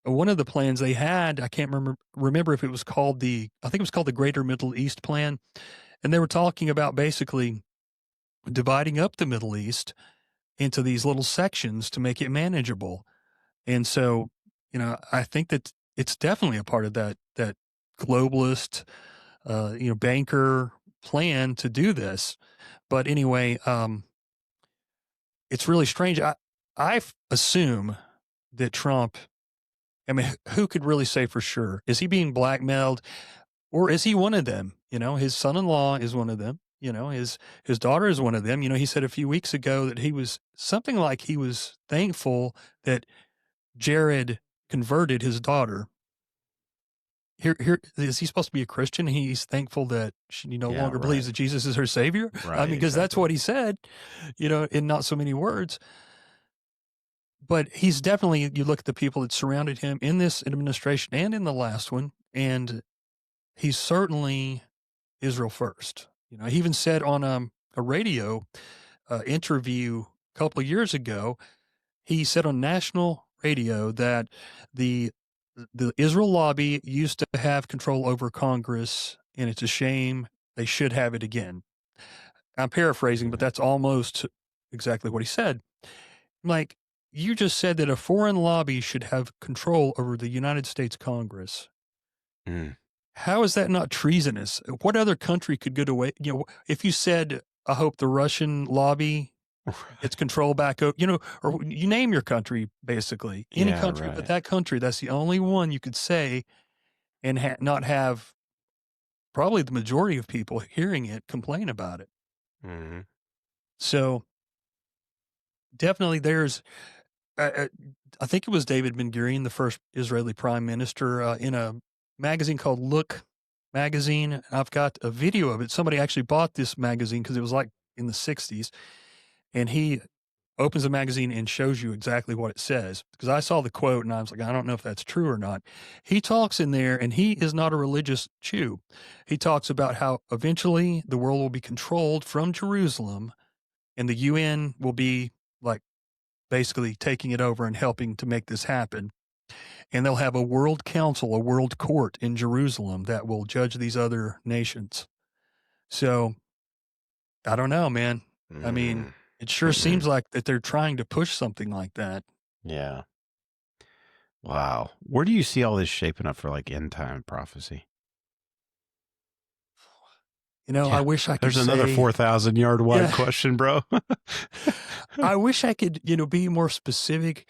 one of the plans they had, I can't remember if it was called I think it was called the Greater Middle East Plan. And they were talking about basically dividing up the Middle East into these little sections to make it manageable. And so, I think that it's definitely a part of that globalist, banker plan to do this. But anyway, it's really strange. I assume that Trump, I mean, who could really say for sure? Is he being blackmailed, or is he one of them? His son-in-law is one of them. His daughter is one of them. He said a few weeks ago that he was thankful that Jared converted his daughter. Here is he supposed to be a Christian? He's thankful that she no longer believes that Jesus is her savior. Right, I mean, because that's what he said, in not so many words. But he's definitely, you look at the people that surrounded him in this administration and in the last one, and he's certainly Israel first. He even said on a radio interview a couple of years ago, he said on national radio that the Israel lobby used to have control over Congress, and it's a shame they should have it again. I'm paraphrasing, but that's almost exactly what he said. Like, you just said that a foreign lobby should have control over the United States Congress. How is that not treasonous? What other country could get away? If you said, I hope the Russian lobby gets control back, or you name your country, basically. Any country but that country, that's the only one you could say and not have probably the majority of people hearing it complain about it. Mm-hmm. So definitely there's, I think it was David Ben-Gurion, the first Israeli prime minister, in a magazine called Look magazine. I've got a video of it. Somebody actually bought this magazine because it was like in the 60s. And he opens the magazine and shows you exactly what it says. Because I saw the quote and I was like, I don't know if that's true or not. He talks in there, and he is not a religious Jew. He talks about how eventually the world will be controlled from Jerusalem, and the UN will be like basically taking it over and helping to make this happen. And they'll have a world council, a world court in Jerusalem that will judge these other nations. So I don't know, man. I mean, it sure seems like that they're trying to push something like that. Yeah. Wow. Where do you see all this shaping up for like end time prophecy? I wish I could There's another 4,000 yard wide question, bro. I wish I could, be more specific.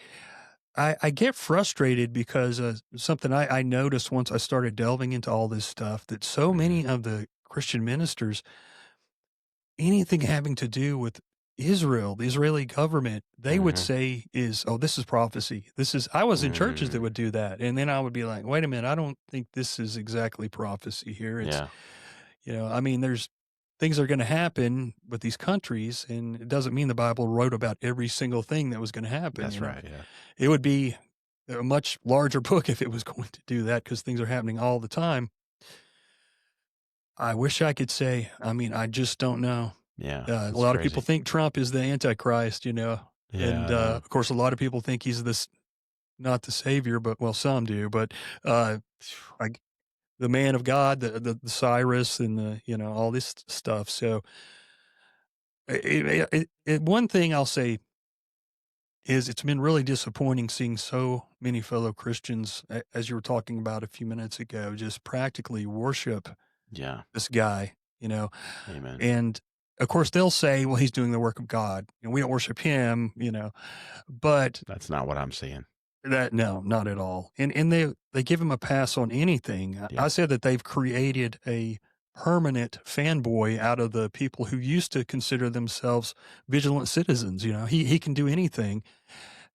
I get frustrated because something I noticed once I started delving into all this stuff, that so many of the Christian ministers, anything having to do with Israel, the Israeli government, they would say this is prophecy. I was in churches that would do that. And then I would be like, wait a minute, I don't think this is exactly prophecy here. It's, I mean, there's things that are going to happen with these countries, and it doesn't mean the Bible wrote about every single thing that was going to happen. That's right. Yeah. It would be a much larger book if it was going to do that, because things are happening all the time. I wish I could say, I mean, I just don't know. Yeah. A lot of people think Trump is the Antichrist, and of course, a lot of people think he's not the savior, but some do, but like the man of God, the Cyrus, and all this stuff. So one thing I'll say is it's been really disappointing seeing so many fellow Christians, as you were talking about a few minutes ago, just practically worship this guy, Amen. And of course they'll say, well, he's doing the work of God, and we don't worship him, but that's not what I'm seeing. No, not at all. And they give him a pass on anything. Yeah. I said that they've created a permanent fanboy out of the people who used to consider themselves vigilant citizens. He can do anything,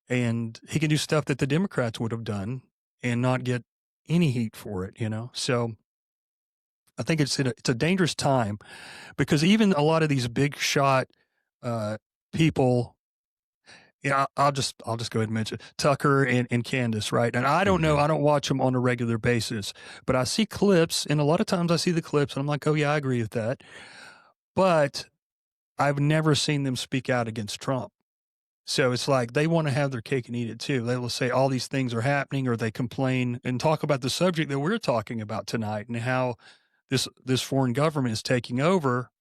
and he can do stuff that the Democrats would have done and not get any heat for it. So I think it's a dangerous time, because even a lot of these big shot people. Yeah, I'll just go ahead and mention Tucker and Candace, right? And I don't know, I don't watch them on a regular basis, but I see clips, and a lot of times I see the clips, and I'm like, oh yeah, I agree with that. But I've never seen them speak out against Trump. So it's like they want to have their cake and eat it too. They will say all these things are happening, or they complain and talk about the subject that we're talking about tonight, and how this foreign government is taking over,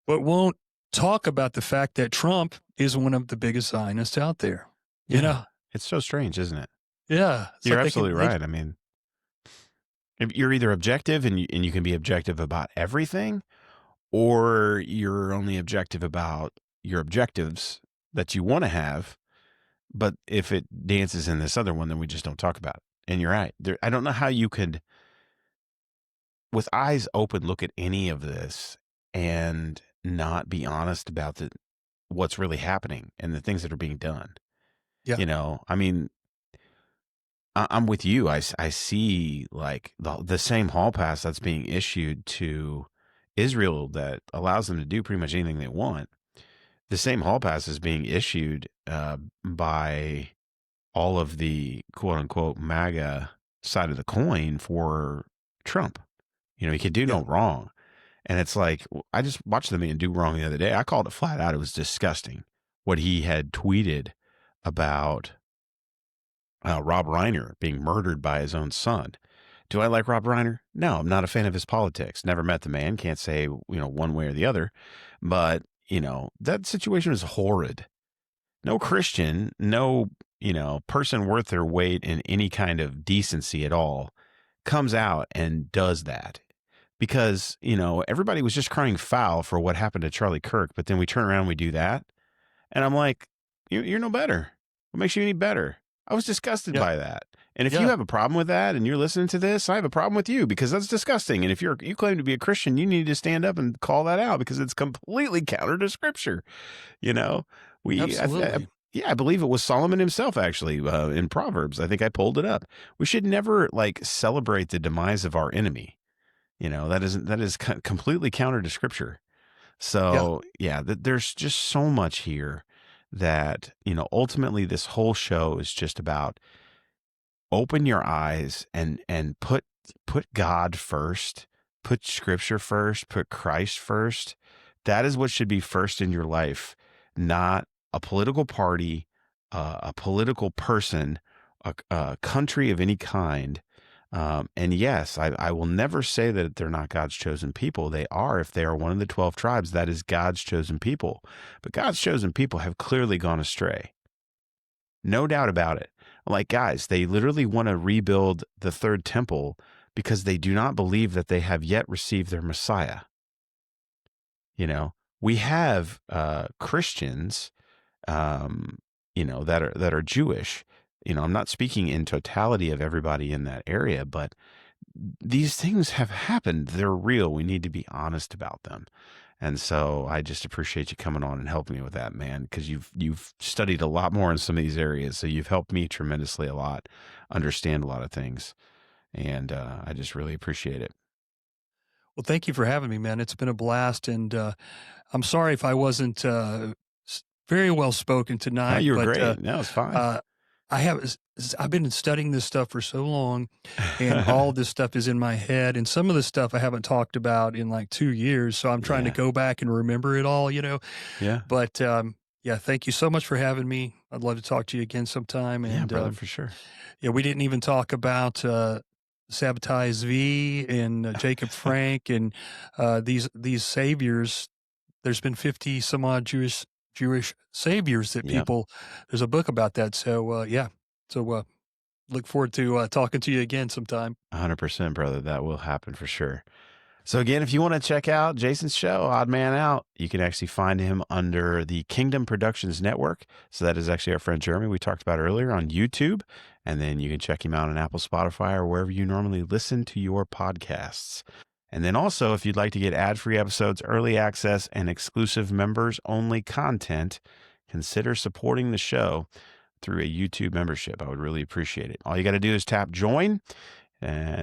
but won't talk about the fact that Trump is one of the biggest Zionists out there. It's so strange, isn't it? Yeah. You're absolutely right. I mean, If you're either objective and you can be objective about everything, or you're only objective about your objectives that you want to have. But if it dances in this other one, then we just don't talk about it. And you're right. I don't know how you could, with eyes open, look at any of this and not be honest about what's really happening and the things that are being done. Yeah. I mean, I'm with you. I see like the same hall pass that's being issued to Israel that allows them to do pretty much anything they want. The same hall pass is being issued by all of the quote unquote MAGA side of the coin for Trump. He could do Yeah. no wrong. And it's like, I just watched the man do wrong the other day. I called it flat out. It was disgusting what he had tweeted about Rob Reiner being murdered by his own son. Do I like Rob Reiner? No, I'm not a fan of his politics. Never met the man. Can't say, one way or the other. But, that situation is horrid. No Christian, no, person worth their weight in any kind of decency at all comes out and does that. Because, everybody was just crying foul for what happened to Charlie Kirk. But then we turn around and we do that. And I'm like, you're no better. What makes you any better? I was disgusted by that. And if you have a problem with that and you're listening to this, I have a problem with you because that's disgusting. And if you claim to be a Christian, you need to stand up and call that out because it's completely counter to Scripture. Absolutely. I believe it was Solomon himself, actually, in Proverbs. I think I pulled it up. We should never celebrate the demise of our enemy. That is completely counter to Scripture. So there's just so much here that, ultimately this whole show is just about open your eyes and put God first, put Scripture first, put Christ first. That is what should be first in your life, not a political party, a political person, a country of any kind. And yes, I will never say that they're not God's chosen people. They are. If they are one of the 12 tribes, that is God's chosen people. But God's chosen people have clearly gone astray. No doubt about it. Like, guys, they literally want to rebuild the third temple because they do not believe that they have yet received their Messiah. We have Christians, that are Jewish. I'm not speaking in totality of everybody in that area, but these things have happened. They're real. We need to be honest about them. And so I just appreciate you coming on and helping me with that, man, because you've studied a lot more in some of these areas. So you've helped me tremendously a lot, understand a lot of things. And I just really appreciate it. Well, thank you for having me, man. It's been a blast. And I'm sorry if I wasn't very well spoken tonight. No, you were but, great. No, it's fine. I've been studying this stuff for so long, and all this stuff is in my head. And some of the stuff I haven't talked about in like 2 years. So I'm trying to go back and remember it all, Yeah. But thank you so much for having me. I'd love to talk to you again sometime. And Yeah, brother, for sure. we didn't even talk about Sabotage V and Jacob Frank and these saviors. There's been 50 some odd Jewish saviors that people, there's a book about that. So, look forward to talking to you again sometime. 100%, brother. That will happen for sure. So again, if you want to check out Jason's show, Odd Man Out, you can actually find him under the Kingdom Productions Network. So that is actually our friend Jeremy we talked about earlier on YouTube. And then you can check him out on Apple, Spotify, or wherever you normally listen to your podcasts. And then also, if you'd like to get ad-free episodes, early access, and exclusive members-only content, consider supporting the show through a YouTube membership. I would really appreciate it. All you got to do is tap join.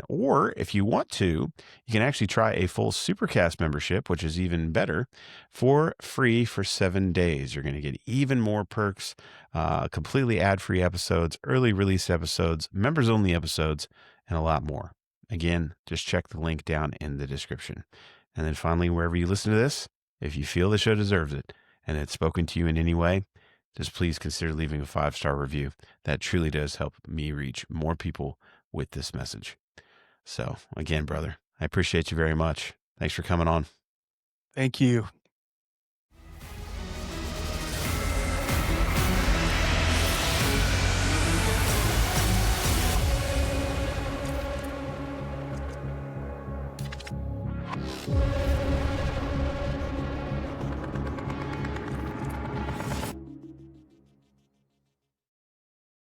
Or if you want to, you can actually try a full Supercast membership, which is even better, for free for 7 days. You're going to get even more perks, completely ad-free episodes, early release episodes, members-only episodes, and a lot more. Again, just check the link down in the description. And then finally, wherever you listen to this, if you feel the show deserves it and it's spoken to you in any way, just please consider leaving a 5-star review. That truly does help me reach more people with this message. So again, brother, I appreciate you very much. Thanks for coming on. Thank you.